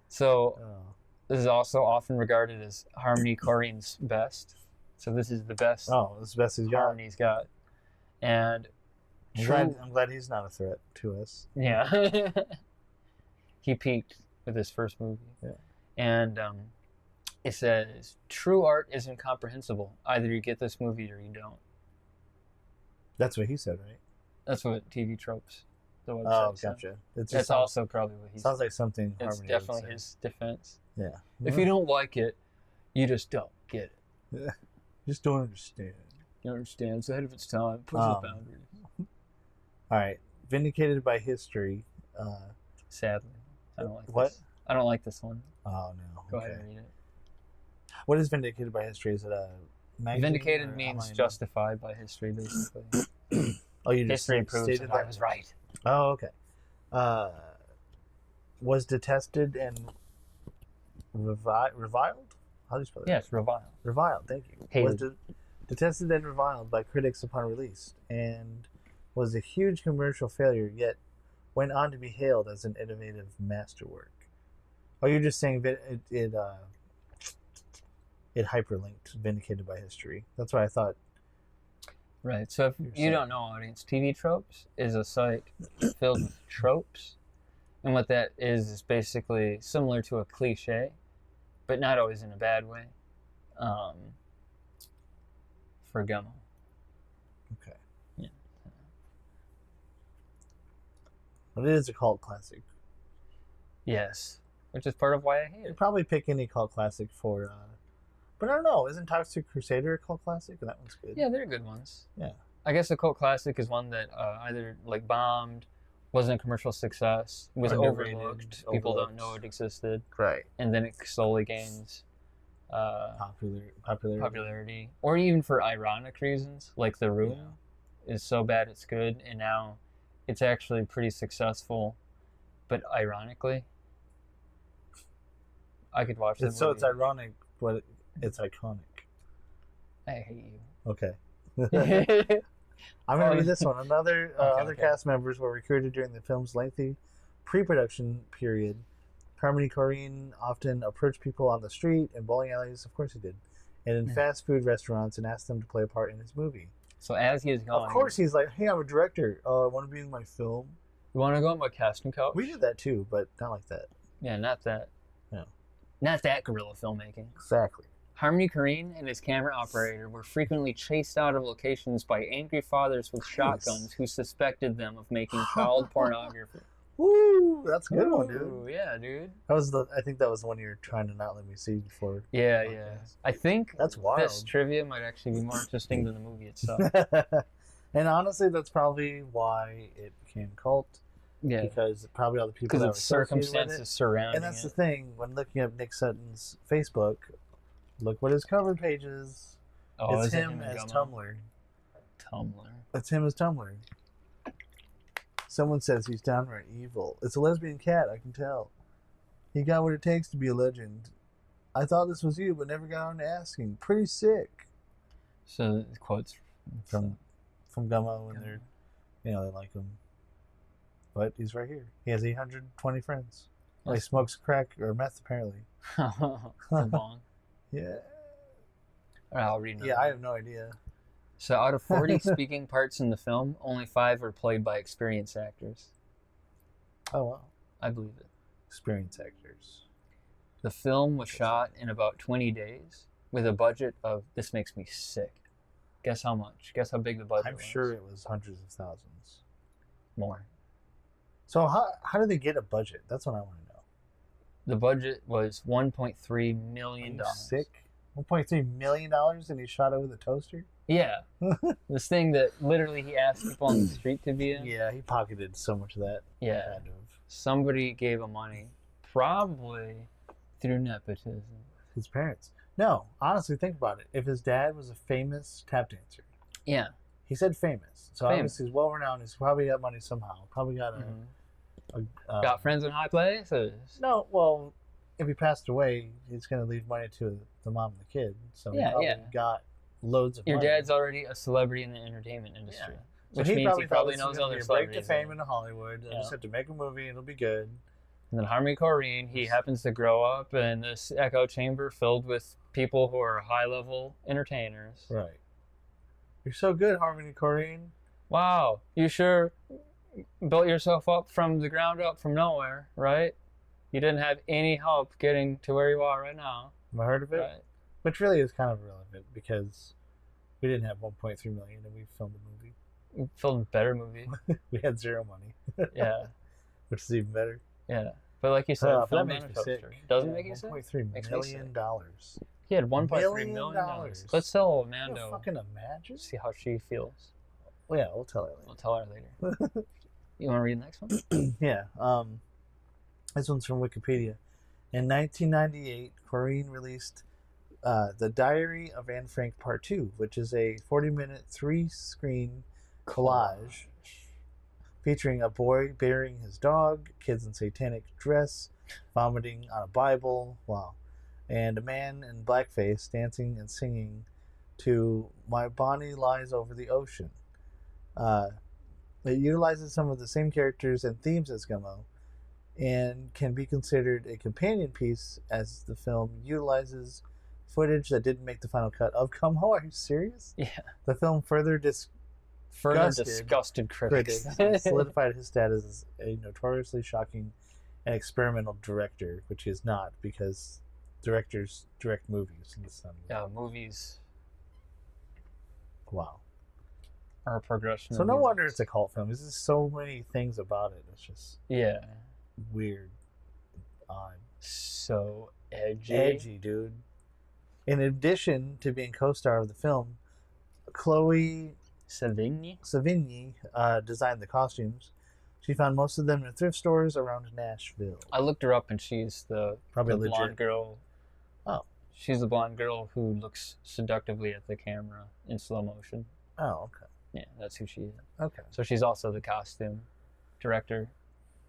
So, Oh. this is also often regarded as Harmony Korrine's best. So this is the best Oh, it's the best he's got. Harmony's got. And I'm glad he's not a threat to us. yeah. He peaked with his first movie. Yeah. And it says, true art isn't comprehensible. Either you get this movie or you don't. That's what he said, right? That's what TV Tropes, the website Oh, said. gotcha. It just That's sounds- also probably what he Sounds like something It's Harmony would definitely say. his defense. Yeah. If you don't like it, you just don't get it. Yeah. Just don't understand. You understand? It's ahead of its time. Push Um, the boundaries. All right. Vindicated by history. Sadly. I don't like What? this. I don't like this one. Oh, no. Go Okay. ahead and read it. What is vindicated by history? Is it a magazine? Vindicated or means online? justified by history, basically. Oh, you just History proves stated that I was right. Oh, okay. Was detested and reviled? How do you spell that? Yes, reviled. Reviled, thank you. Hated. Was detested and reviled by critics upon release, and was a huge commercial failure, yet went on to be hailed as an innovative masterwork. Oh, you're just saying it hyperlinked Vindicated by History. That's what I thought. Right. So if you don't know, audience, TV Tropes is a site filled with tropes. And what that is basically similar to a cliche, but not always in a bad way, for Gummo. Okay. Yeah. But it is a cult classic. Yes. Which is part of why I hate You'd it. probably pick any cult classic for... but I don't know. Isn't Toxic Crusader a cult classic? And that one's good. Yeah, they're good ones. Yeah. I guess a cult classic is one that either like bombed, wasn't a commercial success, was Underrated, overlooked. People don't know it existed. Right. And then it slowly gains Popularity. popularity. Or even for ironic reasons, like The Room is so bad it's good, and now it's actually pretty successful, but ironically, I could watch that So movie. it's ironic, but it's iconic. I hate you. Okay. I'm going to read this one. Other cast members were recruited during the film's lengthy pre-production period. Harmony Korine often approached people on the street and bowling alleys, of course he did, and in fast food restaurants and asked them to play a part in his movie. So as he is going... Of course he's like, hey, I'm a director. I want to be in my film. You want to go on my casting couch? We did that too, but not like that. Yeah, not that. No. Not that guerrilla filmmaking. Exactly. Harmony Korine and his camera operator were frequently chased out of locations by angry fathers with shotguns who suspected them of making child pornography. Woo! That's a good one, dude. Ooh, yeah, dude. I think that was the one you were trying to not let me see before. Yeah, yeah. I think that's wild. This trivia might actually be more interesting than the movie itself. And honestly, that's probably why it became cult. Yeah. Because probably all the people Because that of were associated circumstances with it. surrounding And that's it. the thing. When looking up Nick Sutton's Facebook, look what his cover page is. Oh, it's is it him him and as Gummo? Tumblr. Tumblr. It's him as Tumblr. Someone says he's downright evil. It's a lesbian cat, I can tell. He got what it takes to be a legend. I thought this was you, but never got around to asking. Pretty sick. So quotes from Gummo, and they're, they like him. But he's right here. He has 820 friends. Well, he smokes crack or meth, apparently. Bong. Yeah. I'll read another Yeah, I one. have no idea. So out of 40 speaking parts in the film, only 5 were played by experienced actors. Oh, wow. I believe it. Experienced actors. The film was shot in about 20 days with a budget of, this makes me sick. Guess how much? Guess how big the budget was? I'm sure it was hundreds of thousands. More. So how did they get a budget? That's what I want to know. The budget was $1.3 million. Are you sick? $1.3 million and he shot it with a toaster? Yeah. This thing that literally he asked people on the street to be in. Yeah, he pocketed so much of that. Yeah. Kind of. Somebody gave him money. Probably through nepotism. His parents. No, honestly, think about it. If his dad was a famous tap dancer. Yeah. He said famous. So Famous. obviously he's well renowned. He's probably got money somehow. Probably got Got friends in high places. No, well, if he passed away, he's going to leave money to the mom and the kid. So he probably got loads of Your money. dad's already a celebrity in the entertainment industry. So Which he means probably, he probably thought knows this was other gonna be a break to celebrities. fame in Hollywood. I Yeah. just have to make a movie and it'll be good. And then Harmony Korine, he happens to grow up in this echo chamber filled with people who are high-level entertainers. Right. You're so good, Harmony Korine. Wow, you sure built yourself up from the ground up from nowhere, right? You didn't have any help getting to where you are right now. Have I heard of it? Right. Which really is kind of irrelevant because we didn't have 1.3 million and we filmed a movie. You filmed a better movie. We had zero money. Yeah. Which is even better. Yeah. But like you said, that film makes on a me toaster. sick. Doesn't Yeah, make you sick? $1.3 Makes me million. sick. He had $1.3 million. Let's tell Can you Amanda. fucking imagine? See how she feels. Well, yeah, we'll tell her later. We'll tell her later. You want to read the next one? Yeah. This one's from Wikipedia. In 1998, Korine released The Diary of Anne Frank Part 2, which is a 40-minute, 3-screen collage featuring a boy burying his dog, kids in satanic dress, vomiting on a Bible, wow, and a man in blackface dancing and singing to My Bonnie Lies Over the Ocean. It utilizes some of the same characters and themes as Gummo and can be considered a companion piece as the film utilizes footage that didn't make the final cut of Gummo. Are you serious? Yeah. The film further disgusted critics. and solidified his status as a notoriously shocking and experimental director, which he is not because directors direct movies. And it's not movies. Wow. Are a progression. So of no movies. wonder it's a cult film. There's just so many things about it. It's just weird, odd, so edgy, dude. In addition to being co-star of the film, Chloe Sevigny designed the costumes. She found most of them in thrift stores around Nashville. I looked her up, and she's the Probably blonde legit. girl. Oh, she's the blonde girl who looks seductively at the camera in slow motion. Oh, okay. Yeah, that's who she is. Okay. So she's also the costume director,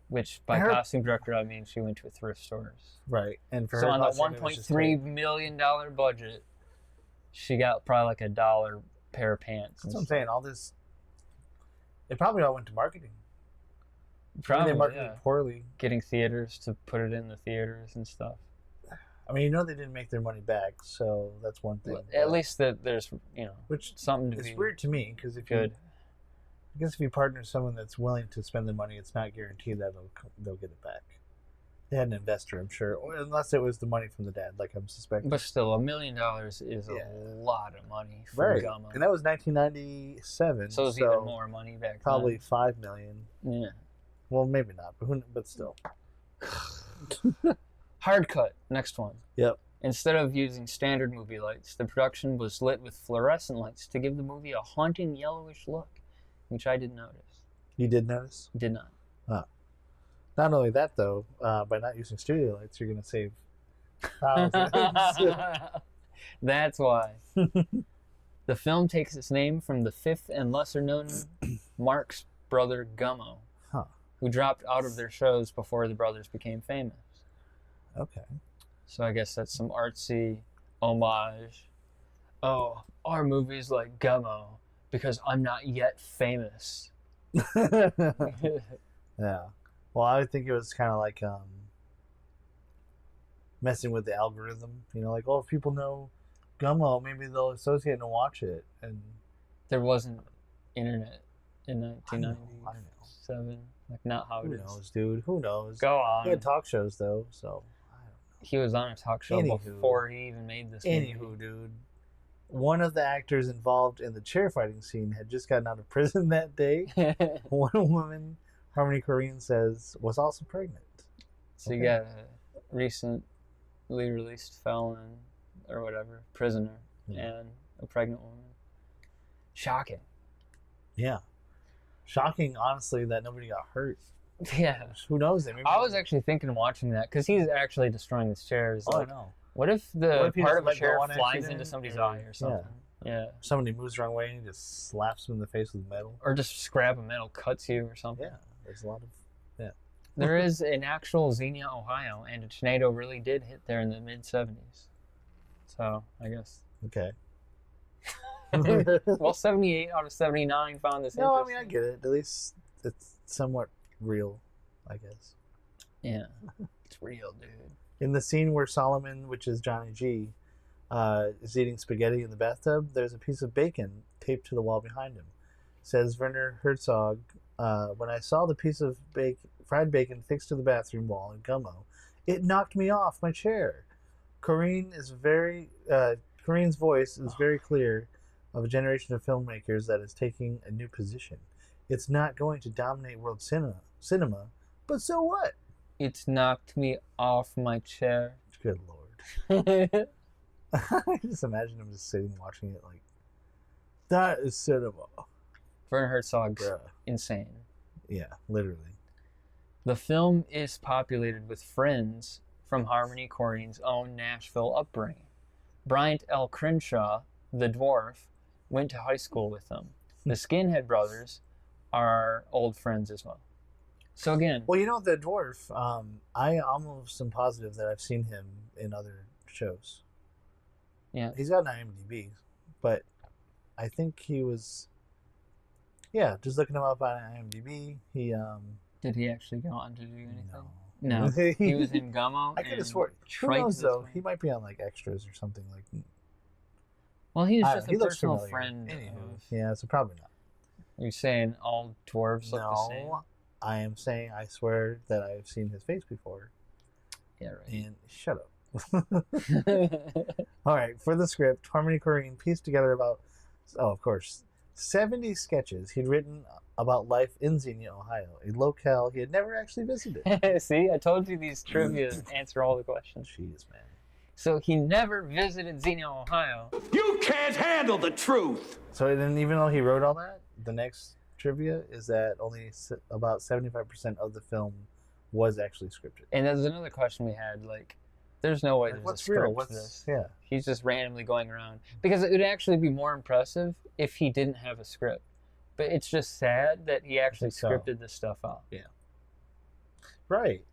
which by Her- costume director I mean she went to thrift stores. Right, and for So her on the costume, it was just $1.3 million budget, she got probably like $1 pair of pants. That's what I'm saying. All this, it probably all went to marketing. Probably, they marketed yeah. poorly. Getting theaters to put it in the theaters and stuff. I mean, they didn't make their money back, so that's one thing. At least that there's which something to it's be weird to me because if good. I guess if you partner with someone that's willing to spend the money, it's not guaranteed that they'll get it back. They had an investor, I'm sure, or unless it was the money from the dad, like I'm suspecting. But still, $1 million is a lot of money for Right, Gummo. and that was 1997. So it was even more money back probably then. $5 million. Yeah. Well, maybe not, but still. Hard cut. Next one. Yep. Instead of using standard movie lights, the production was lit with fluorescent lights to give the movie a haunting yellowish look, which I didn't notice. You did notice? Did not. Oh. Not only that, though, by not using studio lights, you're going to save thousands. That's why. The film takes its name from the fifth and lesser-known Marx brother Gummo, who dropped out of their shows before the brothers became famous. Okay. So I guess that's some artsy homage. Oh, our movie's like Gummo because I'm not yet famous. Yeah. Well, I would think it was kind of like messing with the algorithm. You know, like, oh, if people know Gummo, maybe they'll associate and watch it. And there wasn't internet in 1997. Like, not how it is. Who knows, dude? Who knows? Go on. He had talk shows, though, so I don't know. He was on a talk show before he even made this movie. Anywho, dude. One of the actors involved in the chair fighting scene had just gotten out of prison that day. One woman, Harmony Korine says, was also pregnant. So you got a recently released felon or whatever, prisoner, and a pregnant woman. Shocking. Yeah. Shocking, honestly, that nobody got hurt. Yeah. Who knows? I was actually thinking of watching that because he's actually destroying this chair. I know. What if he part just of a let chair go on flies accident, into somebody's eye or something? Yeah. Somebody moves the wrong way and he just slaps him in the face with metal. Or just scrap a metal cuts you or something. Yeah. There's a lot of... Yeah. There is an actual Xenia, Ohio, and a tornado really did hit there in the mid-70s. So, I guess. Okay. Well, 78 out of 79 found this No, I interesting. mean, I get it. At least it's somewhat real, I guess. Yeah. It's real, dude. In the scene where Solomon, which is Johnny G, is eating spaghetti in the bathtub, there's a piece of bacon taped to the wall behind him. Says Werner Herzog, when I saw the piece of fried bacon fixed to the bathroom wall in Gummo, it knocked me off my chair. Corine's voice is very clear of a generation of filmmakers that is taking a new position. It's not going to dominate world cinema, but so what? It's knocked me off my chair. Good Lord. I just imagine him just sitting watching it like, that is cinema. Werner Herzog's insane. Yeah, literally. The film is populated with friends from Harmony Korine's own Nashville upbringing. Bryant L. Crenshaw, the dwarf, went to high school with them. The Skinhead brothers are old friends as well. So again... Well, you know, the dwarf, I almost am positive that I've seen him in other shows. Yeah. He's got an IMDb, but I think he was... Yeah, just looking him up on IMDb, he... Did he actually go on to do anything? No. He was in Gummo. I could have sworn. Who knows, though? He might be on, like, extras or something like... Well, he's just a he looks personal familiar. friend. Yeah, so probably not. You're saying all dwarves look the same? No, I am saying, I swear that I've seen his face before. Yeah, right. And shut up. All right, for the script, Harmony Korine pieced together about, of course, 70 sketches he'd written about life in Xenia, Ohio, a locale he had never actually visited. See, I told you these trivia answer all the questions. Jeez, man. So he never visited Xenia, Ohio. You can't handle the truth! So then, even though he wrote all that, the next trivia is that only about 75% of the film was actually scripted. And there's another question we had, like, there's no way there's what's a script real? for What's this. yeah? He's just randomly going around. Because it would actually be more impressive if he didn't have a script. But it's just sad that he actually scripted this stuff out. Yeah. Right.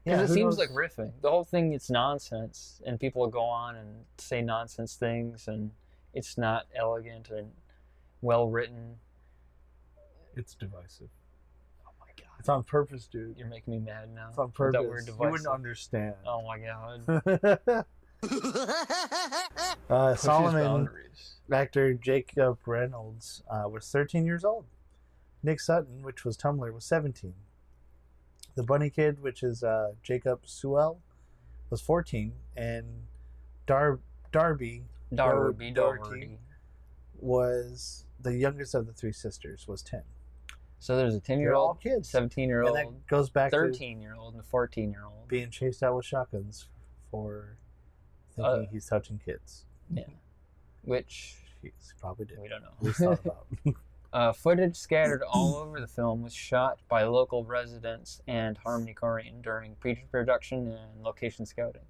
Because Yeah, it who seems knows? like riffing. The whole thing, it's nonsense. And people will go on and say nonsense things. And it's not elegant and well-written. It's divisive. Oh my god. It's on purpose, dude. You're making me mad now. It's on with purpose. that word You divisive. wouldn't understand. Oh my god. Pushes Solomon boundaries. actor Jacob Reynolds was 13 years old. Nick Sutton, which was Tumblr, was 17. The bunny kid, which is Jacob Sewell, was 14, and Darby Doherty was the youngest of the three sisters, was 10. So there's a 10-year-old, They're all kids. 17-year-old, And that goes back 13-year-old, and a 14-year-old. being chased out with shotguns for thinking he's touching kids. Yeah. Which he probably did. We don't know. At least thought about. Footage scattered all over the film was shot by local residents and Harmony Korine during pre-production and location scouting.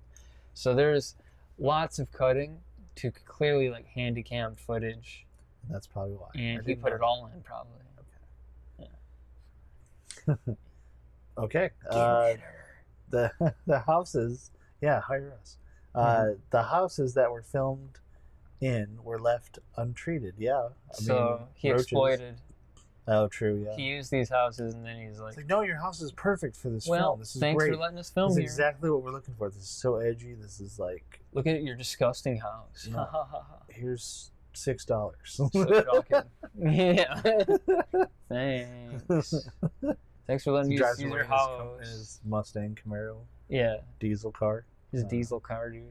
So there's lots of cutting to clearly like handy-cammed footage. That's probably why. And he put it all in, probably. Okay. The houses, hire us. The houses that were filmed in were left untreated. Yeah. He roaches. exploited. Oh, true. Yeah. He used these houses, and then he's like, "No, your house is perfect for this well, film. This is thanks great. for letting us film This is here. exactly what we're looking for. This is so edgy. This is like, look at your disgusting house. Here's $6. So shocking. Yeah. Thanks. Thanks for letting me use your house. His Mustang Camaro. Yeah. Diesel car. His diesel car, dude.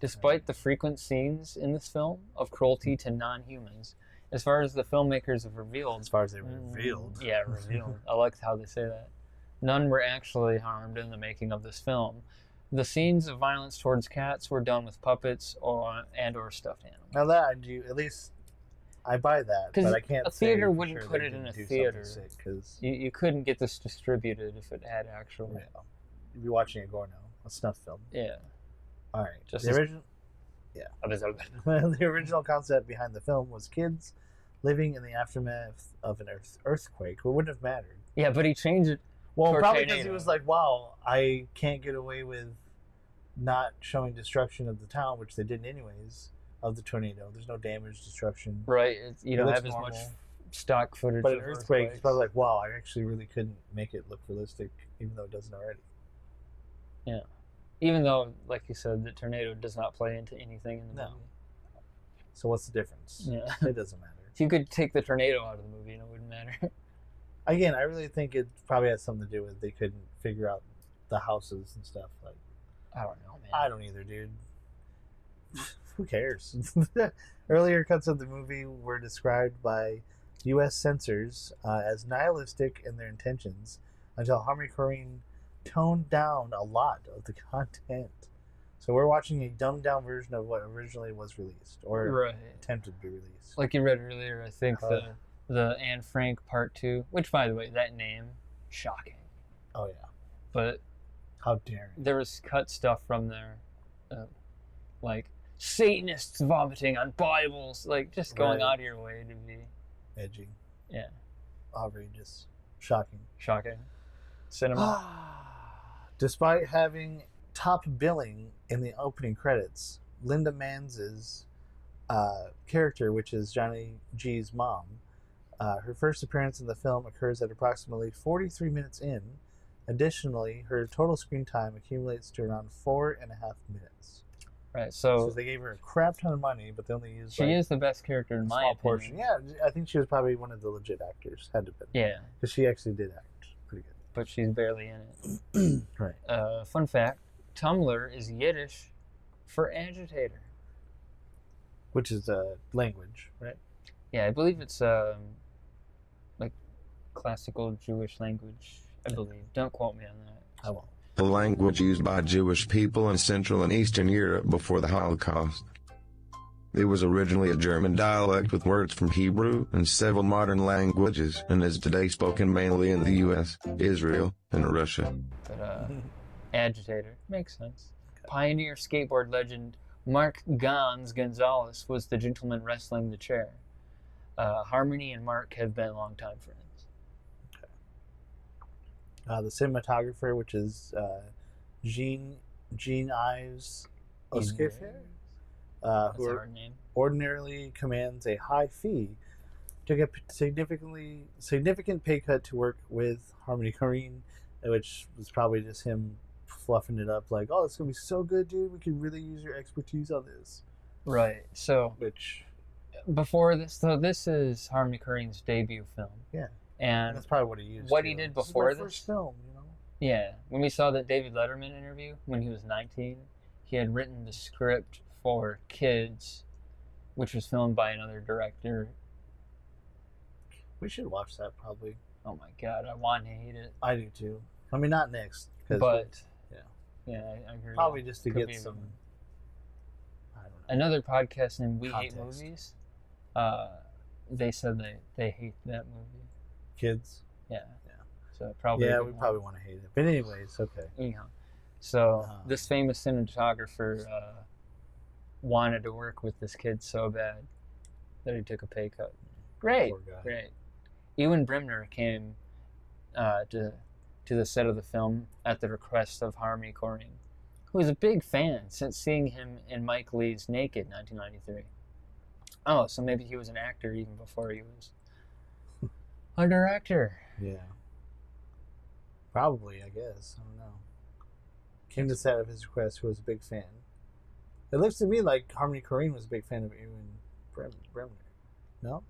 Despite the frequent scenes in this film of cruelty to non-humans, as far as the filmmakers have revealed... As far as they revealed. Yeah, revealed. I like how they say that. None were actually harmed in the making of this film. The scenes of violence towards cats were done with puppets or stuffed animals. Now that I do, at least I buy that, but I can't. A theater wouldn't put it in a theater. Because you couldn't get this distributed if it had actual. Yeah. You'd be watching it going, a snuff film. Yeah. All right. Just the original. Yeah. The original concept behind the film was kids living in the aftermath of an earthquake. It wouldn't have mattered. Yeah, but he changed it. Well, probably because he was like, "Wow, I can't get away with not showing destruction of the town," which they didn't anyways. Of the tornado, there's no damage, destruction. Right, you don't have as much stock footage. But an earthquake, it's probably like, wow, I actually really couldn't make it look realistic, even though it doesn't already. Yeah, even though, like you said, the tornado does not play into anything in the movie. So what's the difference? Yeah, it doesn't matter. You could take the tornado out of the movie and it wouldn't matter. Again, I really think it probably has something to do with they couldn't figure out the houses and stuff. Like, I don't know, man. I don't either, dude. Who cares? Earlier cuts of the movie were described by U.S. censors as nihilistic in their intentions until Harmony Korine toned down a lot of the content. So we're watching a dumbed-down version of what originally was released, or attempted to be released. Like you read earlier, I think the Anne Frank Part 2, which, by the way, that name, shocking. Oh, yeah. But how dare you? There was cut stuff from there, like Satanists vomiting on Bibles, like just going out of your way to be edgy. Yeah. Outrageous. Shocking. Cinema. Despite having top billing in the opening credits, Linda Manz's character, which is Johnny G's mom, her first appearance in the film occurs at approximately 43 minutes in. Additionally, her total screen time accumulates to around 4.5 minutes. Right, so they gave her a crap ton of money, but they only used. She is the best character in my opinion. Portion. Yeah, I think she was probably one of the legit actors. Had to be. Yeah, because she actually did act pretty good. But she's barely in it. Right. Fun fact: Tumblr is Yiddish for agitator, which is a language, right? Yeah, I believe it's like classical Jewish language. I believe. Don't quote me on that. I won't. The language used by Jewish people in Central and Eastern Europe before the Holocaust. It was originally a German dialect with words from Hebrew and several modern languages, and is today spoken mainly in the U.S., Israel, and Russia. But agitator makes sense. Pioneer skateboard legend Mark Gonzalez was the gentleman wrestling the chair. Harmony and Mark have been longtime friends. The cinematographer, which is Jean Ives Oskiffer, who ordinarily commands a high fee, took a significant pay cut to work with Harmony Korine, which was probably just him fluffing it up like, oh, it's going to be so good, dude. We could really use your expertise on this. Right. So, which before this, so this is Harmony Korine's debut film. Yeah. And that's probably what he used. What he did before this first film, you know. Yeah, when we saw that David Letterman interview when he was 19, he had written the script for Kids, which was filmed by another director. We should watch that probably. Oh my god, I want to hate it. I do too. I mean, not next, but yeah, I agree. Probably just to get some. I don't know. Another podcast named We Context. Hate Movies. They said they hate that movie. Kids. Yeah. So probably. Yeah, we probably want to hate it, but anyways, okay. Anyhow, so this famous cinematographer wanted to work with this kid so bad that he took a pay cut. Great. Ewan Bremner came to the set of the film at the request of Harmony Korine, who was a big fan since seeing him in Mike Leigh's Naked, 1993. Oh, so maybe he was an actor even before he was a director. Yeah. Probably, I guess. I don't know. Came to the set of his request, who was a big fan. It looks to me like Harmony Korine was a big fan of Ewan Bremner. No?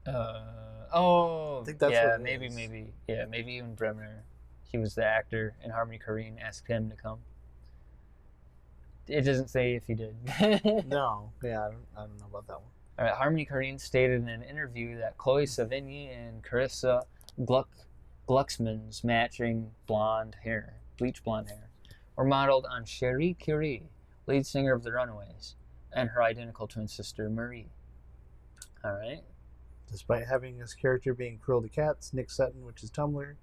I think that's yeah, what it maybe, is. maybe Ewan Bremner. He was the actor, and Harmony Korine asked him to come. It doesn't say if he did. No, yeah, I don't know about that one. All right, Harmony Korine stated in an interview that Chloe Sevigny and Carissa Glucksmann's matching bleach blonde hair, were modeled on Cherie Curie, lead singer of the Runaways, and her identical twin sister Marie. All right. Despite having his character being cruel to cats, Nick Sutton, which is Tumblr,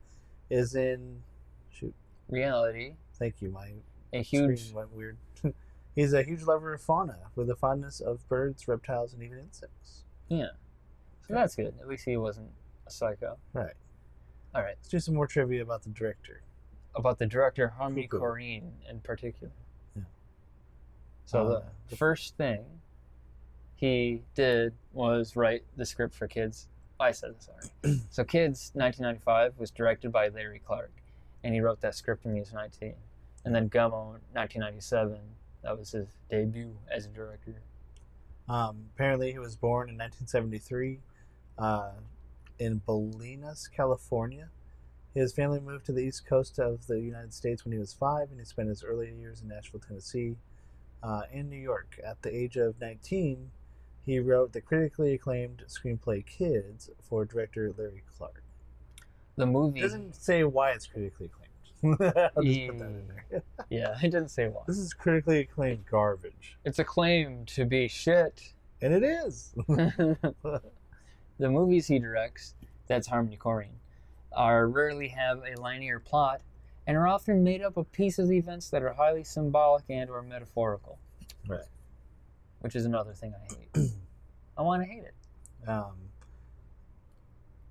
is in reality. Thank you, my huge screen went weird. He's a huge lover of fauna, with a fondness of birds, reptiles, and even insects. Yeah. So that's good. At least he wasn't a psycho. Right. All right. Let's do some more trivia about the director. About the director, Harmony Korine, in particular. Yeah. So the first thing he did was write the script for Kids. I said this already. So Kids, 1995, was directed by Larry Clark, and he wrote that script when he was 19. And then Gummo, 1997, that was his debut as a director. Apparently, he was born in 1973 in Bolinas, California. His family moved to the east coast of the United States when he was 5, and he spent his early years in Nashville, Tennessee, and New York. At the age of 19, he wrote the critically acclaimed screenplay Kids for director Larry Clark. The movie doesn't say why it's critically acclaimed. I'll just put that in there. Yeah, it doesn't say why. This is critically acclaimed garbage. It's acclaimed to be shit. And it is. The movies he directs, that's Harmony Korine, rarely have a linear plot and are often made up of pieces of events that are highly symbolic and or metaphorical. Right. Which is another thing I hate. I want to hate it.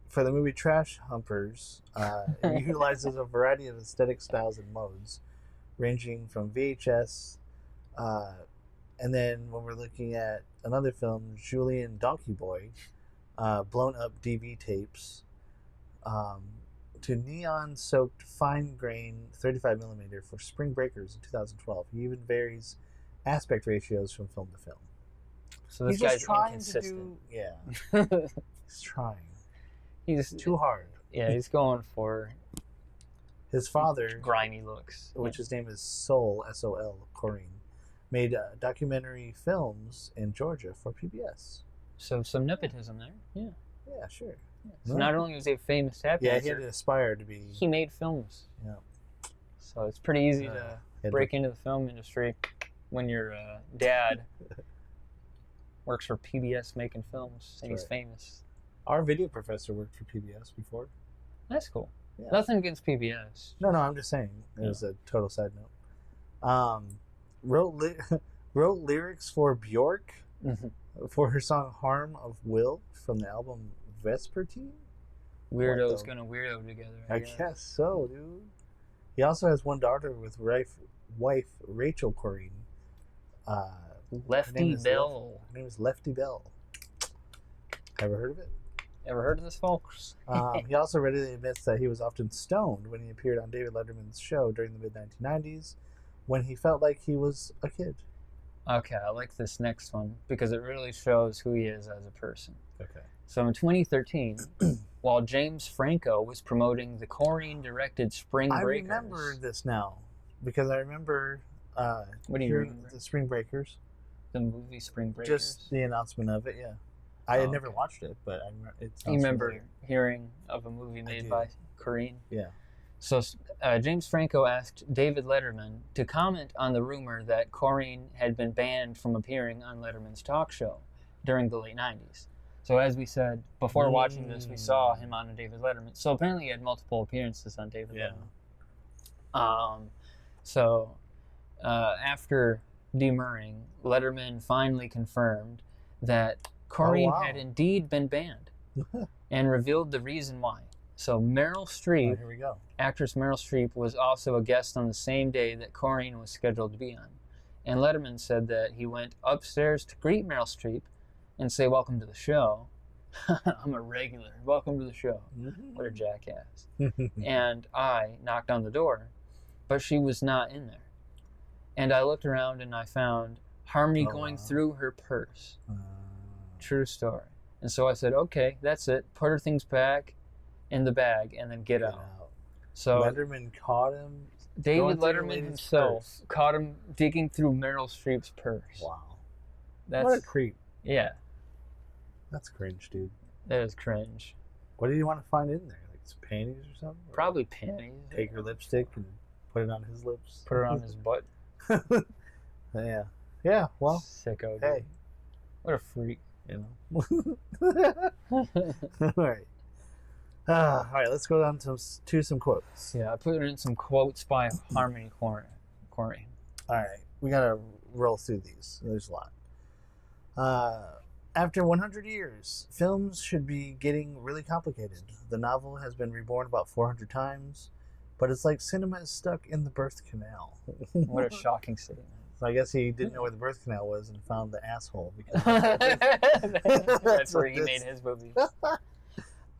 For the movie Trash Humpers, it utilizes a variety of aesthetic styles and modes, ranging from VHS, and then when we're looking at another film, Julian Donkey Boy, blown up DV tapes, to neon-soaked fine-grain 35mm for Spring Breakers in 2012. He even varies aspect ratios from film to film. So this He's guy's just trying inconsistent. He's trying. He's too hard. Yeah, he's going for his father, grimy looks, which his name is Sol, S-O-L, Korine, made documentary films in Georgia for PBS. So some nepotism there. Yeah. Yeah, sure. Yeah. So not only was he a famous tap dancer, he had to aspire to be. He made films. Yeah. So it's pretty easy to break into the film industry when your dad works for PBS making films and he's famous. Our video professor worked for PBS before. That's cool. Yeah. Nothing against PBS. No, I'm just saying. It was a total side note. Wrote lyrics for Bjork for her song "Harm of Will" from the album Vespertine. Weirdos gonna weirdo together. I guess so, dude. He also has one daughter with wife Rachel Korine. Lefty Bell. Her name is Lefty Bell. Ever heard of it? Ever heard of this, folks? He also readily admits that he was often stoned when he appeared on David Letterman's show during the mid-1990s, when he felt like he was a kid. Okay, I like this next one because it really shows who he is as a person. Okay. So in 2013, while James Franco was promoting the Corrine-directed Spring Breakers... I remember this now because I remember what do you remember? The Spring Breakers. The movie Spring Breakers? Just the announcement of it, yeah. I had never watched it, but it sounds You remember familiar. hearing of a movie made by Corrine? Yeah. So James Franco asked David Letterman to comment on the rumor that Corrine had been banned from appearing on Letterman's talk show during the late 90s. So as we said, before watching this, we saw him on a David Letterman. So apparently he had multiple appearances on David Letterman. So after demurring, Letterman finally confirmed that Corrine had indeed been banned and revealed the reason why. So Meryl Streep, here we go. Actress Meryl Streep, was also a guest on the same day that Corrine was scheduled to be on. And Letterman said that he went upstairs to greet Meryl Streep and say, "Welcome to the show." I'm a regular. Welcome to the show. What a jackass. And I knocked on the door, but she was not in there. And I looked around and I found Harmony going through her purse. True story. And so I said, okay, that's it. Put her things back in the bag and then get out. So Letterman caught him. David Letterman himself caught him digging through Meryl Streep's purse. Wow. That's What a creep. Yeah. That's cringe, dude. That is cringe. What do you want to find in there? Like some panties or something? Or Probably panties. take her lipstick and put it on his lips. Put her on his butt. Yeah. Yeah, well. Sicko, dude. Hey. What a freak. You know? All right. All right, let's go down to some quotes. Yeah, I put in some quotes by Harmony Corrine. All right, we got to roll through these. There's a lot. After 100 years, films should be getting really complicated. The novel has been reborn about 400 times, but it's like cinema is stuck in the birth canal. What a shocking statement. So I guess he didn't know where the birth canal was and found the asshole. Because That's where he made his movie.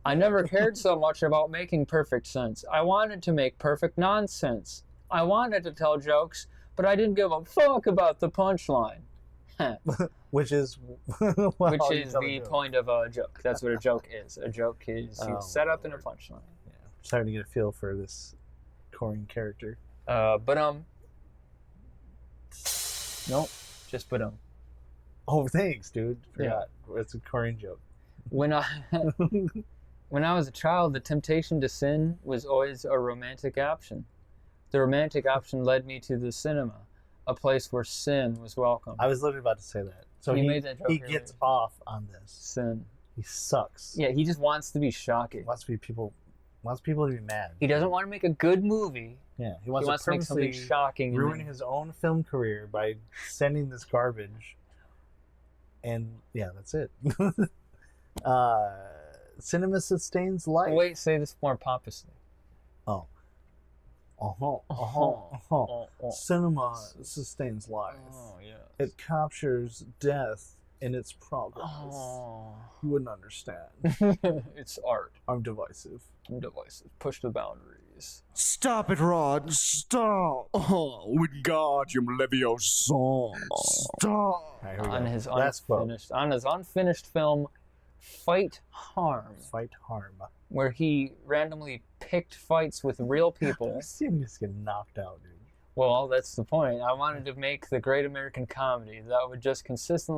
I never cared so much about making perfect sense. I wanted to make perfect nonsense. I wanted to tell jokes, but I didn't give a fuck about the punchline. Which is the point of a joke. That's what a joke is. A joke is you set up in a punchline. Yeah. Starting to get a feel for this Corrine character. Nope, just Oh, thanks, dude. Forgot. It's a Corrine joke. When I was a child, the temptation to sin was always a romantic option. The romantic option led me to the cinema, a place where sin was welcome. I was literally about to say that. So he made that joke. He gets off on this. Sin. He sucks. Yeah, he just wants to be shocking. He wants people to be mad. He doesn't want to make a good movie. Yeah, he wants to make something shocking. Ruin his own film career by sending this garbage. And yeah, that's it. Cinema sustains life. Wait, say this more pompously. Oh. Cinema sustains life. Oh, yeah. It captures death in its progress. Oh. You wouldn't understand. It's art. I'm divisive. Push the boundaries. Stop it, Rod. Stop. Oh, Wingardium Leviosa. Stop. Right, here we On go. his Last quote. unfinished film, Fight Harm, where he randomly picked fights with real people. I see him just get knocked out, dude. Well, that's the point. I wanted to make the great American comedy that would just consist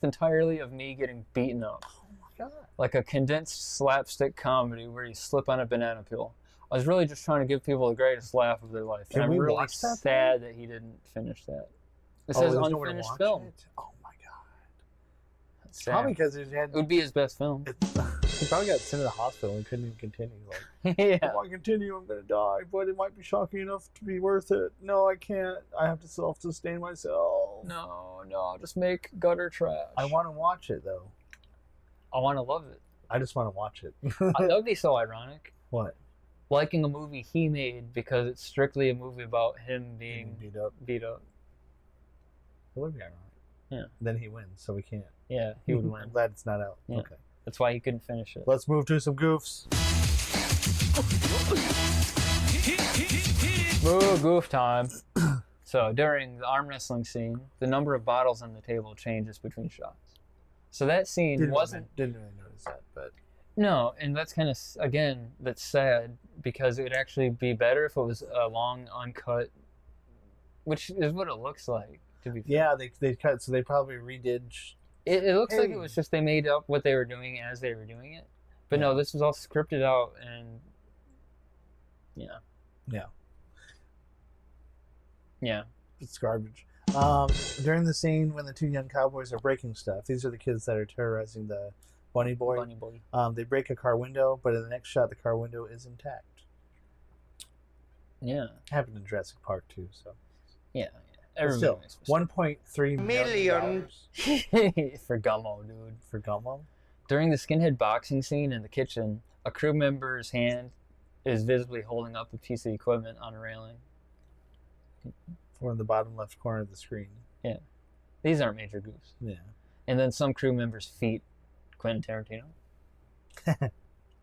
entirely of me getting beaten up. Oh my god. Like a condensed slapstick comedy where you slip on a banana peel. I was really just trying to give people the greatest laugh of their life. Can and we I'm really watch that, sad that he didn't finish that. It says there's nowhere to unfinished watch film. it? Oh my god. That's sad. Probably because It would be his best film. he probably got sent to the hospital and couldn't even continue. Like, Yeah. if I continue, I'm gonna die, but it might be shocking enough to be worth it. No, I can't. I have to self-sustain myself. No, just make gutter trash. I want to watch it though. I want to love it. I just want to watch it. That would be so ironic. What? Liking a movie he made because it's strictly a movie about him being beat up. It would be ironic. Yeah. Then he wins, so we can't. Yeah, he would win. I'm glad it's not out. Yeah. Okay. That's why he couldn't finish it. Let's move to some goofs. Ooh, goof time. So during the arm wrestling scene, the number of bottles on the table changes between shots. So that scene Didn't wasn't... really notice that, but... No, and that's kind of, again, that's sad, because it would actually be better if it was a long, uncut, which is what it looks like, to be fair. Yeah, they cut, so they probably redid... It looks like it was just they made up what they were doing as they were doing it. But no, this was all scripted out, and... Yeah. Yeah. Yeah. It's garbage. During the scene when the two young cowboys are breaking stuff, these are the kids that are terrorizing the bunny boy. Bunny boy. They break a car window, but in the next shot, the car window is intact. Yeah. Happened in Jurassic Park too, so. Yeah. But still, $1.3 million for Gummo, dude. For Gummo? During the skinhead boxing scene in the kitchen, a crew member's hand is visibly holding up a piece of equipment on a railing. Or in the bottom left corner of the screen. Yeah. These aren't major goofs. Yeah. And then some crew members' feet, Quentin Tarantino,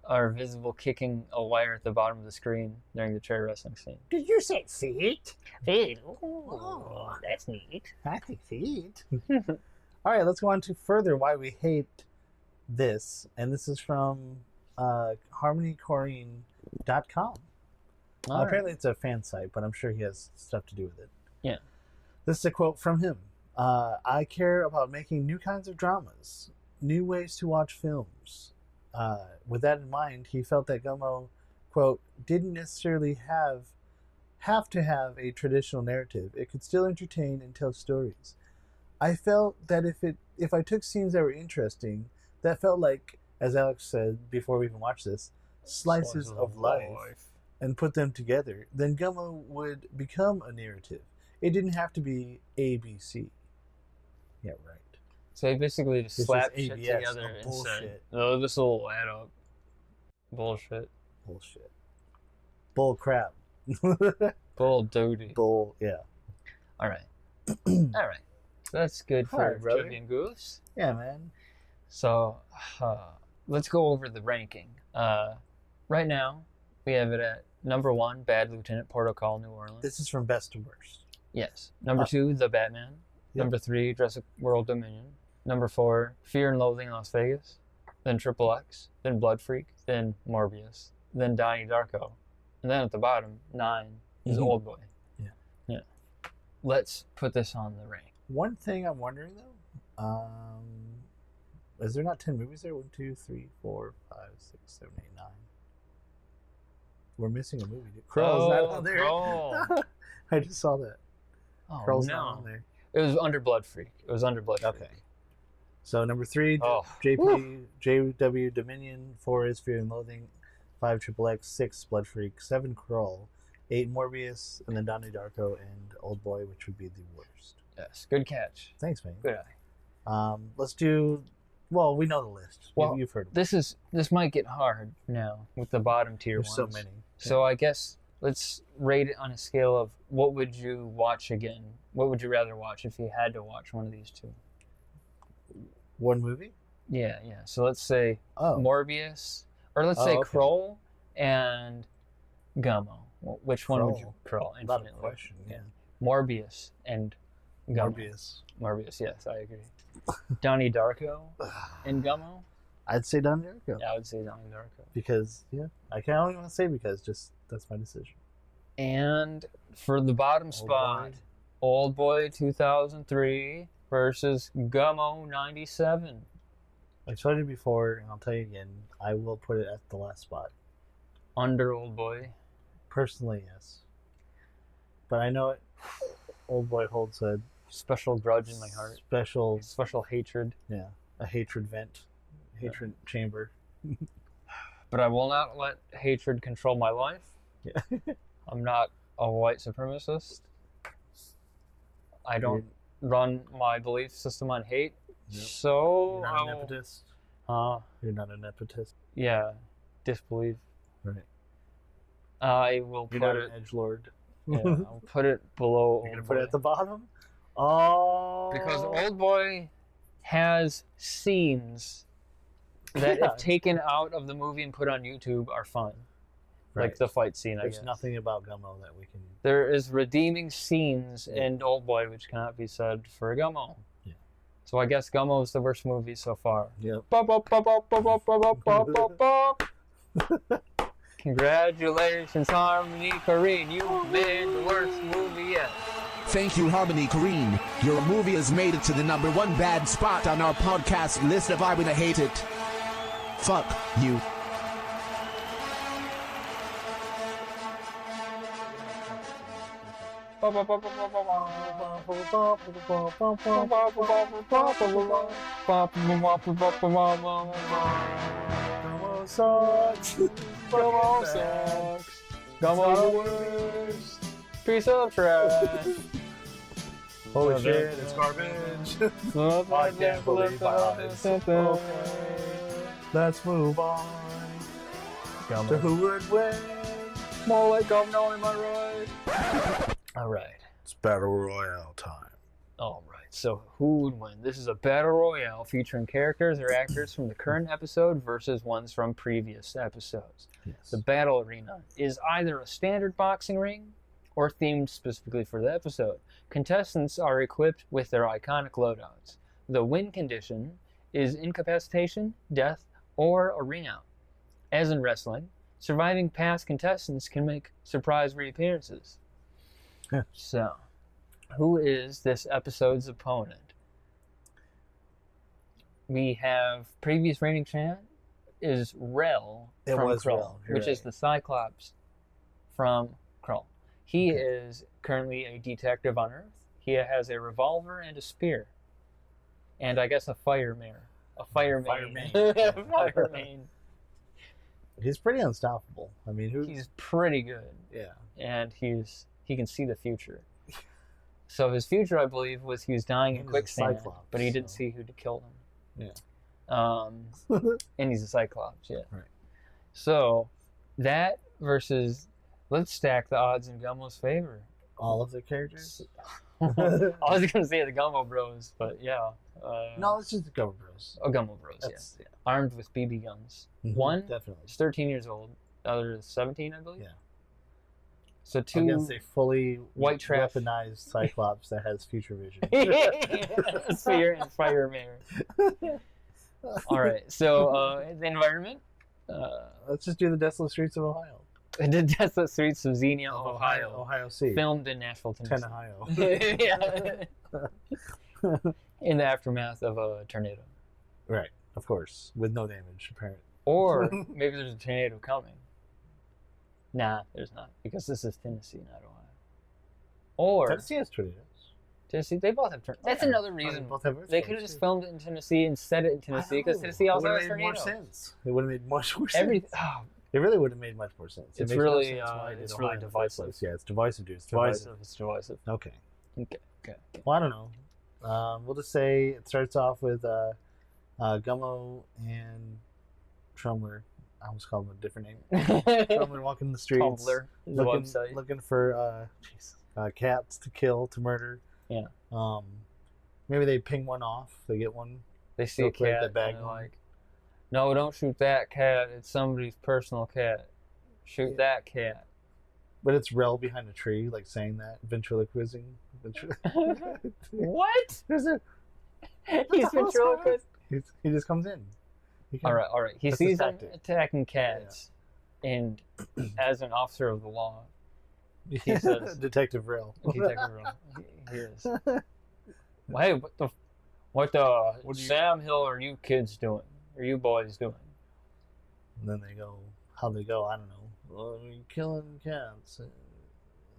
are visible kicking a wire at the bottom of the screen during the chair wrestling scene. Did you say feet? Feet. Oh, that's neat. I think feet. All right, let's go on to further why we hate this. And this is from HarmonyCorrine.com. Apparently it's a fan site, but I'm sure he has stuff to do with it. Yeah. This is a quote from him. I care about making new kinds of dramas, new ways to watch films. With that in mind, he felt that Gummo, quote, didn't necessarily have to have a traditional narrative. It could still entertain and tell stories. I felt that if I took scenes that were interesting, that felt like, as Alex said before we even watched this, slices of life, and put them together, then Gummo would become a narrative. It didn't have to be ABC. Yeah, right. So he basically just slapped shit ABS, together and bullshit. said, "Oh, this will add up." Bullshit. Bullshit. Bull crap. Bull duty. Bull, yeah. All right. All right. So that's good All for right, brother. Trivia and Goofs. Yeah, man. So let's go over the ranking. Right now, we have it at number 1, Bad Lieutenant Protocol, New Orleans. This is from best to worst. Yes. Number 2, The Batman. Yep. Number 3, Jurassic World Dominion. Number 4, Fear and Loathing in Las Vegas. Then Triple X. Then Blood Freak. Then Morbius. Then Donnie Darko. And then at the bottom, 9 is Old Boy. Yeah. Yeah. Let's put this on the rank. One thing I'm wondering though, is there not 10 movies there? 1, 2, 3, 4, 5, 6, 7, 8, 9. We're missing a movie. Krull's not on there. Krull. I just saw that. Oh, Krull's no. not on there. It was under Blood Freak. It was under Blood Freak. Okay. So number 3, Oh. JW Dominion. 4 is Fear and Loathing. 5 Triple X. 6 Blood Freak. 7 Krull. 8 Morbius, and then Donnie Darko and Old Boy, which would be the worst. Yes, good catch. Thanks, man. Good eye. Let's do. Well, we know the list. Well, You've heard of it. This might get hard now with the bottom tier There's so ones. many. So I guess let's rate it on a scale of what would you watch again? What would you rather watch if you had to watch one of these two? One movie? Yeah. So let's say Morbius, or let's say okay. Krull and Gummo. Which one would you Krull? Not a Infinitely. question. Yeah. Morbius and Gummo. Morbius, yes, I agree. Donnie Darko and Gummo? I'd say Donnie Darko. Yeah, I would say Donnie Darko. Because, yeah, I can only want to say because, just that's my decision. And for the bottom spot, Old Boy 2003 versus Gummo 97. I told you before, and I'll tell you again, I will put it at the last spot. Under Old Boy? Personally, yes. But I know it. Old Boy holds a special grudge in my heart. Special hatred. Yeah, a hatred vent, hatred chamber. But I will not let hatred control my life. Yeah. I'm not a white supremacist. I don't run my belief system on hate. Yep. So You're not an nepotist. You're not an nepotist. Yeah, disbelief. Right. I will You're put not it. an edgelord. Yeah, I'll put it below. You're gonna Old put Boy. it at the bottom. Oh. Because Old Boy has scenes that, Yeah. if taken out of the movie and put on YouTube, are fun. like the fight scene. There's nothing about Gummo that we can. There is redeeming scenes in Old Boy which cannot be said for Gummo. Yeah. So I guess Gummo is the worst movie so far. Yep. Congratulations, Harmony Korine. You made the worst movie yet. Thank you, Harmony Korine. Your movie has made it to the #1 bad spot on our podcast list of I Wanna Hate It. Fuck you. Gummo sucks. Gummo sucks. Gummo's the worst piece of trash. Holy shit, it's garbage. I can't believe my eyes. Okay. Let's move on. Gummo. To who would win? More like Gummo, am I right? All right. It's Battle Royale time. All right. So who would win? This is a battle royale featuring characters or actors from the current episode versus ones from previous episodes. Yes. The battle arena is either a standard boxing ring or themed specifically for the episode. Contestants are equipped with their iconic loadouts. The win condition is incapacitation, death, or a ring out. As in wrestling, surviving past contestants can make surprise reappearances. Yeah. So, who is this episode's opponent? We have previous reigning champ is Rel from Krull, which is the Cyclops from Krull. He is currently a detective on Earth. He has a revolver and a spear. And I guess a fire mare. A fire main. Fire main. He's pretty unstoppable. I mean, he's pretty good. Yeah. And he can see the future. So his future, I believe, was he was dying in quicksand, but he didn't see who to kill him. Yeah. And he's a Cyclops, yeah. Right. So that versus, let's stack the odds in Gummo's favor. All of the characters? I was going to say the Gummo Bros, but yeah. No, it's just the Gummo Bros. Oh, Gummo Bros, yeah. Armed with BB guns. One definitely is 13 years old. The other is 17, I believe. Yeah. So two against a fully white trash weaponized Cyclops that has future vision. Spear and fire mare. All right. So the environment. Let's just do the desolate streets of Ohio. The desolate streets of Xenia, Ohio. Ohio C. Filmed in Nashville, Tennessee. Ohio. Yeah. In the aftermath of a tornado. Right. Of course, with no damage apparent. Or maybe there's a tornado coming. Nah, there's not, because this is Tennessee, not Ohio. Or Tennessee has tornadoes. Tennessee, they both have tornadoes. That's another reason. They could have just filmed it in Tennessee and set it in Tennessee, because Tennessee also has tornadoes. It would have made more sense. It would have made much more sense. It really would have made much more sense. It's really divisive. Yeah, it's divisive, dude. It's divisive. Okay. Okay. Well, I don't know. We'll just say it starts off with Gummo and Trumler. I almost called him a different name. Trumler walking the streets, looking for cats to kill, to murder. Yeah. Maybe they ping one off. They get one. They see a cat and they're like, "No, don't shoot that cat. It's somebody's personal cat. Shoot that cat." But it's Rel behind a tree, like saying that, ventriloquizing. What? He's ventriloquist. He just comes in. All right. He sees them attacking cats, and as an officer of the law, he says, Detective Rel. Detective Rel. He is. Well, hey, what the Sam Hill are you kids doing? Are you boys doing? And then they go, how they go, I don't know. Well, I mean, killing cats.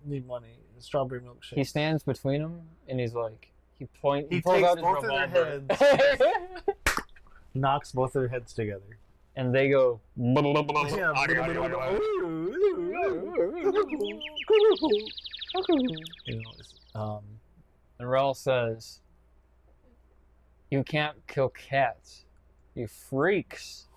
Need money. Strawberry milkshake. He stands between them, and he's like, he pulls takes out his both of their revolver. heads. Knocks both their heads together. And they go, and Rel says, "You can't kill cats, you freaks.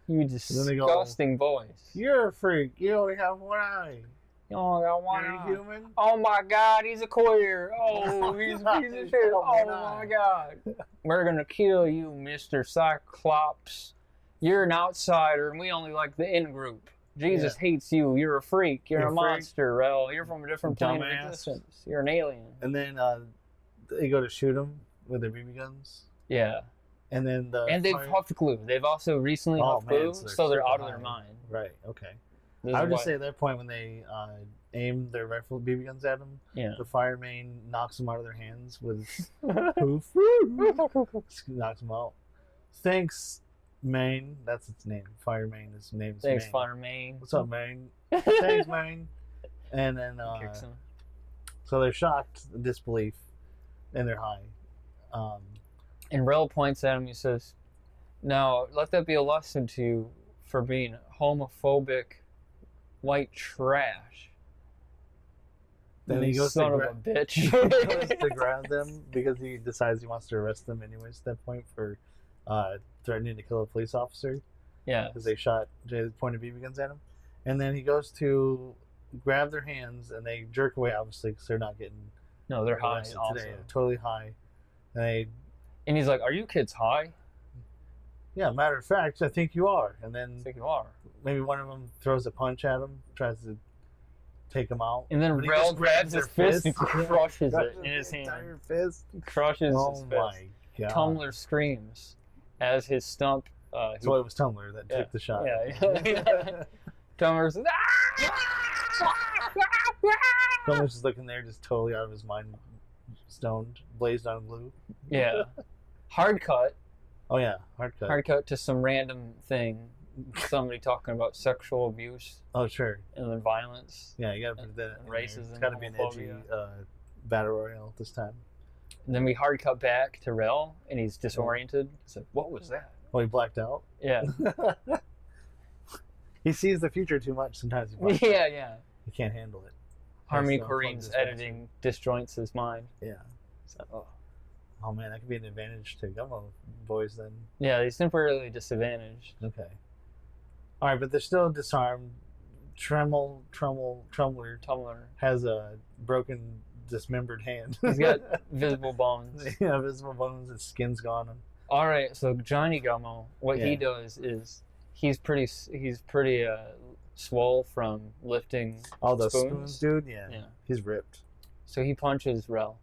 You disgusting boys. You're a freak. You only have one eye. You only got one You're eye. human. Oh my God, he's a queer. Oh, he's a piece of shit. Oh my God. We're gonna kill you, Mr. Cyclops. You're an outsider, and we only like the in group. Jesus hates you. You're a freak. You're a freak. monster, Rel. You're from a different plane of Dumbass. existence. You're an alien. And then they go to shoot him with their BB guns. Yeah. And then they've huffed glue. They've also recently huffed glue, so they're out of their mind. Right. Okay. This I is would just why- say at that point when they aim their rifle BB guns at him, Yeah. the fire main knocks them out of their hands with poof. Knocks them out. Thanks, Maine. That's its name. Fire main. Its name is Thanks, Maine. Fire Main. What's up, Maine? Thanks, Maine. And then Kicks him. so they're shocked, disbelief, and they're high. And Rel points at him. He says, "Now let that be a lesson to you for being homophobic, white trash." Then he goes son to of a bitch. he goes to grab them because he decides he wants to arrest them anyways at that point for threatening to kill a police officer. Yeah. Because they pointed BB guns at him. And then he goes to grab their hands and they jerk away, obviously, because they're not getting. No, they're high arrested also. today. They're totally high. And he's like, "Are you kids high?" Yeah, matter of fact, I think you are. And then I think you are. Maybe one of them throws a punch at him, tries to take him out. And then But he Rel just grabs his their fist and crushes it in his entire hand. fist. Crushes Oh his fist. my God. Tumblr screams as his stump. So it was Tumblr that took the shot. Yeah. Tumblr says, Tumblr's just looking there, just totally out of his mind, stoned, blazed on blue. Yeah. Hard cut. Oh yeah, hard cut. Hard cut to some random thing. Somebody talking about sexual abuse. Oh sure. And then violence. Yeah, you gotta put that in there. Racism. It's gotta be an edgy battle royale this time. And then we hard cut back to Rel, and he's disoriented. He's like, "What was that?" Oh, he blacked out? Yeah. He sees the future too much sometimes. He blacks Yeah, out. yeah. He can't handle it. Harmony Has to unplug Korrine's this editing disjoints his mind. Yeah. So, oh man, that could be an advantage to Gummo boys then. Yeah, he's temporarily disadvantaged. Okay. All right, but they're still disarmed. Tumblr has a broken, dismembered hand. He's got visible bones. Yeah, visible bones. His skin's gone. All right, so Johnny Gummo, what he Yeah. does is he's pretty swole from lifting All those spoons, dude. Yeah. He's ripped. So he punches Rel.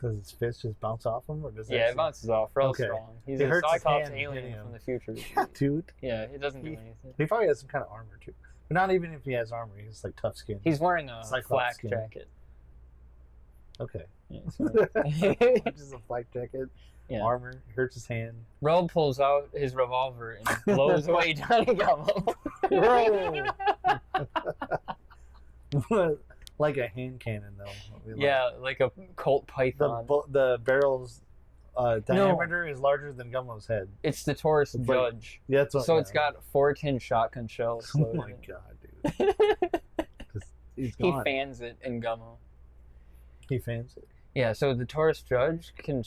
Does his fist just bounce off him, or does Yeah, it bounces off. Rel's Okay. strong. He's It a hurts his Cyclops hand alien hitting him. from the future. Yeah, dude. Yeah, it doesn't do anything. He probably has some kind of armor too, but not even if he has armor. He's like tough skin. He's wearing a Cyclops flak skin. jacket. Okay. Yeah, Just a flak jacket. Yeah. Armor hurts his hand. Rel pulls out his revolver and blows away Johnny Gummo. Like a hand cannon, though. Yeah, like a Colt Python. The barrel's diameter is larger than Gummo's head. It's the Taurus It's like- Judge. Yeah, that's what- so yeah. it's got 410 shotgun shells. Oh loaded my in it. god, dude! He's He gone. fans it in Gummo. He fans it. Yeah, so the Taurus Judge can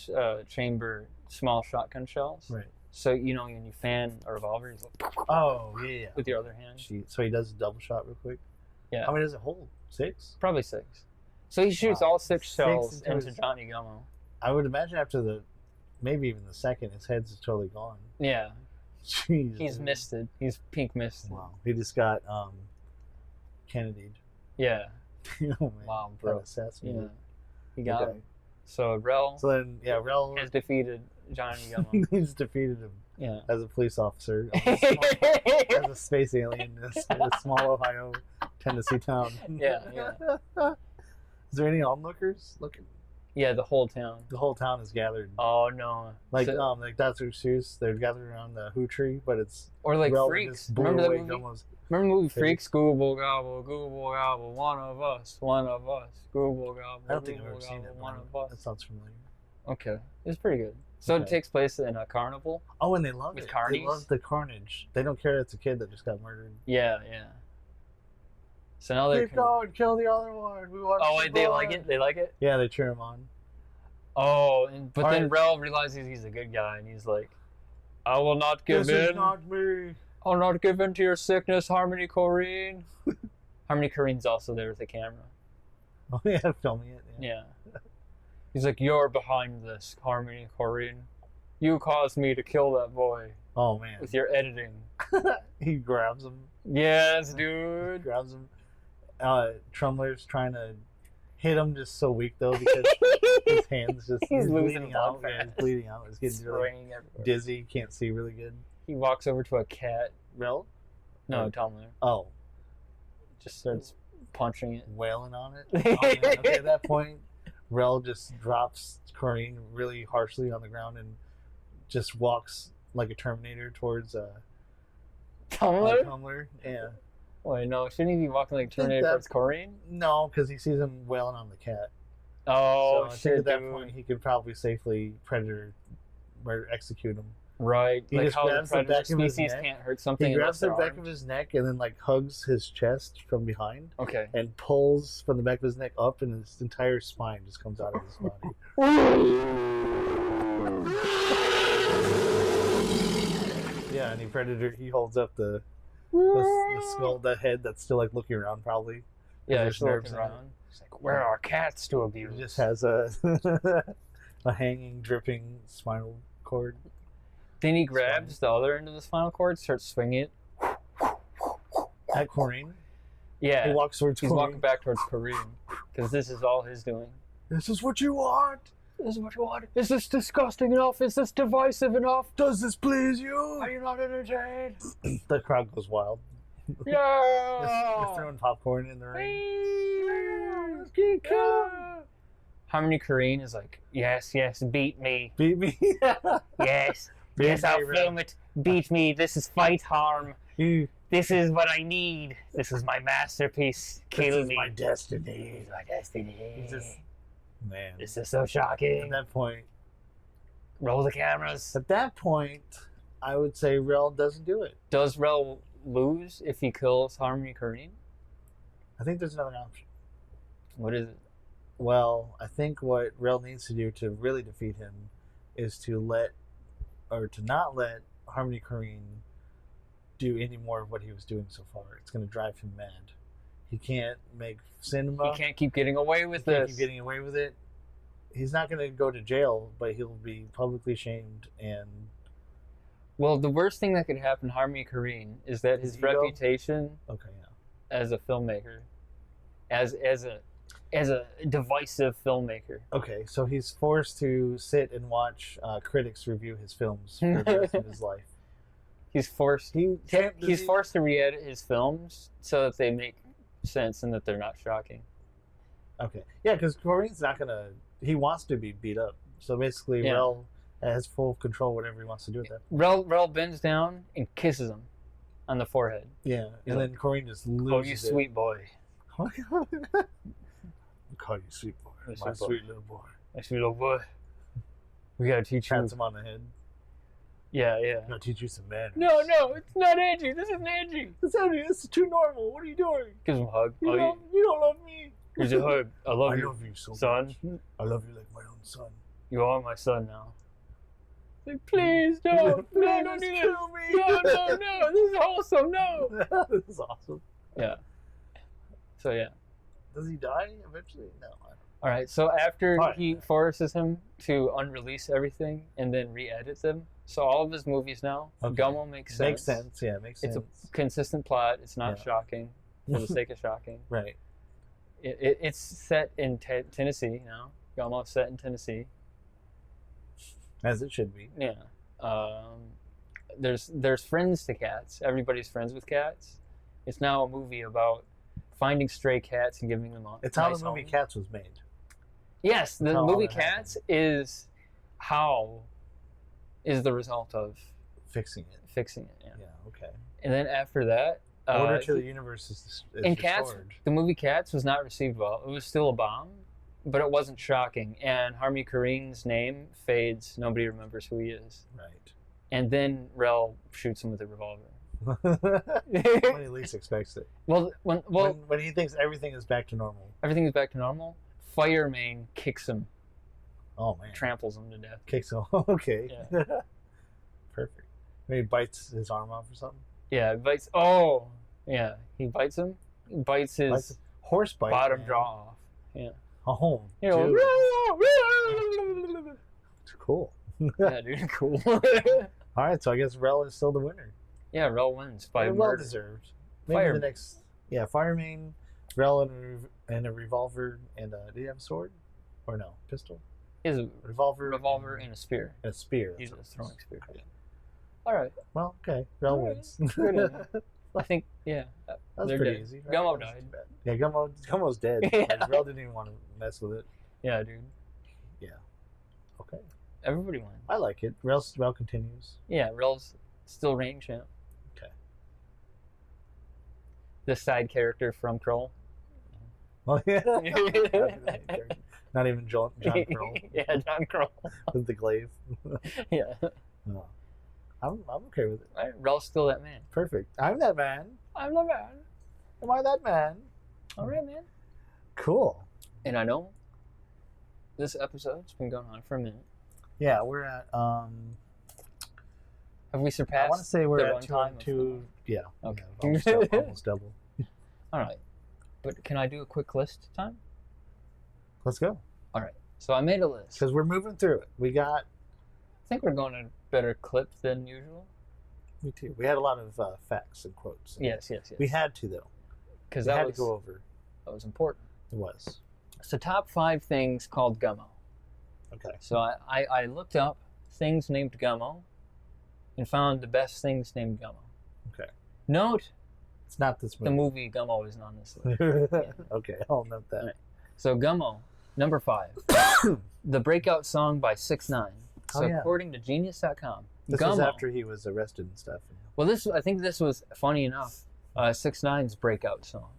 chamber small shotgun shells. Right. So, you know, when you fan a revolver, he's like, Oh yeah. with your other hand. So he does a double shot real quick. Yeah. How many does it hold? 6? Probably 6. So he shoots Wow. all 6 shells into into his- Johnny Gummo. I would imagine after maybe even the second, his head's totally gone. Yeah. Jeez. He's misted. He's pink misted. Wow. He just got Kennedy'd. Yeah. Oh, man. Wow, Got bro. assassinated. Yeah. He got Okay. him. So Rel So then, yeah, Rel has defeated Johnny Gummo. he's defeated him Yeah. as a police officer, as a space alien in a small Ohio, Tennessee town. Yeah, yeah. Is there any onlookers looking? Yeah, the whole town. The whole town is gathered. Oh no. Like So- like Dr. Seuss, they're gathered around the Hoo tree, but it's Or like Rel Freaks. just blew Remember that away movie? Gummo's Remember the movie face. Freaks? Google gobble, one of us, Google gobble. I don't think I've Google ever seen it. gobble, but one of us. That sounds familiar. Okay, it's pretty good. So it Okay. takes place in a carnival. Oh, and they love With it. carnies? They love the carnage. They don't care it's a kid that just got murdered. Yeah, yeah. So now they're. Keep going, kill the other one. We want. Oh, some wait, they like blood. it. They like it. Yeah, they cheer him on. Oh, but All then right. Rel realizes he's a good guy, and he's like, "I will not give This is in. not me. I'll not give in to your sickness, Harmony Korine." Harmony Korine's also there with the camera. Oh yeah, filming it. Yeah. He's like, "You're behind this, Harmony Korine. You caused me to kill that boy Oh man. with your editing." He grabs him. Yes, dude. Grabs him. Trumler's trying to hit him, just so weak though because his hands just He's losing bleeding out. blood Yeah, he's bleeding out. He's getting really Spraying everywhere. dizzy. Can't see really good. He walks over to a cat. Rel? No, Tumler. Oh, Just starts punching it. wailing on it. Okay, at that point, Rel just drops Corrine really harshly on the ground and just walks like a Terminator towards Tumler? Tumler. Yeah. Wait, no, shouldn't he be walking like think Terminator that- towards Corrine? No, because he sees him wailing on the cat. Oh, so I shit, think at that dude. point he could probably safely predator or execute him. Right. He like just how the grabs the predator back of his species neck. can't hurt something He grabs unless the they're back of armed. his neck and then like hugs his chest from behind. Okay. And pulls from the back of his neck up, and his entire spine just comes out of his body. Yeah, and he holds up the skull, the head that's still like looking around probably. Yeah, There's it's looking nerves in it. around. It's like, where are cats to abuse? He just has a a hanging, dripping spinal cord. Then he grabs the other end of the spinal cord, starts swinging it. At Corrine. Yeah. He walks towards He's Corrine. walking back towards Corrine. Because this is all his doing. This is what you want. This is what you want. Is this disgusting enough? Is this divisive enough? Does this please you? Are you not entertained? The crowd goes wild. Yeah! They're throwing popcorn in the ring. Harmony Korine is like, yes, beat me. Beat me? Yes. Beat Yes, I'll me, film it. Beat me. This is fight harm. You- This is what I need. This is my masterpiece. Kill This is me. my destiny. This is my destiny. He's just, man. This is so shocking. At that point, Roll the cameras. At that point, I would say Rel doesn't do it. Does Rel lose if he kills Harmony Korine? I think there's another option. What is it? Well, I think what Rel needs to do to really defeat him is to not let Harmony Korine do any more of what he was doing so far. It's going to drive him mad. He can't make cinema. He can't keep getting away with He can't this. keep getting away with it. He's not going to go to jail, but he'll be publicly shamed and. Well, the worst thing that could happen to Harmony Korine is that his ego? reputation as a filmmaker, as a divisive filmmaker. Okay, so he's forced to sit and watch critics review his films for the rest of his life. He's forced. He's he- forced to re-edit his films so that they make sense and that they're not shocking. Okay, yeah, because Corine's not going to. He wants to be beat up. So basically, Yeah. Rel has full control whatever he wants to do with that. Rel bends down and kisses him on the forehead. Yeah, He's and like, then Corrine just loses "Oh, you it. sweet boy." I call you sweet boy. My My sweet boy. sweet little boy. My sweet little boy. We gotta teach you. Pats him on the head. Yeah. Gotta teach you some manners. No, it's not edgy. This isn't edgy. This is too normal. What are you doing? Gives him a hug. You don't love me. Here's a hug. I love you. love you so son. much. I love you like my own son. You are my son now. Like, please don't. No, don't do this. kill me. No. This is awesome. No. This is awesome. Yeah. So yeah. Does he die eventually? No. All right. So after Alright. he forces him to unrelease everything and then re-edit them, so all of his movies now, Okay. Gummo makes sense. Makes sense. Yeah, makes sense. It's a consistent plot. It's not Yeah. shocking for the sake of shocking. Right. It's set in Tennessee now. Gummo's set in Tennessee. As it should be. Yeah. There's friends to cats. Everybody's friends with cats. It's now a movie about finding stray cats and giving them a It's how nice the movie home. Cats was made. Yes, the how all movie that Cats is the result of Fixing it. Yeah. Yeah, okay. And then after that, Order to the Universe is in Cats, restored. the movie Cats was not received well. It was still a bomb, but it wasn't shocking. And Harmony Korine's name fades. Nobody remembers who he is. Right. And then Rel shoots him with a revolver. When he least expects it. Well, when he thinks everything is back to normal. everything is back to normal. Firemane kicks him, Oh man. tramples him to death. Kicks him. Okay. Yeah. Perfect. Maybe bites his arm off or something. Yeah, bites. Oh, yeah, he bites him. He bites his Bites- horse bite. bottom man. jaw off. Yeah. Oh, You know, dude. It's cool. yeah, dude, cool. All right, so I guess Rel is still the winner. Yeah, Rel wins by well murder. deserved. maybe Fire the next. Yeah, Fireman, Rel and a revolver, and did he have a sword? Or no, pistol? He has a revolver and a spear. And a spear. He's a throwing spear. Yeah. All right. Well, okay. Rel All right. wins. Good enough. I think, yeah. That's they're pretty dead. easy. Right? Gummo died. Yeah, Gummo's dead. Yeah. Rel didn't even want to mess with it. Yeah, dude. Yeah. Okay. Everybody won. I like it. Rel continues. Yeah, Rel's still reign champ. Okay. The side character from Kroll. Oh, yeah. Not even John Kroll. Yeah, John Kroll. With the glaive. Yeah. No. I'm okay with it. Right, Rel's still that man. Perfect. I'm that man. I'm the man. Am I that man? All right, man. Cool. And I know this episode's been going on for a minute. Yeah, we're at Have we surpassed? I want to say we're the at runtime two. Yeah. Okay. Yeah, almost double. All right. But can I do a quick list time? Let's go. All right. So I made a list. Because we're moving through it. We got. I think we're going a better clip than usual. Me too. We had a lot of facts and quotes. Yes. We had to though. Because we that had was to go over. That was important. It was. So top 5 things called Gummo. Okay. So I looked up things named Gummo and found the best things named Gummo. Okay. Note, it's not this movie. The movie Gummo isn't on this list. Yeah. Okay, I'll note that. Right. So Gummo, number 5. The breakout song by 6ix9ine. So according to Genius.com, this Gummo, was after he was arrested and stuff. Well, I think this was, funny enough, 6ix9ine's breakout song.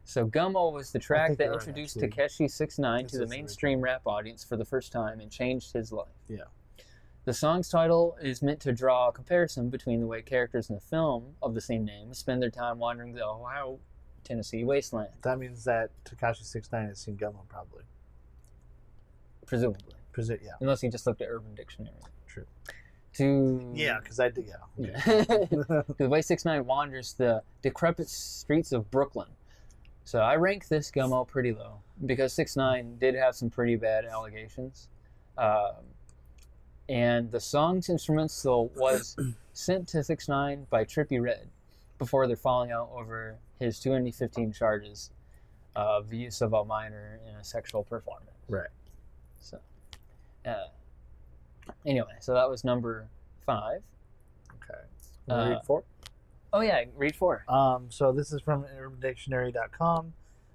So Gummo was the track that introduced Takeshi 6ix9ine to the mainstream rap audience for the first time and changed his life. Yeah. The song's title is meant to draw a comparison between the way characters in the film of the same name spend their time wandering the Ohio, Tennessee wasteland. That means that Tekashi 6ix9ine has seen Gummo, probably. Presumably. Yeah. Unless he just looked at Urban Dictionary. True. Yeah, because I did. Yeah. Okay. The way 6ix9ine wanders the decrepit streets of Brooklyn. So I rank this Gummo pretty low because 6ix9ine did have some pretty bad allegations. And the song's instrumental was sent to 6ix9ine by Trippie Redd before their falling out over his 2015 charges of the use of a minor in a sexual performance. Right. So, anyway, so that was number 5. Okay. Read 4? Oh, yeah, read 4. So this is from UrbanDictionary.com.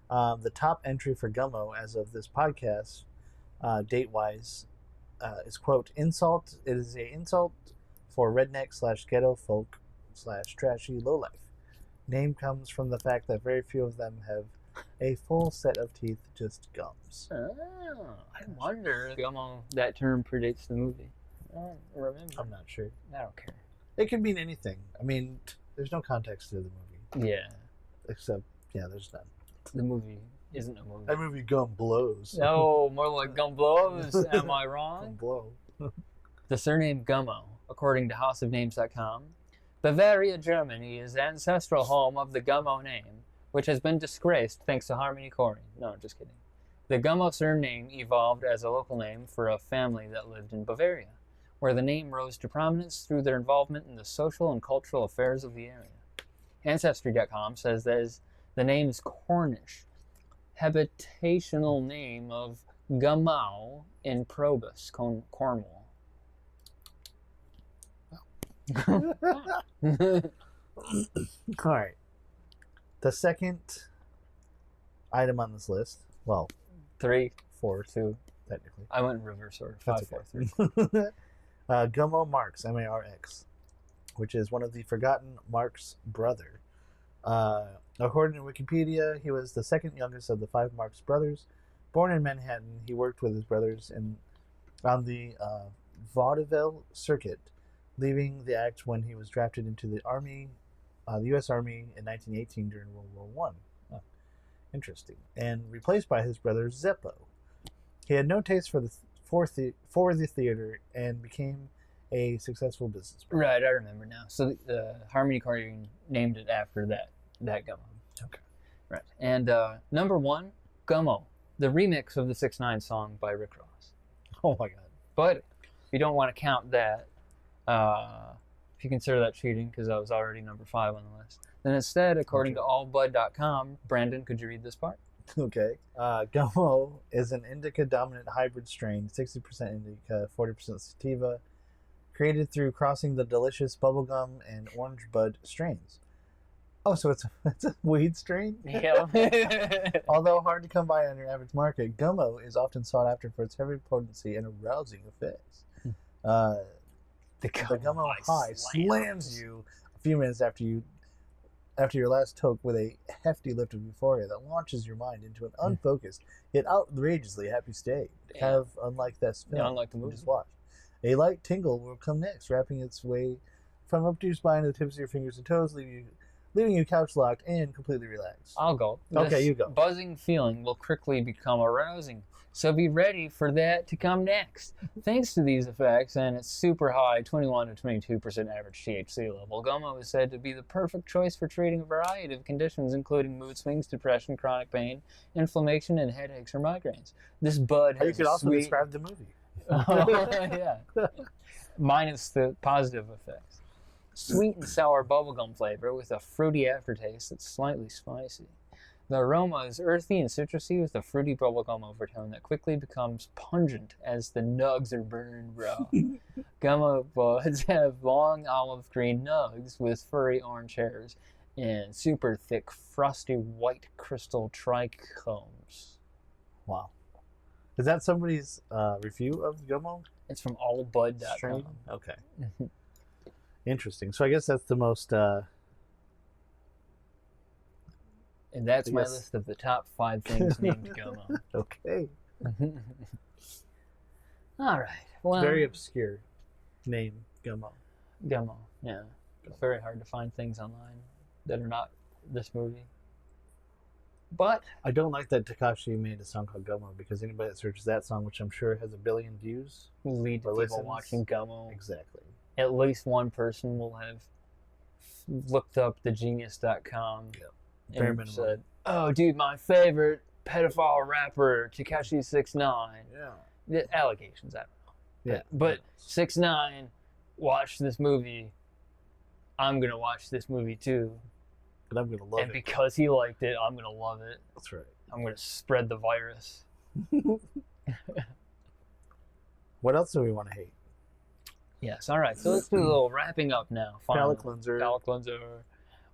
The top entry for Gummo as of this podcast, date-wise, is, quote, insult. It is an insult for redneck / ghetto folk / trashy lowlife. Name comes from the fact that very few of them have a full set of teeth, just gums. Oh, I wonder. Gummo, that term predates the movie. I don't remember. I'm not sure. I don't care. It could mean anything. I mean, there's no context to the movie. Yeah. Except, yeah, there's none. The movie isn't a movie. That movie Gum blows. No, more like Gum blows. Am I wrong? Gum blow. The surname Gummo, according to houseofnames.com, Bavaria, Germany is the ancestral home of the Gummo name, which has been disgraced thanks to Harmony Korine. No, just kidding. The Gummo surname evolved as a local name for a family that lived in Bavaria, where the name rose to prominence through their involvement in the social and cultural affairs of the area. Ancestry.com says that the name is Cornish, habitational name of Gummo in Probus, Cornwall. All right. The second item on this list, well, 3, 4, 2, technically. I went in reverse order. 5, That's 4, okay. 3. Gummo Marx, M-A-R-X, which is one of the forgotten Marx brother. According to Wikipedia, he was the second youngest of the 5 Marx brothers. Born in Manhattan, he worked with his brothers on the vaudeville circuit, leaving the act when he was drafted into the Army, the U.S. Army in 1918 during World War I. Oh, interesting. And replaced by his brother Zeppo. He had no taste for the theater and became a successful businessman. Right, I remember now. So Harmony Korine named it after that Gummo. Okay. Right. And number 1, Gummo, the remix of the 6ix9ine song by Rick Ross. Oh my God. But if you don't want to count that, if you consider that cheating, because that was already number 5 on the list, Then instead, according to allbud.com, Brandon, could you read this part? Okay. Gummo is an indica-dominant hybrid strain, 60% indica, 40% sativa, created through crossing the delicious bubblegum and orange bud strains. Oh, so it's a weed strain? Yeah. Although hard to come by on your average market, Gummo is often sought after for its heavy potency and arousing effects. The Gummo high slams you a few minutes after your last toke with a hefty lift of euphoria that launches your mind into an unfocused yet outrageously happy state. Kind of unlike this film. Yeah, unlike the movie. We just watched. A light tingle will come next, wrapping its way from up to your spine to the tips of your fingers and toes, leaving you couch locked and completely relaxed. I'll go. Okay, you go. Buzzing feeling will quickly become arousing, so be ready for that to come next. Thanks to these effects and its super high 21 to 22% average THC level, Gummo is said to be the perfect choice for treating a variety of conditions, including mood swings, depression, chronic pain, inflammation, and headaches or migraines. This bud has You could also sweet... describe the movie. Yeah. Minus the positive effects. Sweet and sour bubblegum flavor with a fruity aftertaste that's slightly spicy. The aroma is earthy and citrusy with a fruity bubblegum overtone that quickly becomes pungent as the nugs are burned raw. Gummo buds have long olive green nugs with furry orange hairs and super thick frosty white crystal trichomes. Wow. Is that somebody's review of Gummo? It's from allbud.com. Okay. Interesting. So I guess that's the most... and that's my list of the top 5 things named Gummo. Okay. All right. Well, very obscure name, Gummo. Gummo, yeah. It's very hard to find things online that are not this movie. But I don't like that Tekashi made a song called Gummo, because anybody that searches that song, which I'm sure has 1 billion views, will lead to people listens. watching Gummo. Exactly. At least one person will have looked up thegenius.com Bare and minimum. said, "Oh, dude, my favorite pedophile rapper, Tekashi 6ix9ine." Yeah. The allegations, I don't know. Yeah. But 6ix9ine watched this movie. I'm gonna watch this movie too. And I'm gonna love And it. because he liked it, I'm gonna love it. That's right. I'm gonna spread the virus. What else do we want to hate? Yes. All right. So let's do a little wrapping up now. Palate cleanser. Palate cleanser.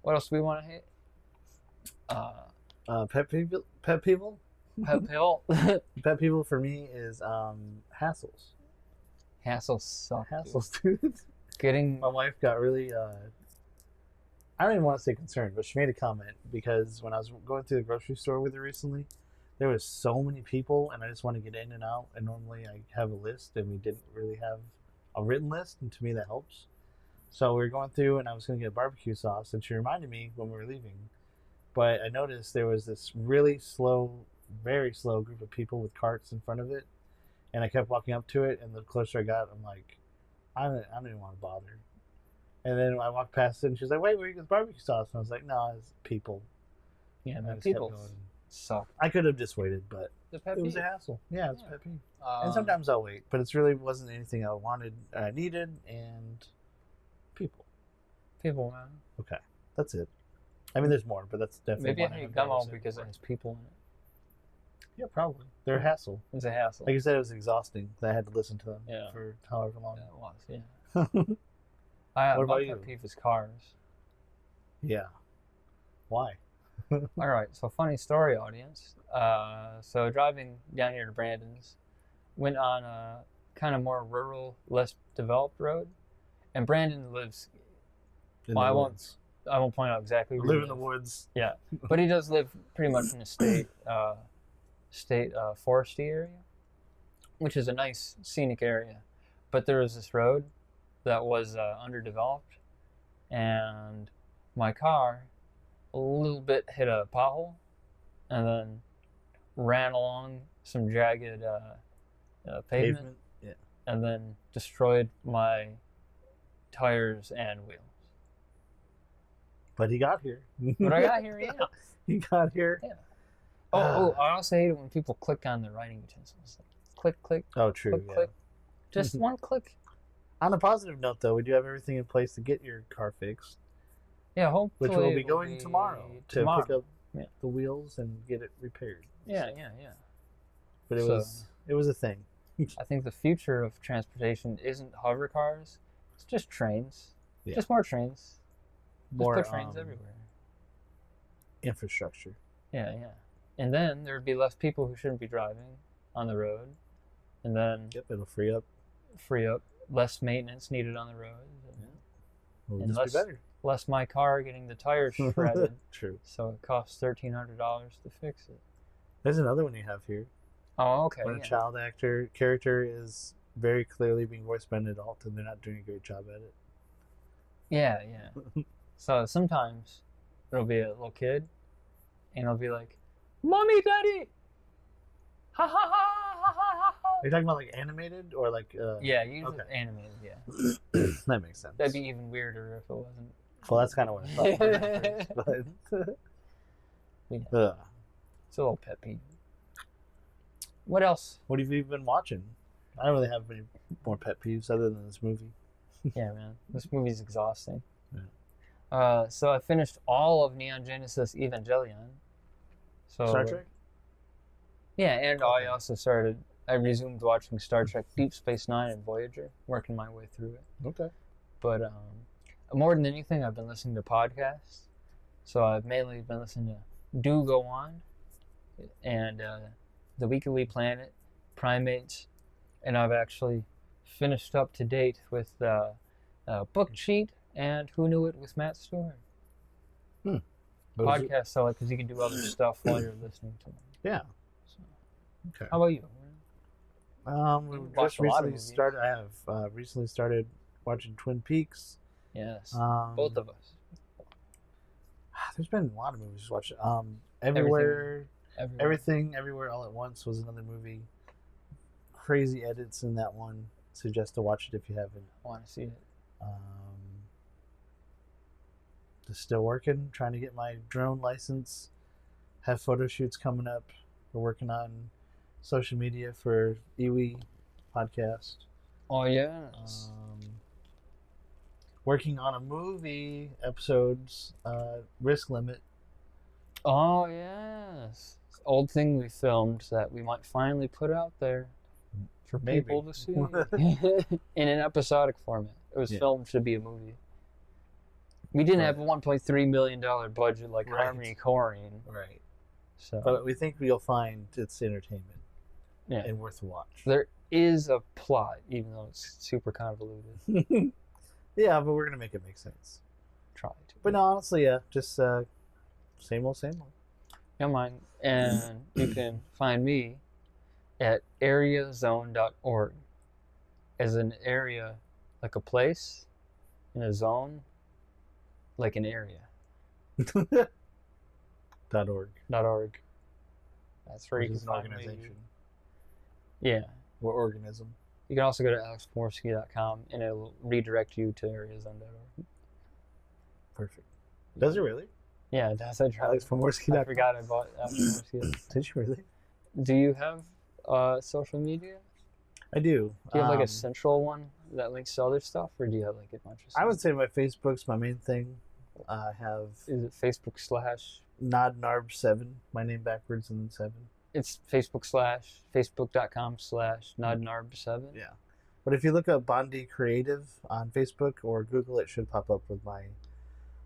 What else do we want to hate? Pet people. Pet people. Pet people. Pet people for me is hassles. Hassles suck. Hassles, dude. Getting my wife got really. I don't even want to say concerned, but she made a comment because when I was going through the grocery store with her recently, there was so many people, and I just want to get in and out. And normally I have a list, and we didn't really have a written list, and to me that helps. So we were going through, and I was going to get barbecue sauce, and she reminded me when we were leaving. But I noticed there was this really slow, very slow group of people with carts in front of it, and I kept walking up to it, and the closer I got, I'm like, I don't even want to bother. And then I walked past it, and she was like, "Wait, where you get the barbecue sauce?" And I was like, "No, it's people." Yeah, And I man, just kept people going. suck. I could have just waited, but The pet it was peeve. a hassle. Yeah, it's a pet peeve. Um, And sometimes I'll wait, but it's really wasn't anything I wanted, I needed, and people. People, man. Okay, that's it. I mean, there's more, but that's definitely Maybe I one hate have never Gummo said because it before. has people in it. Yeah, probably. They're a hassle. It's a hassle. Like you said, it was exhausting that I had to listen to them Yeah. for however long. Yeah, it was, yeah. What My about pet you? peeve is cars. Yeah. Why? All right, so funny story, audience. So driving down here to Brandon's, went on a kind of more rural, less developed road, and Brandon lives. In well, the I woods. won't point out exactly. where Live he in the lives. woods. Yeah, but he does live pretty much in a state foresty area, which is a nice scenic area. But there was this road that was underdeveloped, and my car a little bit hit a pothole, and then ran along some jagged pavement, Yeah. and then destroyed my tires and wheels. But he got here. But I got here, yeah. He got here. Yeah. Oh, I also hate it when people click on the writing utensils. Click, click. Oh, true. Click, Yeah. click. Just one click. On a positive note, though, we do have everything in place to get your car fixed. Yeah, hopefully. Which will be going tomorrow to pick up Yeah. the wheels and get it repaired. Yeah. But it was a thing. I think the future of transportation isn't hover cars. It's just trains. Yeah. Just more trains. More just put trains everywhere. Infrastructure. Yeah. And then there'd be less people who shouldn't be driving on the road. And then it'll free up less maintenance needed on the road. And just be better. Less my car getting the tires shredded. True. So it costs $1,300 to fix it. There's another one you have here. Oh, okay. When a child character is very clearly being voiced by an adult and they're not doing a great job at it. Yeah. So sometimes it'll be a little kid and it'll be like, "Mommy, Daddy! Ha ha ha ha ha ha!" Are you talking about like animated or like... Yeah, usually animated, yeah. That makes sense. That'd be even weirder if it wasn't. Well, that's kind of what I thought. Yeah. It's a little pet peeve. What else? What have you been watching? I don't really have any more pet peeves other than this movie. Yeah, man. This movie's exhausting. Yeah. So I finished all of Neon Genesis Evangelion. So, Star Trek? Yeah, and I resumed watching Star Trek Deep Space Nine and Voyager, working my way through it. Okay. But more than anything, I've been listening to podcasts. So I've mainly been listening to Do Go On and The Weekly Planet, Primates, and I've actually finished up to date with Book Cheat and Who Knew It with Matt Stewart. Podcasts I like because you can do other stuff while you're listening to them. Yeah. Okay. How about you? Just recently started. I have recently started watching Twin Peaks. Yes. Both of us. There's been a lot of movies to watch. Everything, Everywhere, All at Once was another movie. Crazy edits in that one. Suggest to watch it if you haven't. Want to see it? Just still working, trying to get my drone license. Have photo shoots coming up. We're working on social media for IWHI podcast. Oh yes. Working on a movie episodes, Risk Limit. Oh yes. Old thing we filmed that we might finally put out there for people to see in an episodic format. It was filmed to be a movie. We didn't have a $1.3 million budget like Harmony Korine. Right. So, but we think you'll find it's entertainment and worth a watch. There is a plot, even though it's super convoluted. Yeah, but we're going to make it make sense. Try to. But no, honestly, yeah, just same old. Yeah, mine. And you can find me at areazone.org. As an area, like a place, and a zone, like an area. .org. That's where you can find organization. me. Yeah. Or organism. You can also go to alexpomorsky.com and it'll redirect you to areazone.org. Perfect. Does it really? Yeah, it does. I alexpomorsky.com. I forgot I bought Alex Pomorsky. Did you really? Do you have social media? I do. Do you have like a central one that links to other stuff, or do you have like a bunch of stuff? I would say my Facebook's my main thing. I have... Is it Facebook / NodNarb7, my name backwards and then 7. It's facebook.com/NodNarb7. Yeah. But if you look up Bondi Creative on Facebook or Google, it should pop up with my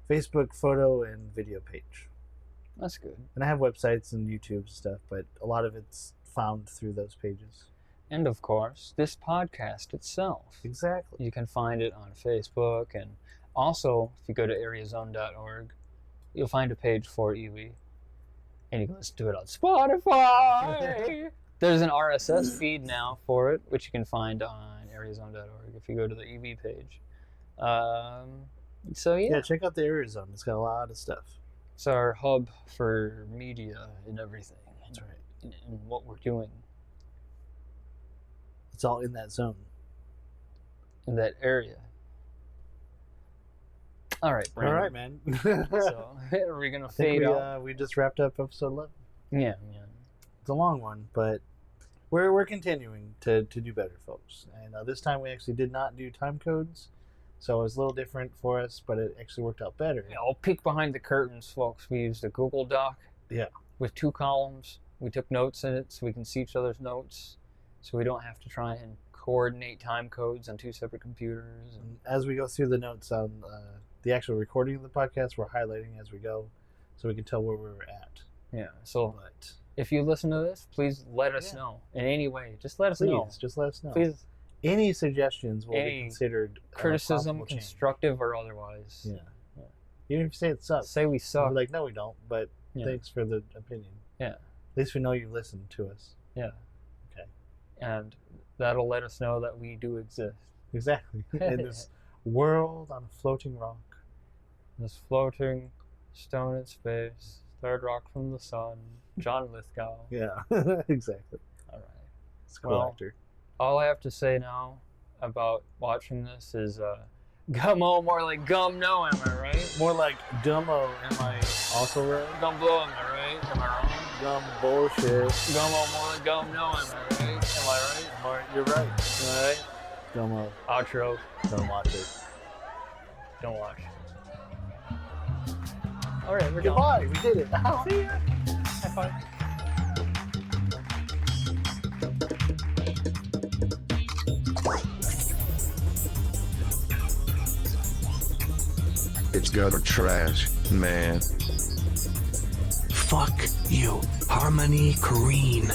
Facebook photo and video page. That's good. And I have websites and YouTube and stuff, but a lot of it's found through those pages. And of course, this podcast itself. Exactly. You can find it on Facebook, and also, if you go to areazone.org, you'll find a page for IWHI, and you can listen to it on Spotify. There's an RSS feed now for it, which you can find on areazone.org if you go to the IWHI page. So yeah. Yeah, check out the Area Zone. It's got a lot of stuff. It's our hub for media and everything. That's right. And what we're doing. It's all in that zone. In that area. All right, Brandon. All right, man. So, are we going to fade out? We just wrapped up episode 11. Yeah. It's a long one, but we're continuing to do better, folks. And this time we actually did not do time codes. So it was a little different for us, but it actually worked out better. Yeah, I'll peek behind the curtains, folks. We used a Google Doc. Yeah. With 2 columns. We took notes in it so we can see each other's notes. So we don't have to try and coordinate time codes on 2 separate computers. And as we go through the notes on the actual recording of the podcast, we're highlighting as we go so we can tell where we're at. Yeah, so if you listen to this, please let us know in any way. Just let us know. Just let us know. Please. Any suggestions will be considered criticism, constructive or otherwise. Yeah. Even if you say it sucks. Say we suck. We're like, no, we don't, but thanks for the opinion. Yeah. At least we know you listened to us. Yeah. Okay. And that'll let us know that we do exist. Exactly. In this world on a floating rock. This floating stone in space, third rock from the sun, John Lithgow. Yeah, exactly. All right. It's a cool actor. All I have to say now about watching this is Gummo, more like Gum No, am I right? More like Dumbo, am I also right? Gum Blow, am I right? Am I wrong? Gum bullshit. Gummo, more like Gum No, am I right? Am I right? You're right. All right. Gummo. Outro. Don't watch it. Don't watch. All right, we're Goodbye. done. We did it. See ya. High five. It's gutter trash, man. Fuck you, Harmony Korine.